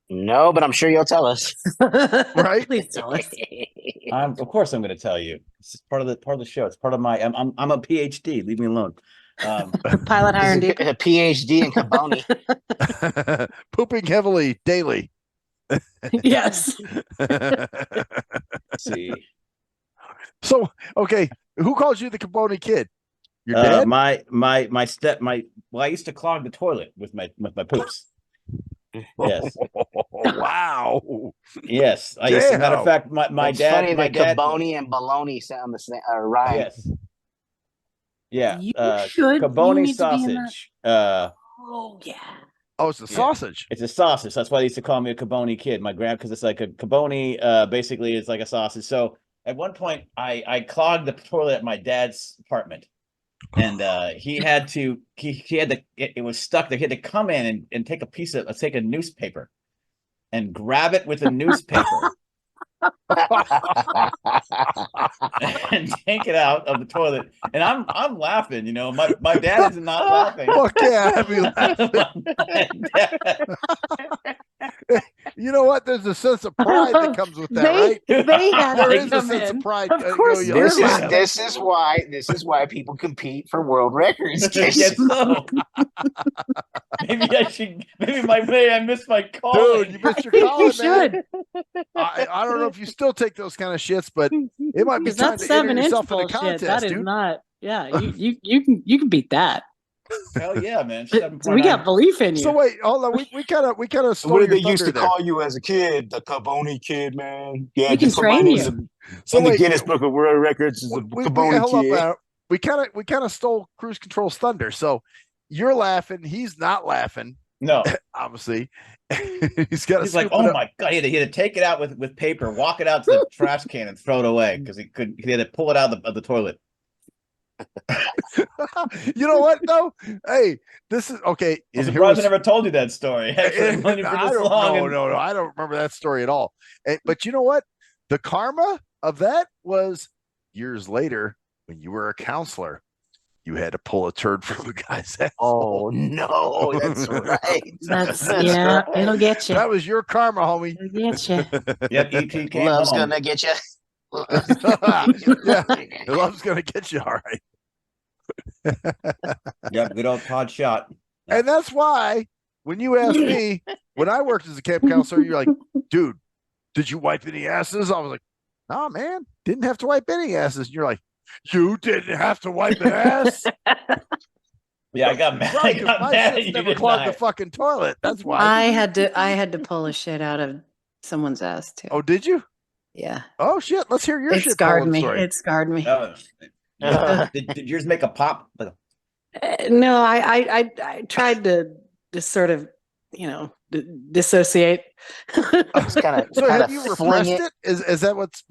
No, but I'm sure you'll tell us. right? Please tell us. Of course, I'm going to tell you. This is part of the show. It's part of my. I'm a PhD. Leave me alone. Pilot higher and deeper. A PhD in Caboni. Pooping heavily daily. Yes. Let's see. So, okay, who calls you the Caboni kid? Your Uh, dad? well, I used to clog the toilet with my poops. Yes. Wow. Yes. I used to, matter of fact, my It's dad, funny my that dad, Caboni and baloney sound the same. Rhyme. yes. Yeah. You should. You Caboni need to be in that- sausage. Oh yeah. Oh, it's a sausage. It's a sausage. That's why they used to call me a Caboni kid. My grand, because it's like a Caboni, basically is like a sausage. So at one point I clogged the toilet at my dad's apartment. And he had to it was stuck there. He had to come in and take a newspaper and grab it with a newspaper and take it out of the toilet. And I'm laughing, you know. My dad is not laughing. Fuck yeah, I'd be laughing. You know what? There's a sense of pride that comes with that, right? They had There to is a come sense in. of pride. Of course, you you're This know, laughing. this is why people compete for world records. Yes, so. Maybe I missed my call. Dude, you missed your You calling, man. should. I don't know if you still take those kind of shits, but it might be Because time that's to enter 7 inch yourself in a bullshit. contest, That is dude. not. Yeah, you can beat that. Hell yeah, man. We 7.9. got belief in you. So wait, hold on. We kind of What stole did your they used thunder to there. call you as a kid? The Caboni kid, man. Yeah, We can just put my train name you. in So the wait, Guinness Book of World Records as a Caboni hold up. kid. We kind of stole Cruise Control's thunder. So you're laughing. He's not laughing. No. Obviously, he's got. He's like, oh my god, he had to take it out with paper, walk it out to the trash can, and throw it away because he had to pull it out of the toilet. You know what though? Hey, this is okay. I'm surprised I never told you that story. Actually, I've known you for I this don't, long. no, I don't remember that story at all. But you know what? The karma of that was years later when you were a counselor. You had to pull a turd from a guy's ass. Oh no, that's right. That's That's yeah, right. it'll get you. That was your karma, homie. It'll get you. Yep, ET came Love's home. gonna get you. Yeah, love's gonna get you all right. Yep, good old Todd shot. And that's why when you asked me when I worked as a camp counselor, you're like, dude, did you wipe any asses? I was like, nah, man, didn't have to wipe any asses. And you're like, you didn't have to wipe an ass. Yeah, I got mad. Right, I got my mad shit's at you. never Didn't clogged I? the fucking toilet. That's why. I had to pull a shit out of someone's ass too. Oh, did you? Yeah. Oh shit! Let's hear your It shit scarred pulling me. story. It scarred me. Did yours make a pop? No, I tried to just sort of, dissociate. Just kind of. So have you repressed it? Is that what's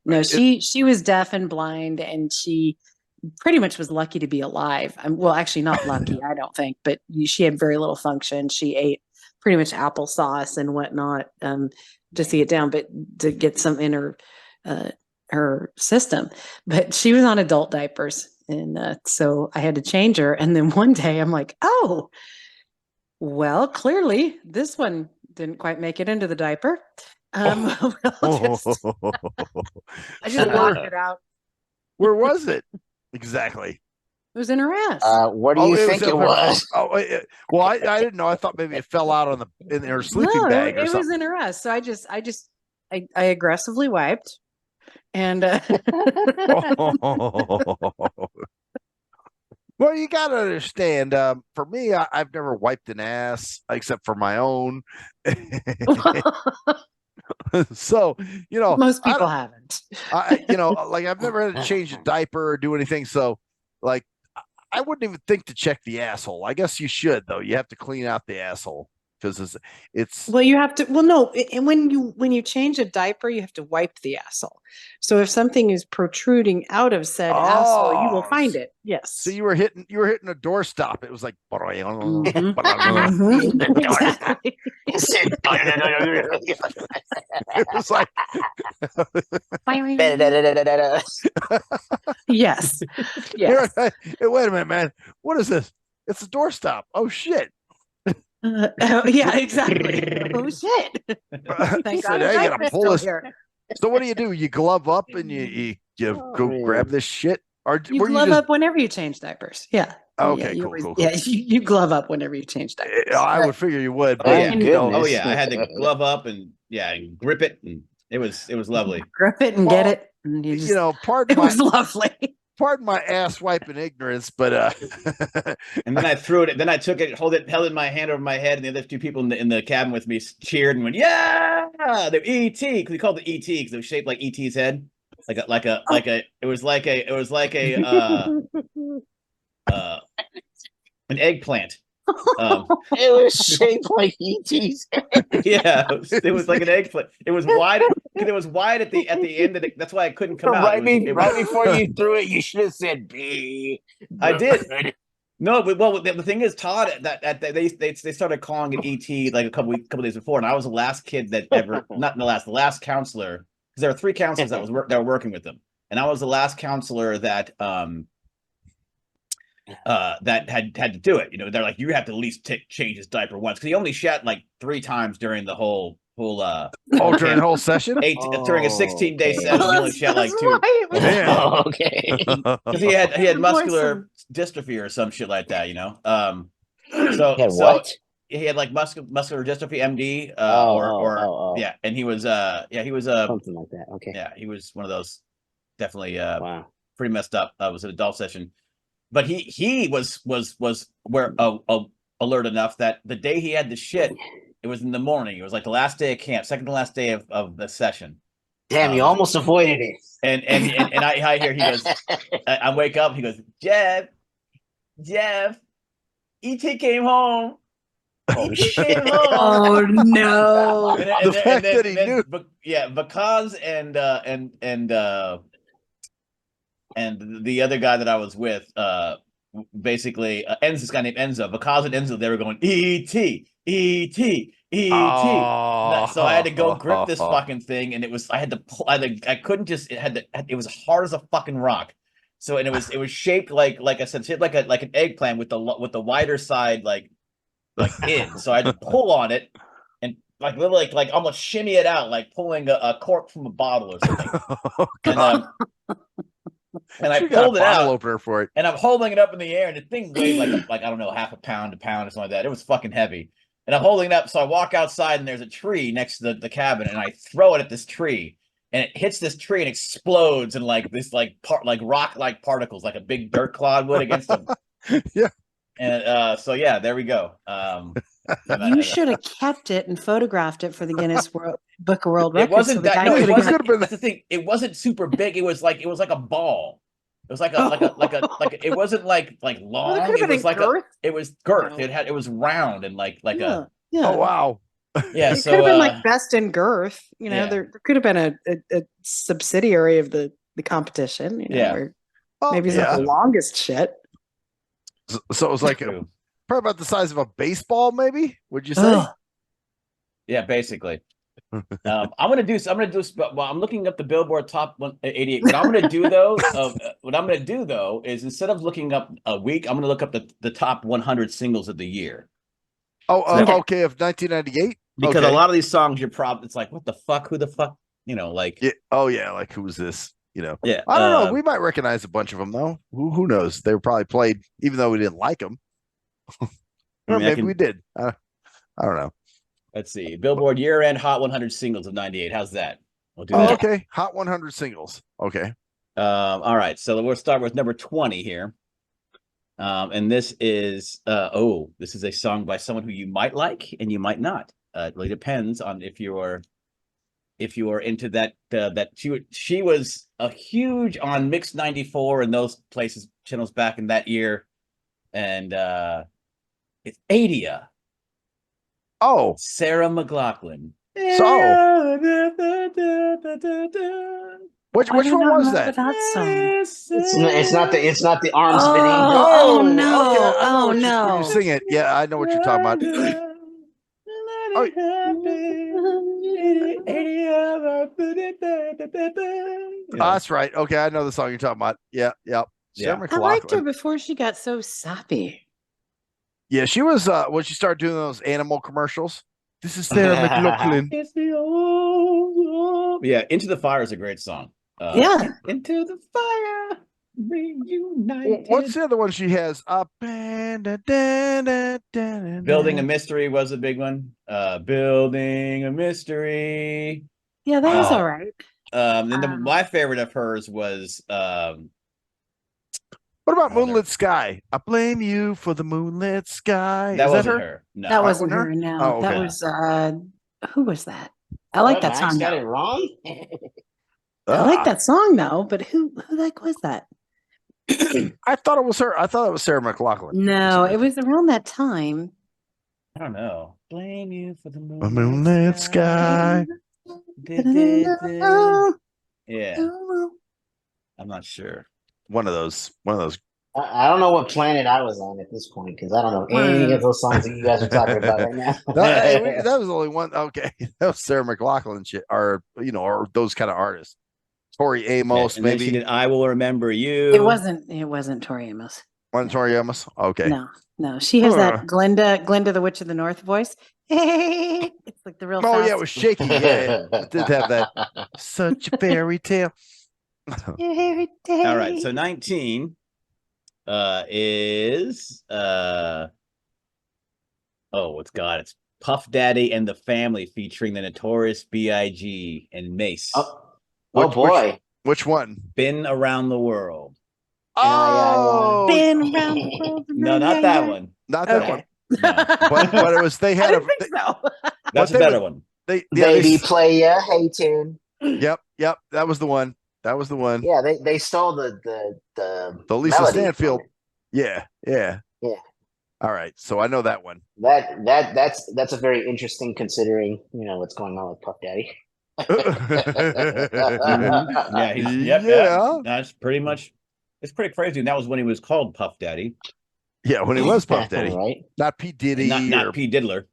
No, she was deaf and blind, and she pretty much was lucky to be alive. Well, actually, not lucky, I don't think, but she had very little function. She ate pretty much applesauce and whatnot to see it down, but to get some in her system. But she was on adult diapers, and so I had to change her. And then one day, I'm like, oh, well, clearly this one didn't quite make it into the diaper. I just knocked it out. Where was it exactly? It was in her ass. What do you think it was? Well, I didn't know. I thought maybe it fell out in her sleeping bag or it something. was in her ass. So I aggressively wiped, and well, you got to understand. For me, I've never wiped an ass except for my own. So most people haven't. Like I've never had to change a diaper or do anything. So, like, I wouldn't even think to check the asshole. I guess you should though. You have to clean out the asshole because it's. Well, you have to. Well, no, and when you change a diaper, you have to wipe the asshole. So if something is protruding out of said asshole, you will find it. Yes. So you were hitting a doorstop. It was like. Exactly. It was like. Yes. Yes. Hey, wait a minute, man. What is this? It's a doorstop. Oh shit. Yeah, exactly. Oh shit. Thank God. Hey, you gotta pull this. Here. So what do? You glove up and you go grab this shit, or You glove up whenever you change diapers. Yeah. Okay, yeah, cool. Yeah, you glove up whenever you change diapers. I would figure you would. Oh yeah, goodness. I had to glove up and grip it, and it was lovely. Grip it and get it. And you just, pardon it was lovely. Pardon my ass wiping ignorance, but and then I threw it. Then I took it, held it in my hand over my head, and the other two people in the cabin with me cheered and went, "Yeah!" The ET, because we called it ET because it was shaped like ET's head, it was like an eggplant. It was shaped like ET's. Yeah, it was like an eggplant. It was wide. It was wide at the end of that's why I couldn't come out. Right before you threw it, you should have said B. I did. No, well, the thing is, Todd, that they started calling it ET like a couple days before, and I was the last kid that ever, not the last counselor, because there were 3 counselors that were working with them, and I was the last counselor that that had to do it. They're like, you have to at least change his diaper once, because he only shat like 3 times during the whole during the whole session, during a 16-day session, he only shat like 2. Right. Oh, okay. Because he had muscular dystrophy or some shit like that, So He had what? He had like muscular dystrophy, MD, yeah, and he was something like that. Okay. Yeah, he was one of those, definitely Wow. pretty messed up. It was an adult session. but he was where alert enough that the day he had the shit, it was in the morning. It was like the last day of camp, second to last day of the session. Damn, you almost avoided it. And I hear he goes, I wake up. He goes, Jeff, E.T. came home. Oh, E.T. came home. Oh no! The fact that he knew. Yeah, Vakaz and the other guy that I was with, basically, this guy named Enzo. Vakaz and Enzo, they were going E.T. E.T. E.T. So I had to go grip this fucking thing, and it was I had to pull. I couldn't just. It was hard as a fucking rock. So and it was shaped like I said, shaped like an eggplant with the wider side like in. So I had to pull on it and like literally like almost shimmy it out, like pulling a cork from a bottle or something. And I pulled it out opener for it, and I'm holding it up in the air, and the thing weighed like I don't know, half a pound or something like that. It was fucking heavy. And I'm holding it up, so I walk outside, and there's a tree next to the cabin, and I throw it at this tree, and it hits this tree and explodes in like this like rock like particles, like a big dirt clod would against them. Yeah. And so yeah, there we go. You should have kept it and photographed it for the Guinness Book of World Records. It wasn't so the that. guy No, it could've wasn't. got- That's the thing. It wasn't super big. It was like a ball. It was like a. It wasn't like long. Well, it was like girth. it was girth. No. It was round and like Yeah. Oh wow. yeah. It So could have been like best in girth. You know, yeah. there could have been a subsidiary of the competition. You know, Yeah. or Oh, maybe it's not the longest shit. So it was like True. probably about the size of a baseball, maybe. Would you say? Ugh. Yeah, basically. I'm gonna do. Well, I'm looking up the Billboard Top 188. What I'm gonna do though, is instead of looking up a week, I'm gonna look up the top 100 singles of the year. Oh, Okay. okay, of 1998. Because Okay. a lot of these songs, it's like, what the fuck? Who the fuck? You know, like Yeah. Oh yeah, like who's this? You know. yeah. I don't know. We might recognize a bunch of them though. Who knows? They were probably played even though we didn't like them. Or maybe we did. I don't know. Let's see. Billboard year-end Hot 100 singles of 98. How's that? We'll do that. Okay. Hot 100 singles. Okay. All right. So we'll start with number 20 here. And this is this is a song by someone who you might like and you might not. It really depends on if you are into that she was a huge on Mix 94 and those places channels back in that year. And it's Adia. Oh, Sarah McLachlan. So which one was that? It's not the arms spinning. Oh okay, no! I know Oh what no! you sing it. Yeah, I know what you're talking about. That's right. Okay, I know the song you're talking about. Yeah, yeah. Sarah I liked her McLachlan. before she got so sappy. Yeah, she was when she started doing those animal commercials. This is Sarah McLachlan. It's the old. Yeah, Into the Fire is a great song. Yeah. Into the Fire, reunited. What's the other one she has? Building a Mystery was a big one. Building a Mystery. Yeah, that was all right. Then my favorite of hers was What about Moonlit Sky? I blame you for the moonlit sky. that Is wasn't that her? her. No. That wasn't her? her. No, Oh, okay. that was who was that? I like that Max song. got though. it wrong. I like that song though, but who the heck was that? I thought it was her. I thought it was Sarah McLachlan. No, it was around that time. I don't know. Blame you for the A moonlit sky. Yeah, I'm not sure. One of those. I don't know what planet I was on at this point because I don't know any of those songs that you guys are talking about right now. That was only one. Okay, that was Sarah McLachlan shit, or those kind of artists. Tori Amos, And then maybe. she did I Will Remember You. It wasn't Tori Amos. One Tori Amos. Okay. No, she has that Glinda the Witch of the North voice. Hey, it's like the real. Oh fast. yeah, it was shaky. Yeah, it did have that. Such a fairy tale. Every day. All right, so 19 is it's Puff Daddy and the Family featuring the Notorious B.I.G. and Mace. Oh boy. Which one? Been Around the World. Oh, Been No, not that one. Not that Okay. one. No. But it was they I had didn't think so. That's a they better would- one. Baby Playa, hey tune. Yep. That was the one. That was the one. Yeah, they stole the Lisa melody Stanfield. from it. Yeah. Yeah. All right. So I know that one. That's a very interesting considering what's going on with Puff Daddy. Yeah, that's pretty much. It's pretty crazy. And that was when he was called Puff Daddy. Yeah, when he was Puff Daddy, right? Not P Diddy, not P Diddler.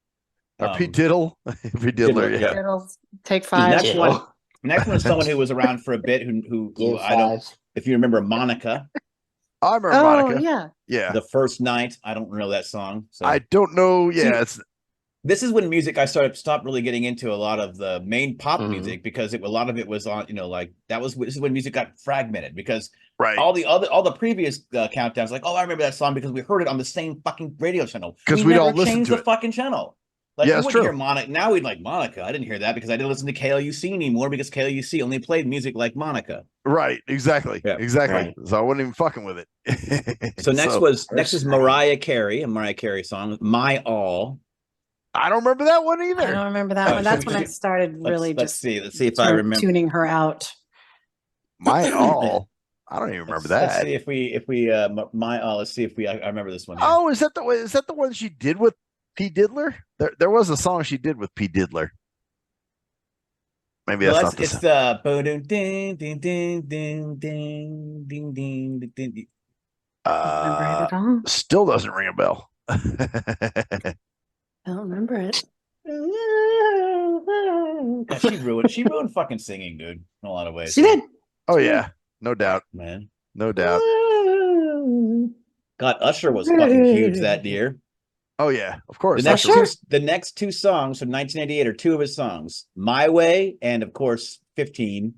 or P Diddle. P Diddler. Yeah. It'll take 5. Next one is someone who was around for a bit. Who I don't. If you remember Monica. I remember Monica. Yeah. The First Night. I don't know that song. So I don't know. Yeah, this is when music I stopped really getting into a lot of the main pop music because a lot of it was on this is when music got fragmented because all the previous countdowns I remember that song because we heard it on the same fucking radio channel because we all never listened changed to the it. fucking channel. Like Yeah, we it's wouldn't true. hear Monica. Now we'd like Monica. I didn't hear that because I didn't listen to KLUC anymore because KLUC only played music like Monica. Right, exactly. Right. So I wasn't even fucking with it. So next is Mariah Carey, a Mariah Carey song, My All. I don't remember that one either. I don't remember that one. That's when I started really let's see if I remember tuning her out. My All. I don't even remember that. Let's see if we My All. Let's see if I remember this one. Here. Oh, is that the one she did with P Diddler? There was a song she did with P Diddler. Maybe that's not the it's same. Boom ding ding ding ding ding ding ding ding. Remember it at all? Still doesn't ring a bell. I don't remember it. Yeah, she ruined fucking singing, dude, in a lot of ways. She did. Oh yeah, no doubt, man, no doubt. God, Usher was fucking huge that year. Oh yeah, of course. The next two songs from 1988 are two of his songs, "My Way" and of course 15.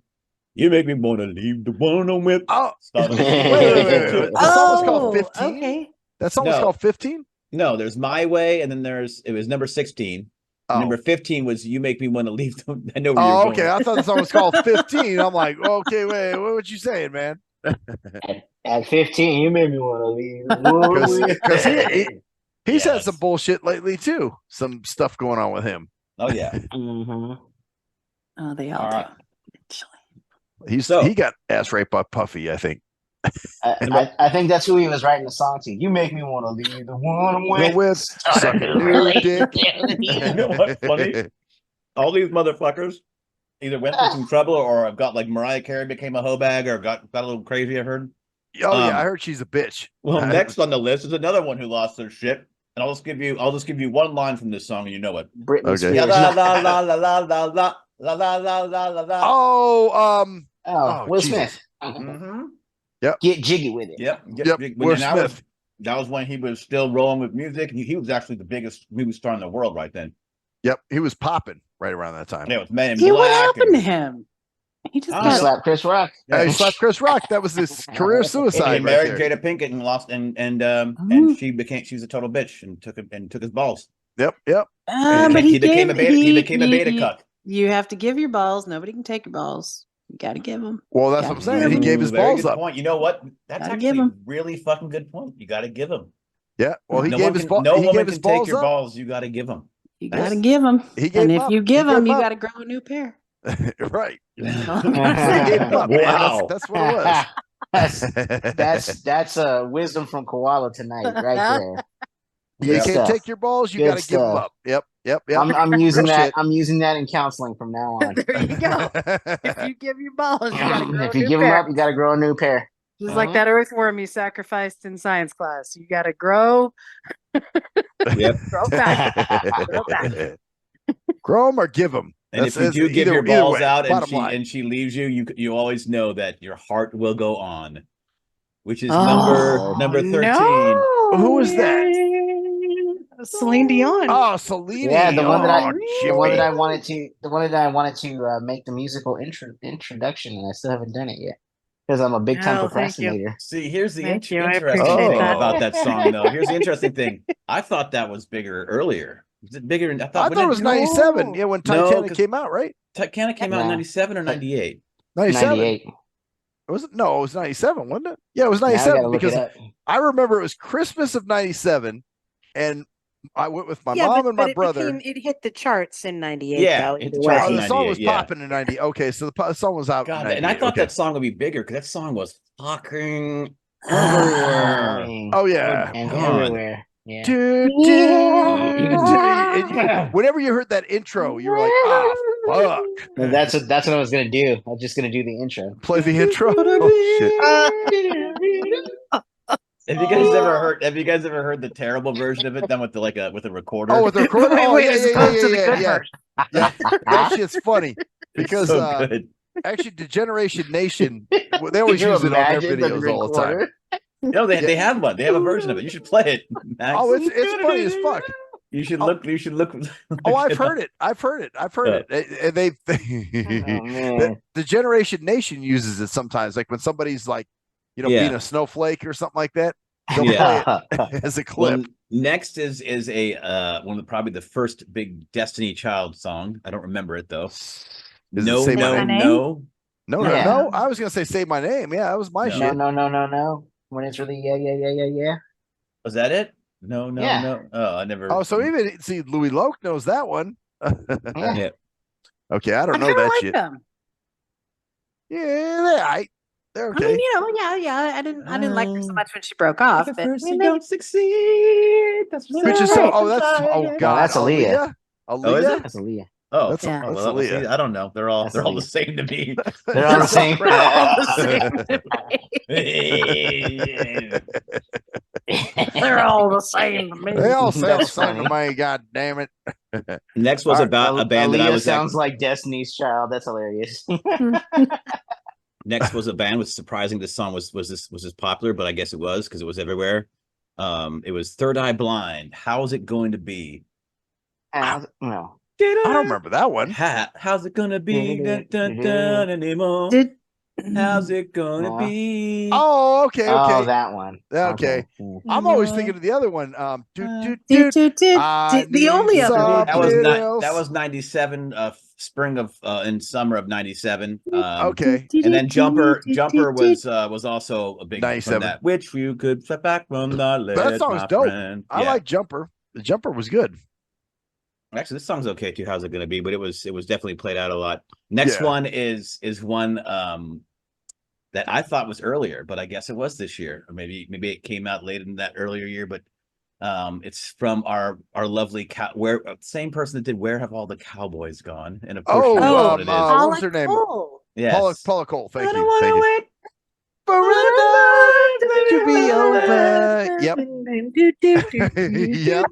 You make me wanna leave the one I'm with. Oh, wait. That song was called 15. Okay. That song was called 15. No, there's "My Way" and then it was number 16. Oh. Number 15 was "You Make Me Want to Leave." I know where you're going. Okay. I thought the song was called 15. I'm like, okay, wait, what you saying, man? At 15, you made me want to leave. Because he's had some bullshit lately too. Some stuff going on with him. Oh yeah. Oh, they all do. He got ass raped by Puffy, I think. I think that's who he was writing the song to. You make me want to leave the one I'm with. Sucking your dick. You know what's funny? All these motherfuckers either went through some trouble or got like Mariah Carey became a hoe bag or got a little crazy. I heard. Oh yeah, I heard she's a bitch. Well, next on the list is another one who lost their shit, and I'll just give you one line from this song, and you know it. Britney Spears. La la la la la la la la la la la la la. Oh, Will Smith. Mm-hmm. Yep. Get jiggy with it. Yep. Will Smith. That was when he was still rolling with music. He was actually the biggest movie star in the world right then. Yep, he was popping right around that time. Yeah, it was Men in What Black. happened to him? He just He slapped Chris Rock. Yeah, he slapped Chris Rock. That was his career suicide. He married Jada Pinkett and lost, and she was a total bitch and took his balls. Yep. But he became a beta cuck. You have to give your balls. Nobody can take your balls. You got to give them. Well, that's what I'm saying. He gave his balls up. Point. You know what? That's actually a really fucking good point. You got to give them. Yeah. Well, he gave his balls. No woman can take your balls. You got to give them. You got to give them. And if you give them, you got to grow a new pair. Right. Wow. That's what it was. That's wisdom from Koala tonight, right there. You can't take your balls. You got to give them up. Yep. I'm using that. I'm using that in counseling from now on. There you go. If you give your balls, you got to grow if you give them up, you got to grow a new pair. Just like that earthworm you sacrificed in science class. You got to grow. Yep. Grow back. Grow back. Grow them or give them. And if you do give your balls out and she leaves you, you always know that your heart will go on, which is number 13. No. Who is that? Celine Dion. Oh, Celine. Yeah, the one that I wanted to make the musical introduction, and I still haven't done it yet because I'm a big time procrastinator. See, here's the interesting thing about that song, though. Here's the interesting thing. I thought that was bigger earlier. Was it bigger? I thought it was 97. Yeah, when Titanic came out, right? Titanic came out in 97 or 98. 97. Was it? No, it was 97, wasn't it? Yeah, it was Now I gotta 97 look because it up. I remember it was Christmas of 97, and I went with my Yeah, mom but, and my but it brother. it hit the charts in '98. Yeah, though. it hit the Either charts Oh, in way. the song was 98, yeah. popping in 90. Okay, so the song was out in God, 98. and I thought okay. that song would be bigger because that song was fucking Ah, everywhere. Oh yeah. and God. everywhere. Yeah. Whenever you heard that intro, you were like, "Ah, fuck!" That's what I was gonna do. I was just gonna do the intro. Play the intro. Oh shit! Have you guys ever heard the terrible version of it done with with a recorder? Oh, with the recorder. Wait, Oh wait, yeah, as yeah, opposed yeah, to the yeah, good yeah. version. Yeah, that shit's funny It's because so good. actually, Degeneration Nation, they always Can you use it on their imagine the videos all the time. recorder? No, they have one. They have a version of it. You should play it, Max. Oh, it's funny as fuck. You should look. You should look. Oh, I've heard it. I've heard it. And they Oh, man. the Generation Nation uses it sometimes, like when somebody's like, being a snowflake or something like that. They'll play it as a clip. Well, next is a one of probably the first big Destiny Child song. I don't remember it though. No. I was gonna say "Say My Name." Yeah, that was my shit. No. When it's really yeah. Was that it? No. Oh, I never. Oh, so even Luie Loc knows that one. Yeah. Okay, I don't know kinda that like shit. them. Yeah, they're okay. I mean, yeah. I didn't like her so much when she broke off. But First you don't succeed. That's Which is so. Oh, god, that's Aaliyah. Oh, is it? That's Aaliyah. Oh, That's Yeah. well, that's see, Aaliyah. I don't know. They're all That's the Aaliyah. same to me. They're all the same. They're all the same. They're all the same to me. They all sound the That's same to funny. me. God damn it! Next was about a band that I Aaliyah was sounds like Destiny's Child. That's hilarious. Next was a band was surprising. This song was this popular, but I guess it was because it was everywhere. It was Third Eye Blind. How's it going to be? No. I don't remember that one. How's it gonna be? Dun, dun, dun, anymore? How's it gonna be? Oh, okay. Oh, that one. Okay. I'm always thinking of the other one. I The need only other one. That was 97. Spring of and summer of 97. Okay. And then Jumper was also a big 97. from that, which you could flip back from the lid. That song's dope. Friend. I like Jumper. The Jumper was good. Actually, this song's okay too. How's it gonna be? But it was definitely played out a lot. Next one is one that I thought was earlier, but I guess it was this year, or maybe it came out late in that earlier year. But it's from our lovely same person that did "Where Have All the Cowboys Gone?" And of course, you know what it is. What was her name? Yes. Paula Cole. Thank I don't you. wanna Thank you. wait To be over. Yep. Yep.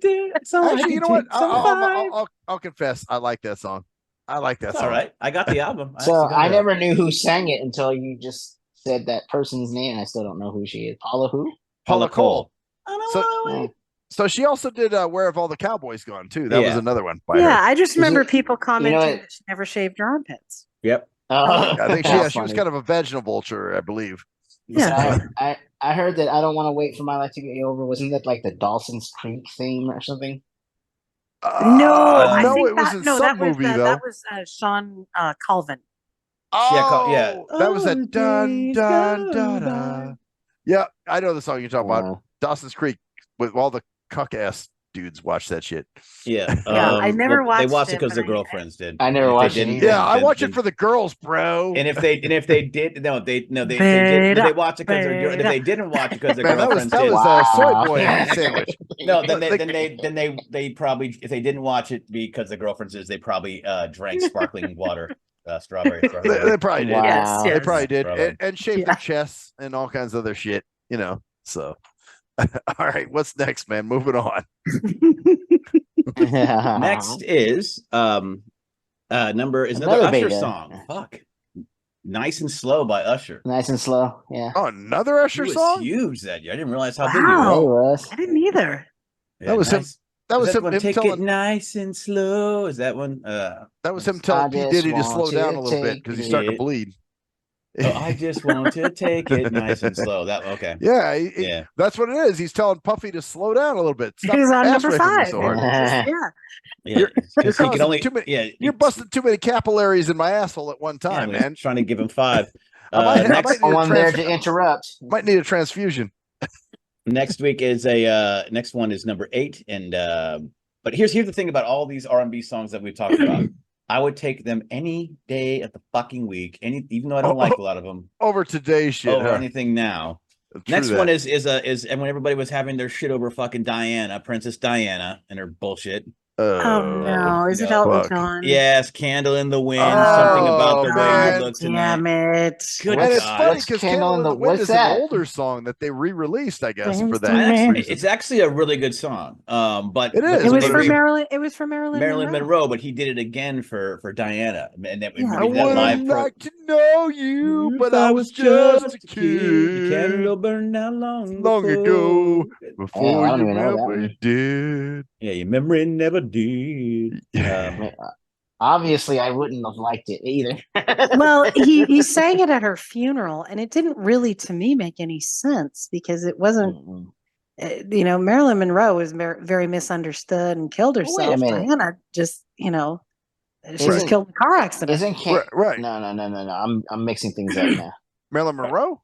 Actually, you know what? I'll confess. I like that song. I like that That's song. all right. I got the album. So I never knew who sang it until you just said that person's name. I still don't know who she is. Paula who? Paula Cole. Oh. So she also did "Where Have All the Cowboys Gone" too. That was another one. By Yeah, her. I just remember it- people commenting what? that she never shaved her armpits. Yep. I think That's she was funny. kind of a vaginal vulture, I believe. Yeah. I heard that I Don't Want to Wait for My Life to Get Over. Wasn't that like the Dawson's Creek theme or something? No, I no, think it was that, in no, some that was movie though. that was Sean Colvin. Oh, that was that Oh, dun days dun go dun by. dun. Yeah, I know the song you're talking about. Wow. Dawson's Creek with all the cuck ass dudes watch that shit. Yeah. Yeah, I never They watched watched it it, because but their I- girlfriends did. I never If they watched it didn't, either. Yeah, I then- watch then- it for the girls, bro. And if they did, they did. But they watched it because if they didn't watch it because their Man, that was girlfriends did. soy Wow. boy sandwich. No, then they probably, if they didn't watch it because the girlfriends is, they probably drank sparkling water, strawberry. They probably did. Wow. Yes, They yes. probably did, Probably. and shaved their chests and all kinds of other shit. So. All right, what's next, man? Moving on. Next is another Another Usher beta. song. Fuck, Nice and Slow by Usher. Nice and slow. Yeah. Oh, another He Usher was song. huge that year. I didn't realize how big he Yeah, Wow. was. he was. I didn't either. Yeah, That was him. That was Is him. one, him take telling. it nice and slow. Is that one? That was him I telling P just Diddy to want slow to down a little bit take because he's starting to it. bleed. Oh, I just want to take it nice and slow. That okay? Yeah, Yeah. that's what it is. He's telling Puffy to slow down a little bit. Stop He's on ass number raping me 5. so hard. Yeah. Yeah, You're 'cause he causing can only. too many- Yeah, You're busting too many capillaries in my asshole at one yeah, time, I was man. trying to give him 5. Next, Someone there to interrupt. Might need a transfusion. next week is next one is number 8, and but here's the thing about all these R&B songs that we've talked about. I would take them any day of the fucking week, even though I don't like a lot of them. Over today's shit. Over anything now. Next one is and when everybody was having their shit over fucking Diana, Princess Diana, and her bullshit. Oh no! Is it Elton John? Yes, "Candle in the Wind." Something about the way you look tonight. Damn it! Good and God. it's funny because "Candle in the Wind" is an older song that they re-released, I guess, for that. It's actually a really good song. But it is. It was for Marilyn. It was for Marilyn Monroe, but he did it again for Diana, and that I would like to know you, but I was just a kid. The candle burned out long ago before you never did. Yeah, your memory never did. Obviously, I wouldn't have liked it either. Well, he sang it at her funeral, and it didn't really, to me, make any sense because it wasn't. Marilyn Monroe was very misunderstood and killed herself. Diana just, she was killed in a car accident. Right? No. I'm mixing things up now. Marilyn Monroe?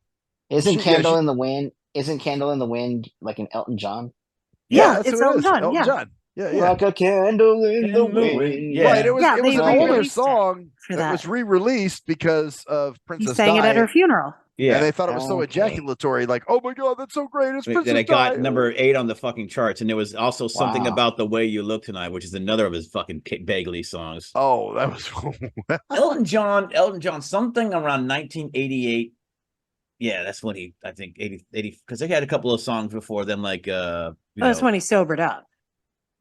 Isn't Candle in the Wind? Isn't Candle in the Wind like an Elton John? Yeah, it's Elton John. Elton John. Yeah. Like a candle in the wind. Yeah. Right. It was an older song that was re-released because of Princess He sang it at her funeral. Yeah. And they thought it was so ejaculatory, like, oh my God, that's so great. It's Princess Then it got Diana. number 8 on the fucking charts, and there was also something about the way you look tonight, which is another of his fucking Bagley songs. Oh, that was Elton John, something around 1988. Yeah, that's when I think 80 because they had a couple of songs before them, like that's when he sobered up.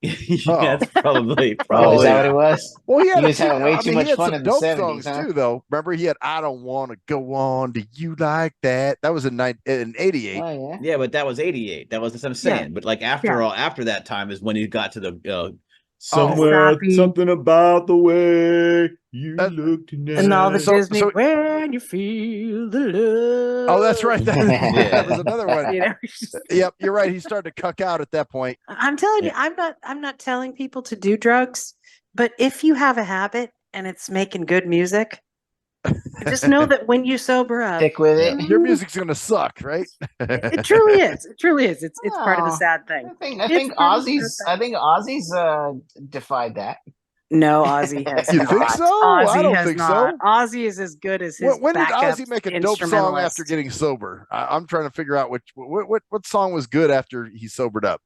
That's probably. Oh, is that what it was? Well, he was having way too much fun in the 70s, songs too, though. Remember, he had "I Don't Want to Go On, Do You Like That?" That was in 88. Oh, yeah, but that was 88. That was what I'm saying. Yeah. But like after that time is when he got to the somewhere something about the way you look tonight. And all the Disney when you feel the love. Oh, that's right. That was another one. Yep, you're right. He started to cuck out at that point. I'm telling you, I'm not telling people to do drugs, but if you have a habit and it's making good music, just know that when you sober up, stick with it. Your music's gonna suck, right? It truly is. It truly is. It's part of the sad thing. I think Ozzy's defied that. No, Ozzy has You not. think so? Ozzy I don't has think not. so. Ozzy is as good as his When did backup Ozzy make a dope song after getting sober? I'm trying to figure out what song was good after he sobered up.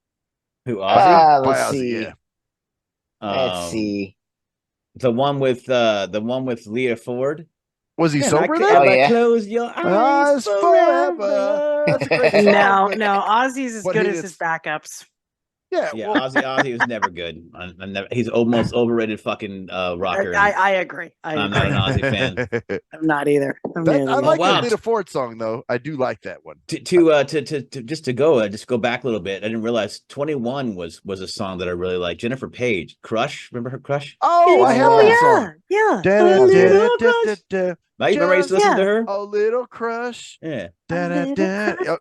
Who, Ozzy? Let's see. Yeah. Let's see. The one with Leah Ford. Was he sober then? Oh, yeah. Close your eyes forever. No, Ozzy's as good as his backups. Yeah, Ozzy was never good. He's almost overrated fucking rocker. I agree. I'm not an Ozzy fan. I'm not either. I like the Lita Ford song though. I do like that one. To go back a little bit. I didn't realize 21 was a song that I really like. Jennifer Page, Crush. Remember her Crush? Oh, I have that song. Yeah. Now you remember listening to her? A little crush. Yeah. Yeah,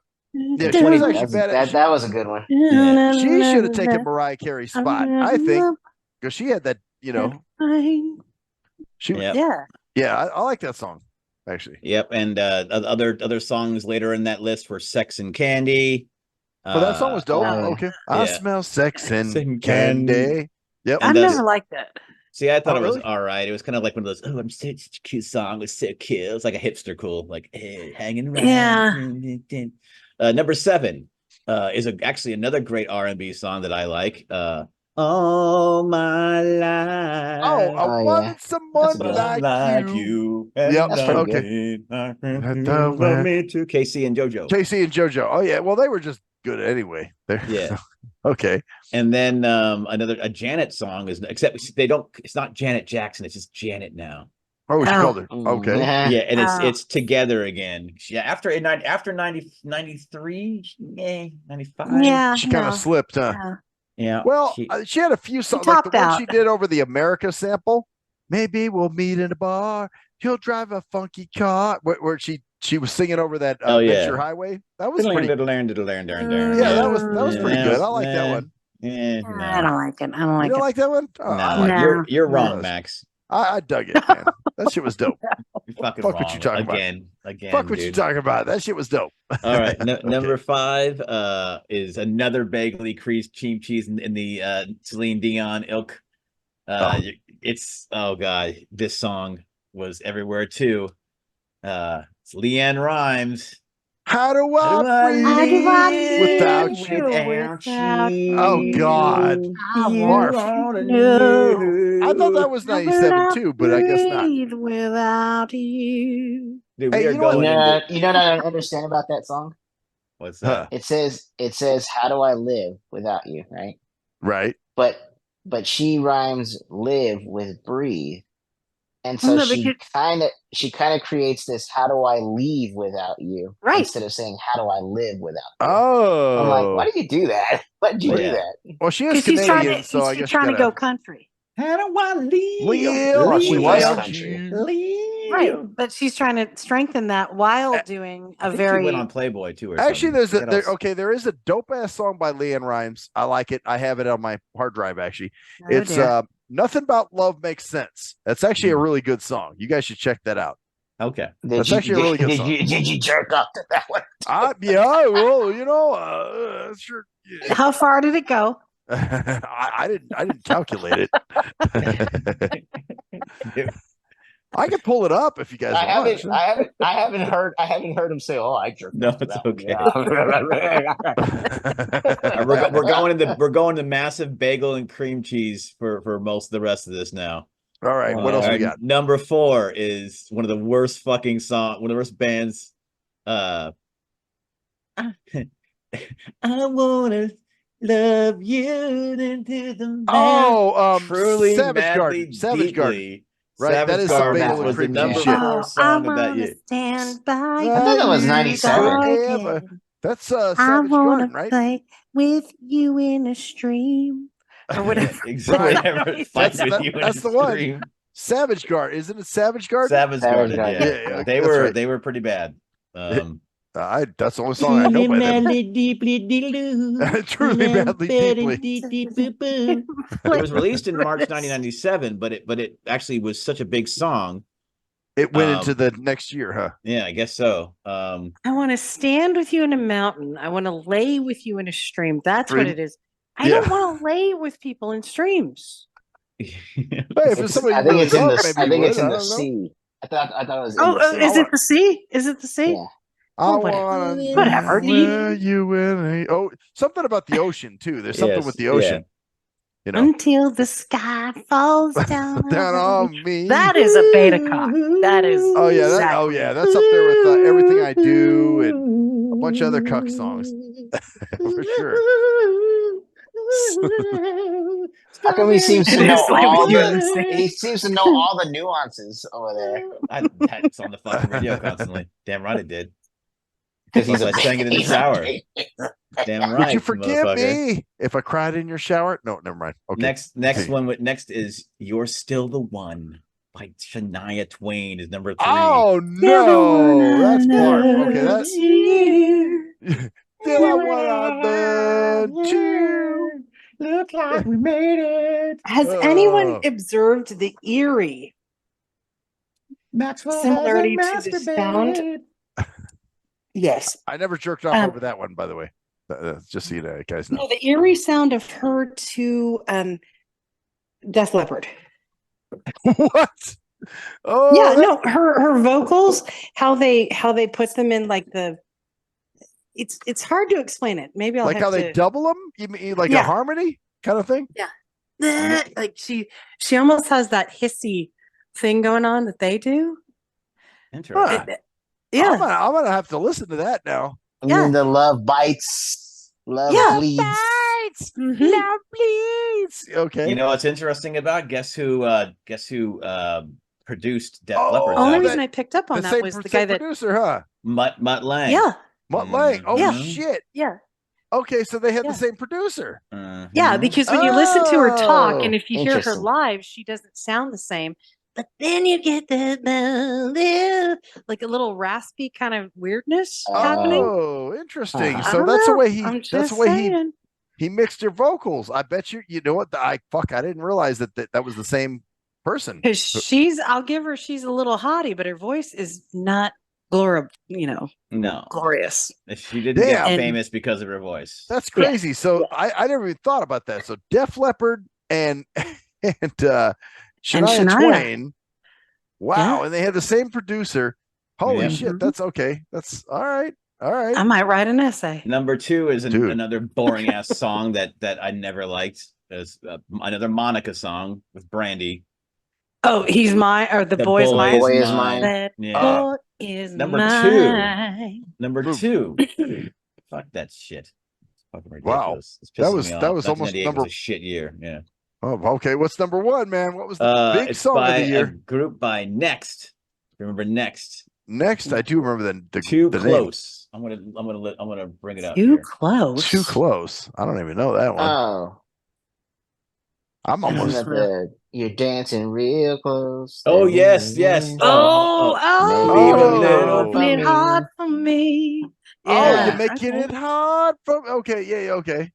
she was actually bad. That was a good one. Yeah. She should have taken Mariah Carey's spot, I think, because she had that, I like that song, actually. Yep, and other songs later in that list were "Sex and Candy." Well, that song was dope. Okay, I smell sex and candy. Yep, I've never liked it. See, I thought it was all right. It was kind of like one of those, I'm such a cute song. It's so cute. It's like a hipster cool, like, hey, hanging around. Yeah. Number 7 is actually another great R&B song that I like. All my life. I want someone like you. Yep, that's pretty good. Love me too. KC and JoJo. Oh, yeah. Well, they were just good anyway. Yeah. Okay. And then a Janet song except it's not Janet Jackson, it's just Janet now. Oh, she called her. Okay. Yeah, and it's Together Again. Yeah, after 93, 95. Yeah. She kind of slipped, huh? Yeah. Well, she had a few songs like the one she did over the America sample. Maybe we'll meet in a bar. He'll drive a funky car. Where she was singing over that Venture Highway. That was pretty. Yeah, that was pretty good. I like that one. Yeah, I don't like it. I don't like you don't like that one? No, you're wrong, Max. I dug it, man. That shit was dope. You're fucking Fuck wrong. what you talking about. Again, Fuck what you dude. talking about. That shit was dope. All right, Okay. number 5 is another bagely creased cream cheese in the Celine Dion ilk. It's god, this song was everywhere too. It's Leanne Rhymes. How do I live without you? Oh God, Marf. I thought that was 97 too, but I guess not. Without you. Dude, Hey, we are you know what- going into You know what I don't understand about that song? what's that? It says, "How do I live without you?" Right? Right. But she rhymes live with breathe. And so No, she kind of creates this "How do I leave without you?" Right. instead of saying "How do I live without you?" Oh, I'm like, why do you do that? Why did you Well, do yeah. that? well, she is Because Canadian, so I guess she's trying to go gotta country. How do I leave? live She was without country. you. Leave. Right. But she's trying to strengthen that while doing I a think very she went on Playboy too, or Actually, something. there is a dope ass song by Leanne Rhymes. I like it. I have it on my hard drive. Actually, Oh, it's dear. Nothing About Love Makes Sense. That's actually a really good song. You guys should check that out. Okay. That's actually a really good song. Did you jerk off to that one? Yeah, well, you know, sure. Yeah. How far did it go? I didn't calculate it. I can pull it up if you guys want. I haven't heard him say, "Oh, I jerked No, off to it's that one." okay. We're going to massive bagel and cream cheese for most of the rest of this now. All right, what else we got? Number 4 is one of the worst fucking one of the worst bands. I wanna love you into the truly Savage madly, Garden. Savage Garden. deeply. Right, Savage that is some Garden bagel and was the cream cheese number shit. 4 song of that year. Stand by I thought that was you, 97. garden. That's I Savage wanna Garden, right? play with you in a stream. Or whatever. Exactly. Right. Fight with you in That's a the one. stream. Savage Garden, isn't it? Savage Garden. Savage Garden. Garden. Yeah, they that's were right. they were pretty bad. That's the only song I know by them. Truly madly deeply. It was released in March 1997, but it actually was such a big song. It went into the next year, huh? Yeah, I guess so. I want to stand with you in a mountain. I want to lay with you in a stream. That's what it is. I don't want to lay with people in streams. Hey, if it's somebody I you think really it's in love, the. maybe I think you it's would. in I the don't know. sea. I thought it was. In the sea. Is it the sea? Is it the sea? Yeah. I whatever. want to Whatever. you in something about the ocean too. There's something with the ocean. You know, until the sky falls down, down on me. That is a beta cock. That is. Oh yeah, exactly. that's up there with Everything I Do and a bunch of other cuck songs for sure. How come he seems to It know is like all what you were the? saying. He seems to know all the nuances over there It's on the fucking radio constantly. Damn right it did. because he's I sang it in the shower. Damn right. Would you forgive motherfucker. me if I cried in your shower? No, never mind. Okay. Next is "You're Still the One" by Shania Twain is number 3. Oh no, that's Mark. Okay, that's still I want to. Look like we made it. Has anyone observed the eerie Maxwell similarity hasn't to the sound? masturbated. Yes. I never jerked off over that one, by the way. Just so you know, guys know. No, the eerie sound of her to Def Leppard. What? Oh Yeah, no, her vocals, how they put them in like the. It's hard to explain it. Maybe I'll like have how to, they double them. You mean like a harmony kind of thing? Yeah, like she almost has that hissy thing going on that they do. Interesting. Yeah, I'm gonna have to listen to that now. And then the love bites, love bleeds. Love bleeds. Okay. You know what's interesting about? Guess who produced Def Oh, Leppard? The only that- reason I picked up on that was the guy that. producer, huh? Mutt Lang. Yeah, Mutt Lang. Oh Yeah. shit. yeah, Okay, so they had Yeah. the same producer. Mhm. yeah. Because when you listen to her talk, and if you hear her Interesting. live, she doesn't sound the same. But then you get the like a little raspy kind of weirdness happening. Oh, interesting. I So don't that's the know. way I'm that's just the way saying. he mixed her vocals. I bet you know what I didn't realize that was the same person. Because I'll give her, she's a little hottie, but her voice is not No, glorious. she didn't get Damn. famous because of her voice. That's crazy. So I never even thought about that. So Def Leppard and Shania Twain. Wow. And they had the same producer. Holy shit. That's okay. That's all right. All right. I might write an essay. Number 2 is another boring ass song that I never liked. There's another Monica song with Brandy. Oh, he's mine, or the boy is mine. Boy is mine. That boy is number mine. 2. Number 2. Fuck that shit. It's fucking ridiculous. Wow. It's That was almost number was a shit year. Yeah. Oh, okay. What's number 1, man? What was the big song of the year? A group by Next. Remember Next? Next, I do remember the Too the Close. Name. I'm gonna bring it up. Too Close. Too Close. I don't even know that one. Oh, I'm almost. You're dancing real close. Oh yes. Making it hard for me. Yeah. Oh, you're making it hard for. Okay, yeah, okay.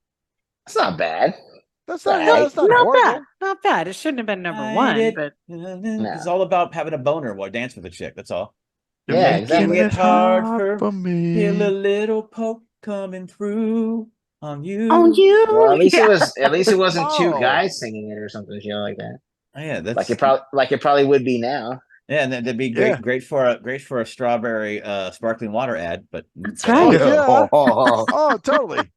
That's not bad. That's not horrible. Bad. Not bad. It shouldn't have been number 1, but it's all about having a boner while dance with a chick. That's all. You're making it hard for me. Feel a little poke coming through on you. Well, at least it wasn't 2 guys singing it or something like that. Oh, yeah, that's like it probably would be now. Yeah, and that'd be great for a strawberry sparkling water ad. But that's right. Yeah. Oh, totally.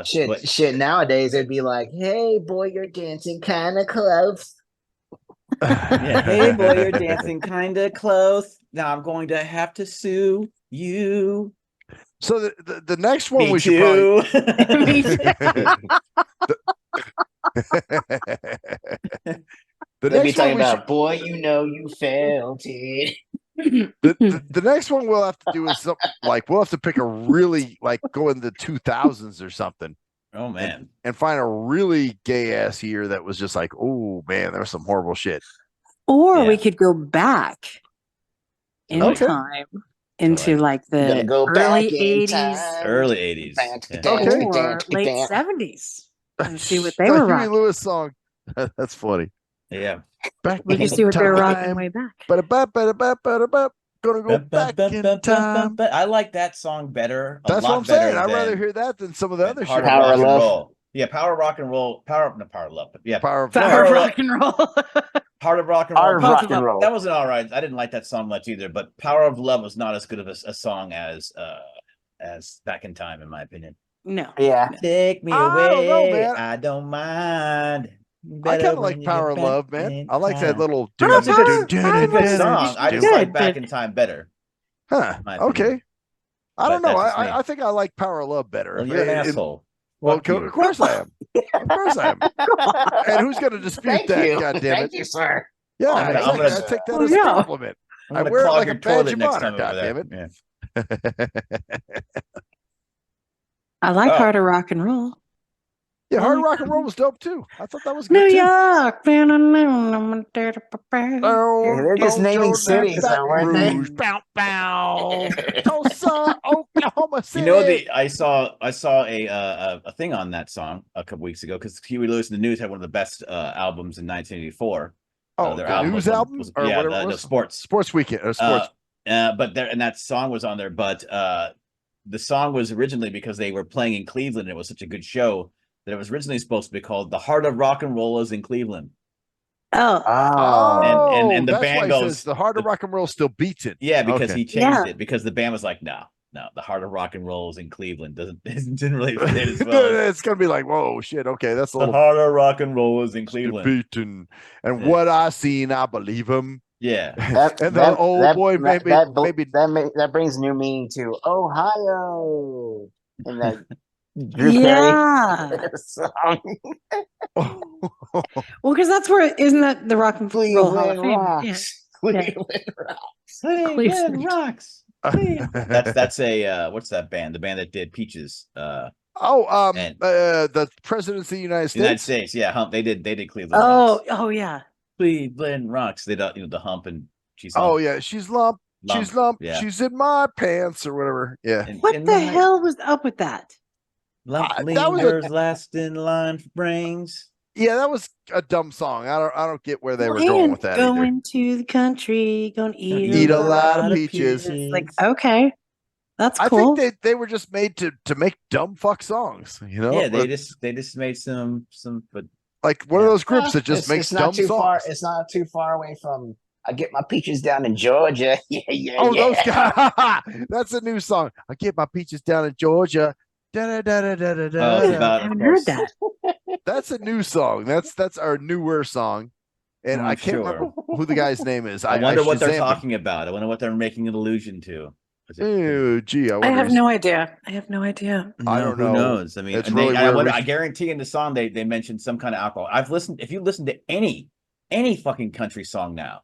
Shit. Nowadays it'd be like, "Hey boy, you're dancing kind of close." Yeah, hey boy, you're dancing kind of close. Now I'm going to have to sue you. So the next one Me we too. should probably. Me too. They'd be talking about, boy, you felt it. The next one we'll have to do is something like we'll have to pick a really go in the 2000s or something. Oh man, and find a really gay ass year that was just like, oh man, there was some horrible shit. Or we could go back in time into the early 80s, early 80s, or late 70s, and see what they were rocking. Huey Lewis song. That's funny. Yeah. Back we can see what they were rocking way back. Gonna go back in time. But I like that song better. That's what I'm saying. I'd rather hear that than some of the other shit. Power of Love. Yeah, Power of Rock and Roll. Power of Love. But yeah, Power of Rock and Roll. Heart of Rock and Roll. Rock and Roll. That wasn't all right. I didn't like that song much either. But Power of Love was not as good of a song as Back in Time, in my opinion. No. Yeah. Take me away. I don't mind. I kind of like Power of Love, man. I like that little. It's a good song. I just like Back in Time better. Huh? Okay. I don't know. I think I like Power of Love better. Well, you're an asshole. Well, of course I am. Of course I am. And who's going to dispute that? God damn it! Thank you, sir. Yeah, I take that as a compliment. I wear it like a badge of honor. God damn it! I like Heart of Rock and Roll. Yeah, Hard Rock and Roll was dope too. I thought that was good New too. York. They're just naming cities, aren't they? Tulsa, Oklahoma City. You know, I saw a thing on that song a couple weeks ago because Huey Lewis and the News had one of the best albums in 1984. Oh, the News album or whatever it was? The Sports Weekend or Sports. But there, and that song was on there. But the song was originally because they were playing in Cleveland. And it was such a good show that it was originally supposed to be called "The Heart of Rock and Roll is in Cleveland." And the band goes, "The Heart of Rock and Roll still beats it." Yeah, because he changed it because the band was like, no, the Heart of Rock and Roll is in Cleveland. Didn't really fit as well. It's gonna be like, whoa, shit. Okay, that's the Heart of Rock and Roll is in Cleveland. Beaten. And what I seen, I believe him. Yeah, that brings new meaning to Ohio. And that. Song. Well, because that's where isn't that the Rock and Roll Hall of Fame? Rocks. Cleveland Rocks. That's a what's that band? The band that did Peaches. The presidents of the United States. Yeah, they did Cleveland. Oh yeah. Cleveland Rocks. They don't, the hump and she's. Oh yeah, she's lump. She's lump. Yeah. She's in my pants or whatever. Yeah. What the hell was up with that? Lump lingers last in line for brains. Yeah, that was a dumb song. I don't get where they were going with that either. Going to the country, going to Eat a lot of peaches. It's like, okay, that's I cool. think they were just made to make dumb fuck songs. You know? Yeah, they just made some but like one of those groups that just makes it's not dumb too songs. far. It's not too far away from. I get my peaches down in Georgia. Yeah. Oh, those guys! That's a new song. I get my peaches down in Georgia. Da, da, da, da, da, da, it's da. about- I haven't heard that. That's a new song. That's our newer song, and I'm I can't remember who the guy's name is. I wonder what they're Shazammed him. talking about. I wonder what they're making an allusion to. Oh, gee, I I wonder. have no idea. I have no idea. I don't who know. knows? I mean, It's and really I weird. wonder. I guarantee in the song they mentioned some kind of alcohol. If you listen to any fucking country song now,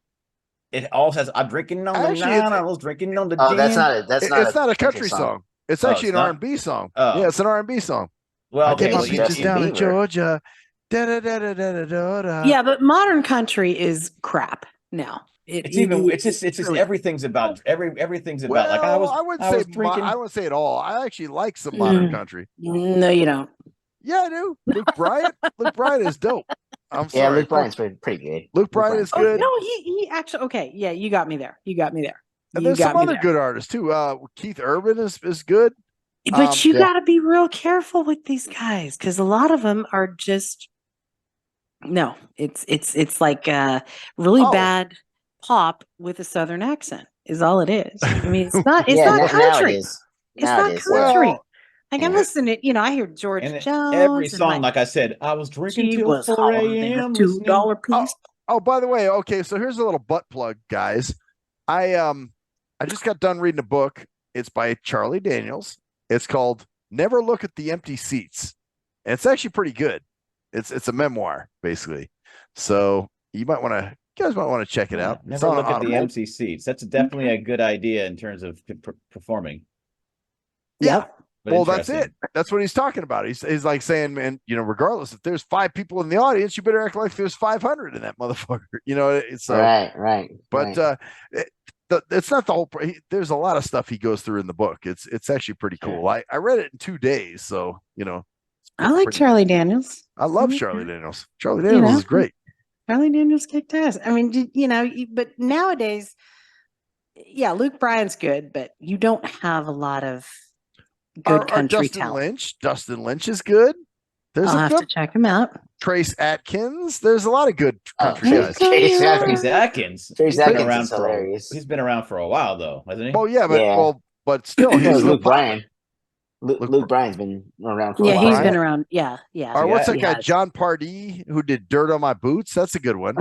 it all says "I'm drinking on the Actually, nine, I was drinking on the Oh, that's gin." not it. It's not a country song. It's Oh, actually it's an not? R&B song. Oh. Yeah, it's an R&B song. Well, I okay, get my well, you- peaches Justin down in Bieber. Georgia. Da, da, da, da, da, da, da. Yeah, but modern country is crap now. it's just really- everything's about everything's about like I wouldn't was say drinking. I wouldn't say it all. I actually like some modern Mm. country. No, you don't. Yeah, I do. Luke Bryan. Luke Bryan is dope. I'm Yeah, sorry. Luke Bryan's pretty good. Luke Bryan is Oh, good. no, he actually okay. Yeah, you got me there. You got me there. And You there's got some me other there. good artists too. Keith Urban is good. But you yeah. got to be real careful with these guys because a lot of them are just no. It's like really Oh. bad pop with a southern accent is all it is. I mean, it's not. It's Yeah, not now it country. is. It's Now not it is. country. Well, Like I'm yeah. listening. I hear George And Jones. every and song, like I said, I was drinking she till was 4 hollering at a.m. $2 piece. Oh, by the way, okay, so here's a little butt plug, guys. I just got done reading a book. It's by Charlie Daniels. It's called Never Look at the Empty Seats. And it's actually pretty good. It's a memoir, basically. So you guys might want to check it out. It's Never on look at Audible. the empty seats. That's definitely a good idea in terms of performing. Yeah. But Well, that's interesting. it. That's what he's talking about. He's like saying, man, regardless, if there's 5 people in the audience, you better act like there's 500 in that motherfucker. It's Right. But it's not the whole. There's a lot of stuff he goes through in the book. It's actually pretty cool. I read it in 2 days, so I like Charlie Daniels. I love Mhm. Charlie Daniels. Charlie Daniels is great. Charlie Daniels kicked ass. I mean, but nowadays, yeah, Luke Bryan's good, but you don't have a lot of good Our country Dustin talent. Lynch. Dustin Lynch is good. There's I'll a have good to check him out. Trace Atkins. There's a lot of good country Hey, guys. Chase Koala. Atkins. Chris Atkins. Chase He's been Atkins around is for hilarious. he's been around for a while though, hasn't he? Oh yeah, Yeah. but still, So he's is still Luke popular. Bryan. Luke Bryan's been around for a Yeah, while. he's Bryan? been around. Yeah. Or what's that he guy, has. John Pardee, who did Dirt on My Boots? That's a good one.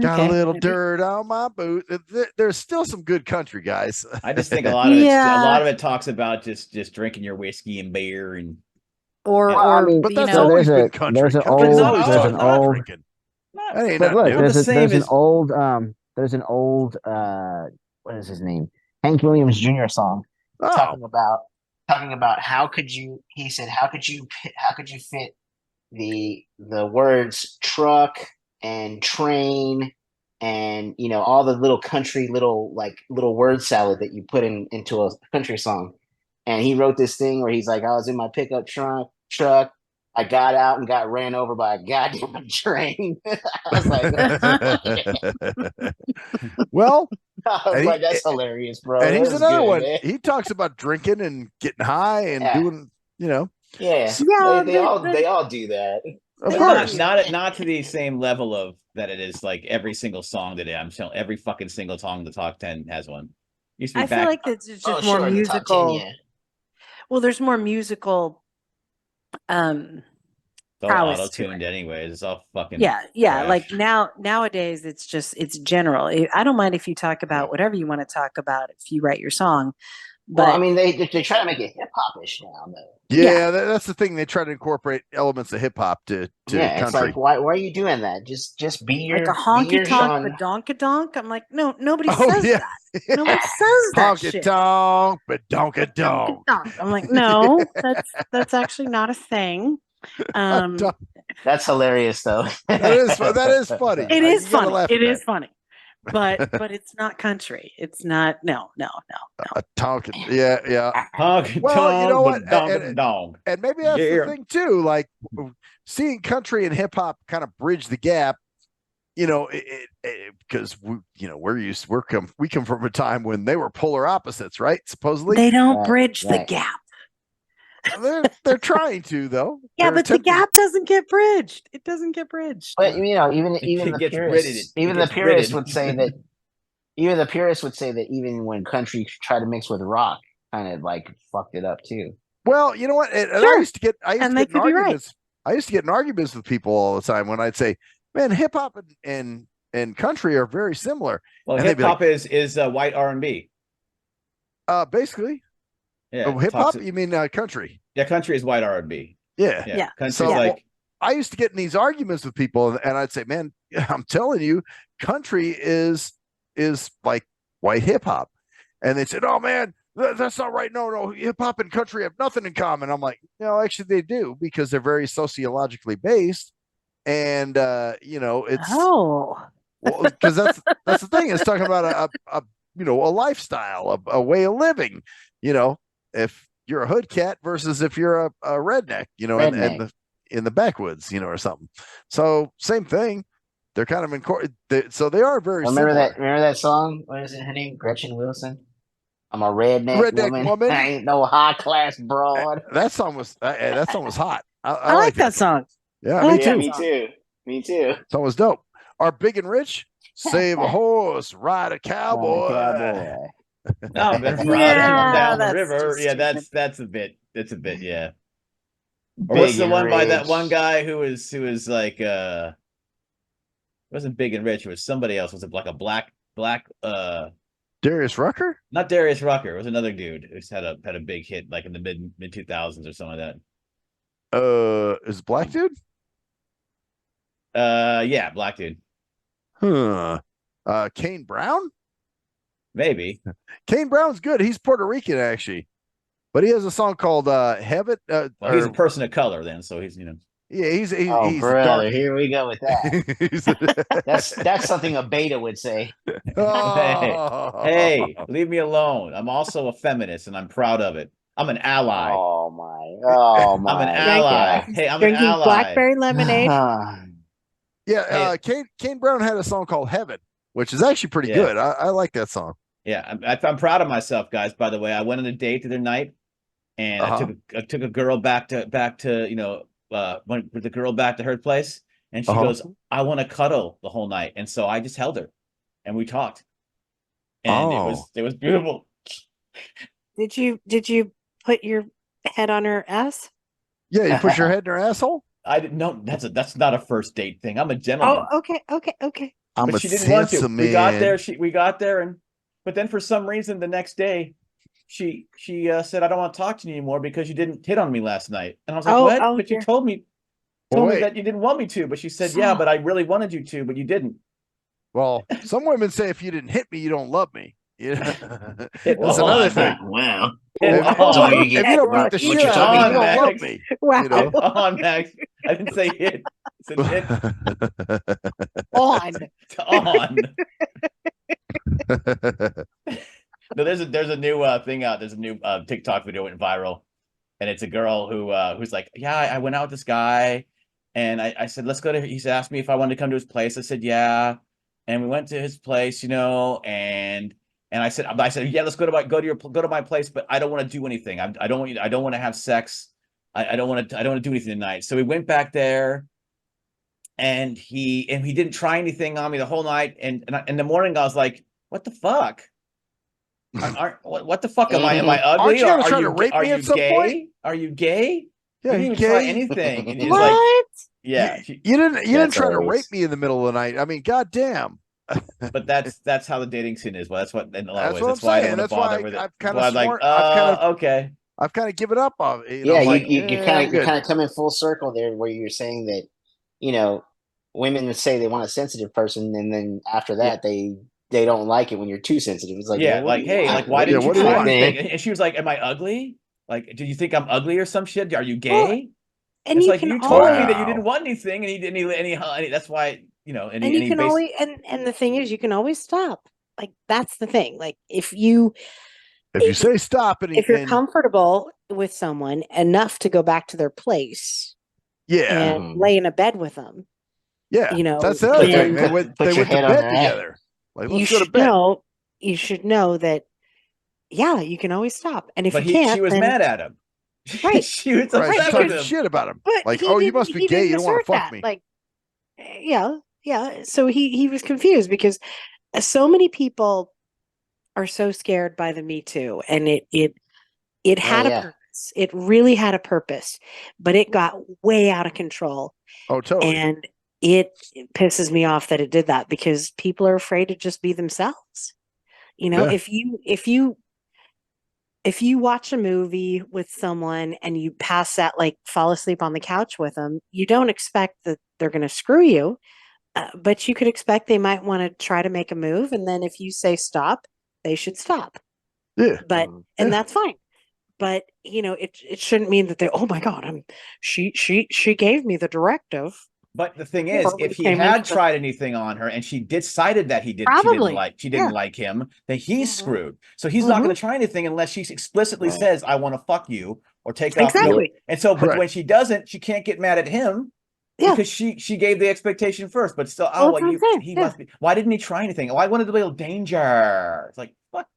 Got Okay. a little dirt on my boot. There's still some good country guys. I just think a lot of Yeah. it talks about just drinking your whiskey and beer and Or, Well, I mean, But you that's know, always there's been a- country. there's an Country's old- always there's talking an about old- drinking. That ain't But nothing look, new. the there's same an as- old what is his name? Hank Williams Jr. song Oh, talking about how could you fit the words truck and train and all the little country little word salad that you put into a country song. And he wrote this thing where he's like, I was in my pickup truck, I got out and got ran over by a goddamn train. I was well, like, that's hilarious, bro. and he's That was another good, one. man. He talks about drinking and getting high and Yeah. doing, Yeah, Yeah, they all do that. of But course. not to the same level of that it is like every single song today. I'm showing every fucking single song in the top 10 has one. Used to be I feel back. like it's just more sure, the top 10, musical. yeah. Well, there's more musical. It's all prowess auto to tuned anyways. It's all fucking Yeah. trash. Like nowadays, it's general. I don't mind if you talk about whatever you want to talk about if you write your song, but Well, I mean, they try to make it hip hop-ish now, though. Yeah, that's the thing. They try to incorporate elements of hip hop to Yeah, it's country. like, why are you doing that? Just be your like a be honky your tonk, Sean. but donka-donk. I'm like, no, nobody Oh, says yeah. that. Nobody says that Honky shit. tonk, but donka donk. Donk-a-donk. I'm like, no, that's actually not a thing. That's hilarious, though. That is funny. It is You gotta funny. laugh It at is that. funny. but it's not country. It's not. No. Tonkin. Yeah. Honk, Well, you know what? dong. And maybe that's the Yeah. thing too. Like seeing country and hip hop kind of bridge the gap. You know, because we come from a time when they were polar opposites, right? Supposedly, They don't Right, bridge the right. gap. they're trying to though. Yeah, They're but the attempting- gap doesn't get bridged. It doesn't get bridged. But you know, even It the gets purists, Brited. It even the gets purists Brited. would say that. Even the purists would say that even when country tried to mix with rock, kind of like fucked it up too. Well, you know what? And I Sure. used to get And they in could be right. arguments. I used to get in arguments with people all the time when I'd say, "Man, hip hop and country are very similar." Well, And they'd hip be hop is white R&B. basically, Yeah, hip hop. talks- You mean country? Yeah, country is white R&B. Yeah. Yeah, Yeah. country's So like I used to get in these arguments with people, and I'd say, "Man, I'm telling you, country is like white hip hop," and they said, "Oh man, that's not right. No, hip hop and country have nothing in common." I'm like, no, actually they do because they're very sociologically based, and it's Oh, because that's the thing. It's talking about a lifestyle, a way of living. If you're a hood cat versus if you're a redneck, in the backwoods, or something. So same thing. They're kind of so they are very Remember similar. Remember that song? What is it? Her name Gretchen Wilson. I'm a redneck woman. I ain't no high class broad. That song was hot. I like that song. Yeah, I me like too. that Me song. too. Me too. Song was dope. Are Big and Rich? Save a horse, ride a cowboy. Cowboy. no, but Yeah, down the that's river. just Yeah, stupid. that's a bit. It's a bit. Yeah. Or what's Big the and one by that rich. one guy who was like it wasn't Big and Rich, it was somebody else. Was it like a black Darius Rucker? not Darius Rucker, it was another dude who's had a big hit like in the mid 2000s or something like Is it black dude? that. Yeah, black dude. Huh. Kane Brown? Maybe. Kane Brown's good. He's Puerto Rican actually. But he has a song called Heaven. Well, he's a person of color then, so he's Yeah, he's Oh, he's brother, dark. here we go with that. He's- That's something a beta would say. Oh. Hey, leave me alone. I'm also a feminist and I'm proud of it. I'm an ally. Oh my! I'm an ally. God. Hey, I'm an Drinking ally. blackberry lemonade. Yeah, Kane Brown had a song called Heaven, which is actually pretty Yeah. good. I like that song. Yeah, I'm proud of myself, guys. By the way, I went on a date the other night, and I took a girl back to went with the girl back to her place, and she goes, "I want to cuddle the whole night," and so I just held her, and we talked, and it was beautiful. Did you put your head on her ass? Yeah, you put your head in her asshole? I didn't know that's not a first date thing. I'm a gentleman. Oh, okay. I'm But a she didn't want to. handsome We got man. there. We got there, but then for some reason the next day, she said, "I don't want to talk to you anymore because you didn't hit on me last night." And I was like, Oh, "What?" oh, But you dear. told me Wait. that you didn't want me to. But she said, "Yeah, but I really wanted you to, but you didn't." Well, some women say if you didn't hit me, you don't love me. Yeah, Hit that's on. another thing. Wow. Hit If, on. you if get- you don't beat the what shit you're out of me, you talking don't about, love Max. me. Wow. You know? Hit on, Max. I didn't say hit. I said hit On. on. No, there's a new thing out. There's a new TikTok video went viral, and it's a girl who's like, "Yeah, I went out with this guy, and I said let's go to." He's asked me if I wanted to come to his place. I said yeah, and we went to his place, and I said yeah, let's go to my place, but I don't want to do anything. I don't want to have sex. I don't want to do anything tonight. So we went back there, and he didn't try anything on me the whole night. And in the morning, I was like, "What the fuck? What the fuck am I? Am I ugly? Aren't you gonna Or try to rape are me you at some gay? point? Are you gay? Yeah, you didn't you even try gay? anything. And it's What? like, yeah, You didn't That's try to hilarious. rape me in the middle of the night. I mean, goddamn. but that's how the dating scene is. Well, that's what in a lot of That's ways. what That's I'm why I saying. don't want That's to bother why with it. I've kind Well, of I'm like, okay. I've kind of given up on it. Yeah, I'm like, you I'm kind good. of come in full circle there, where you're saying that women would say they want a sensitive person, and then after that they don't like it when you're too sensitive. It's like, Yeah, well, what like, do you hey, want? like, why What do didn't you you what do you try want? anything? And she was like, "Am I ugly? Like, do you think I'm ugly or some shit? Are you gay?" And It's you like can you told me that you Wow. didn't want anything, and he didn't. That's why any And you any can base. always and the thing is, you can always stop. Like that's the thing. Like if you say stop if you're and comfortable with someone enough to go back to their place yeah, and lay in a bed with them, yeah, you know, that's the other thing. then They went Put they your went to head on bed their head. together. Like you let's go to should bed. know that yeah, you can always stop. And if But you can't, she was then mad at him. right. She was Right, upset she's with talking him. shit about him. But Like, he oh, you didn't- must be he gay. didn't You don't want to assert fuck that. me. Like, yeah. So he was confused because so many people are so scared by the Me Too, and it had a yeah. purpose. It really had a purpose, but it got way out of control, Oh, totally. and it pisses me off that it did that because people are afraid to just be themselves. You know, Yeah. if you watch a movie with someone and you pass that, like fall asleep on the couch with them, you don't expect that they're going to screw you, but you could expect they might want to try to make a move. And then if you say stop, they should stop. Yeah. But, and that's fine. But, it shouldn't mean that oh my God, she gave me the directive. But the thing is, if he had tried anything on her and she decided that she didn't like him, then he's screwed. So he's not going to try anything unless she explicitly says, "I want to fuck you," or take off. And so, but when she doesn't, she can't get mad at him because she gave the expectation first. But still, he must be. Why didn't he try anything? Why wanted a little danger? It's like what?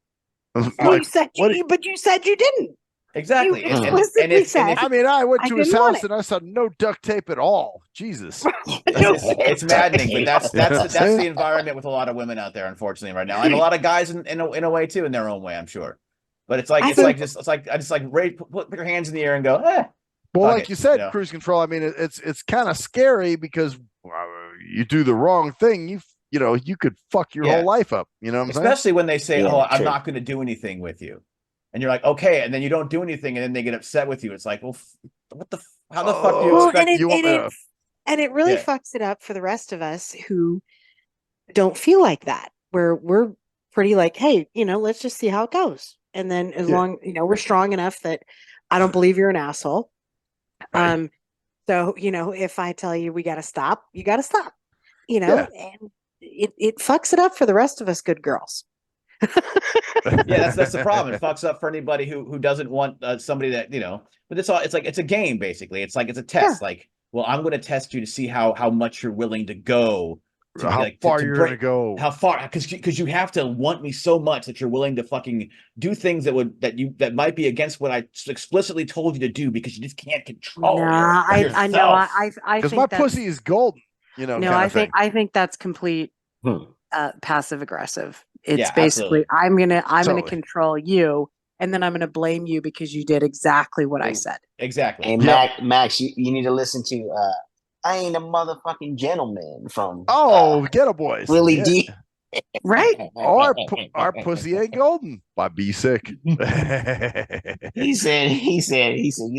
Well, you said you didn't. Exactly. You explicitly said. I mean, I went to his house and I saw no duct tape at all. Jesus. It's maddening, but that's the environment with a lot of women out there, unfortunately, right now, and a lot of guys in a way too, in their own way, I'm sure. But it's like put your hands in the air and go, eh. Well, like you said, cruise control. I mean, it's kind of scary because you do the wrong thing, you could fuck your whole life up. You know what I'm saying? Especially when they say, "Oh, I'm not going to do anything with you." And you're like, okay, and then you don't do anything, and then they get upset with you. It's like, well, how the fuck do you expect you want me to? And it really fucks it up for the rest of us who don't feel like that. We're pretty like, hey, let's just see how it goes. And then as long, we're strong enough that I don't believe you're an asshole. Right. So, if I tell you we got to stop, you got to stop, and it fucks it up for the rest of us good girls. Yeah, that's the problem. It fucks up for anybody who doesn't want somebody that but it's a game basically. It's like it's a test. Like, well, I'm going to test you to see how much you're willing to go, how far you're going to go, how far, because you have to want me so much that you're willing to fucking do things that might be against what I explicitly told you to do because you just can't control. I know. I because my pussy is golden. No, I think that's complete passive aggressive. It's basically absolutely. I'm gonna control you, and then I'm gonna blame you because you did exactly what I said. Exactly. And Max, you need to listen to "I Ain't a Motherfucking Gentleman" from Ghetto Boys, Willie D. Right? Our pussy ain't golden by B Sick. He said, you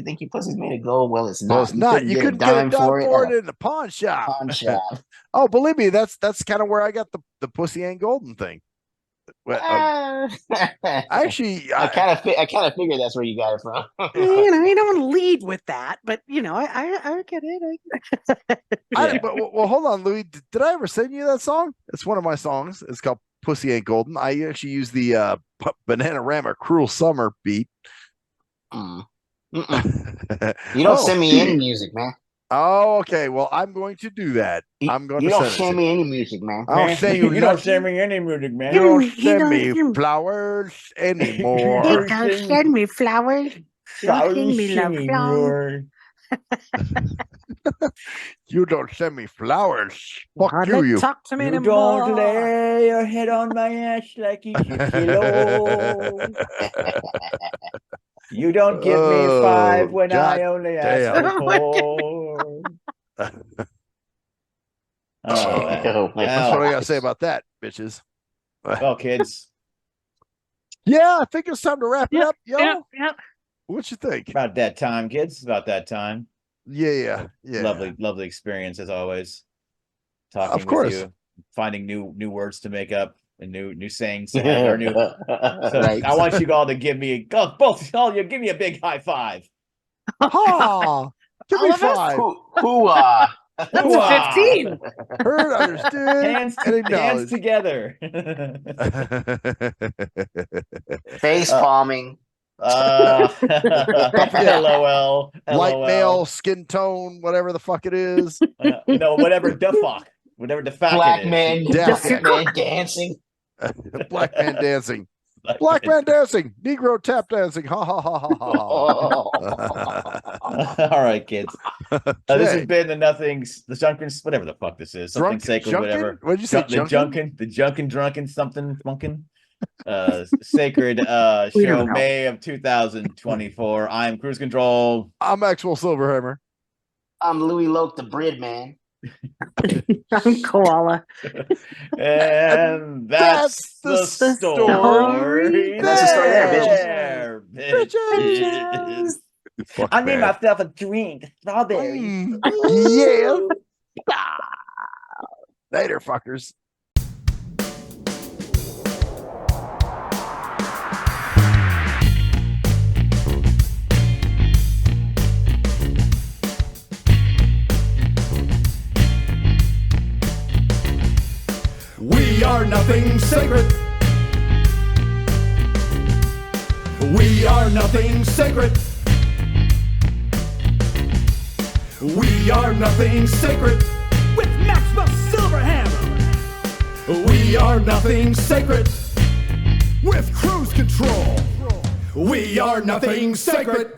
think your pussy's made of gold? Well, it's not. Well, it's not. You couldn't get a dime for it in the pawn shop. Oh, believe me, that's kind of where I got the pussy ain't golden thing. Well, actually, I kind of figured that's where you got it from. You don't want to lead with that, but I get it. Well, hold on, Louie. Did I ever send you that song? It's one of my songs. It's called "Pussy Ain't Golden." I actually use the Bananarama "Cruel Summer" beat. You don't send me any music, man. Oh, okay. Well, I'm going to do that. I'm going to send me any music, man. I'll send you. You don't send me any music, man. You don't send me flowers anymore. You don't send me flowers. You send me love songs. You don't send me flowers. Fuck you. Talk to me you anymore. Don't lay your head on my ass like you should below. You don't give me 5 when I only ask for 4. That's what I gotta say about that, bitches. Well, kids. Yeah, I think it's time to wrap it up, yo. Yep. What you think? About that time, kids. About that time. Yeah. Lovely experience as always. Talking of course. with you, finding new words to make up and new sayings. So right. I want you all to give me give me a big high five. Oh, give me 5. That's 15. Heard, understood, Hands, and hands acknowledged. together. Face palming. Don't forget, LOL. light LOL. male, skin tone, whatever the fuck it is. No, whatever the fuck. Whatever the fuck Black it is. man, Death. black man dancing. Black man dancing. Black man dancing. Negro tap dancing. Ha ha ha ha ha. All right, kids. This has Okay. been the Nothings, the Junkins, whatever the fuck this is. Something Drunk- sacred, Junkin? whatever. What did you say, The Junkin, drunken, something, funkin. Sacred We show, don't know. May of 2024. I'm Cruise Control. I'm Maxwell Silverhammer. I'm Louie Loc, the bread man. I'm Koala. And that's the story. That's the story there, Bitches. Fuck, I need man. myself a drink. Strawberries. Yeah. Later, fuckers. We are nothing sacred. We are nothing sacred. We are nothing sacred. With Maxwell Silverhammer. We are nothing sacred. With Cruise Control. We are nothing sacred.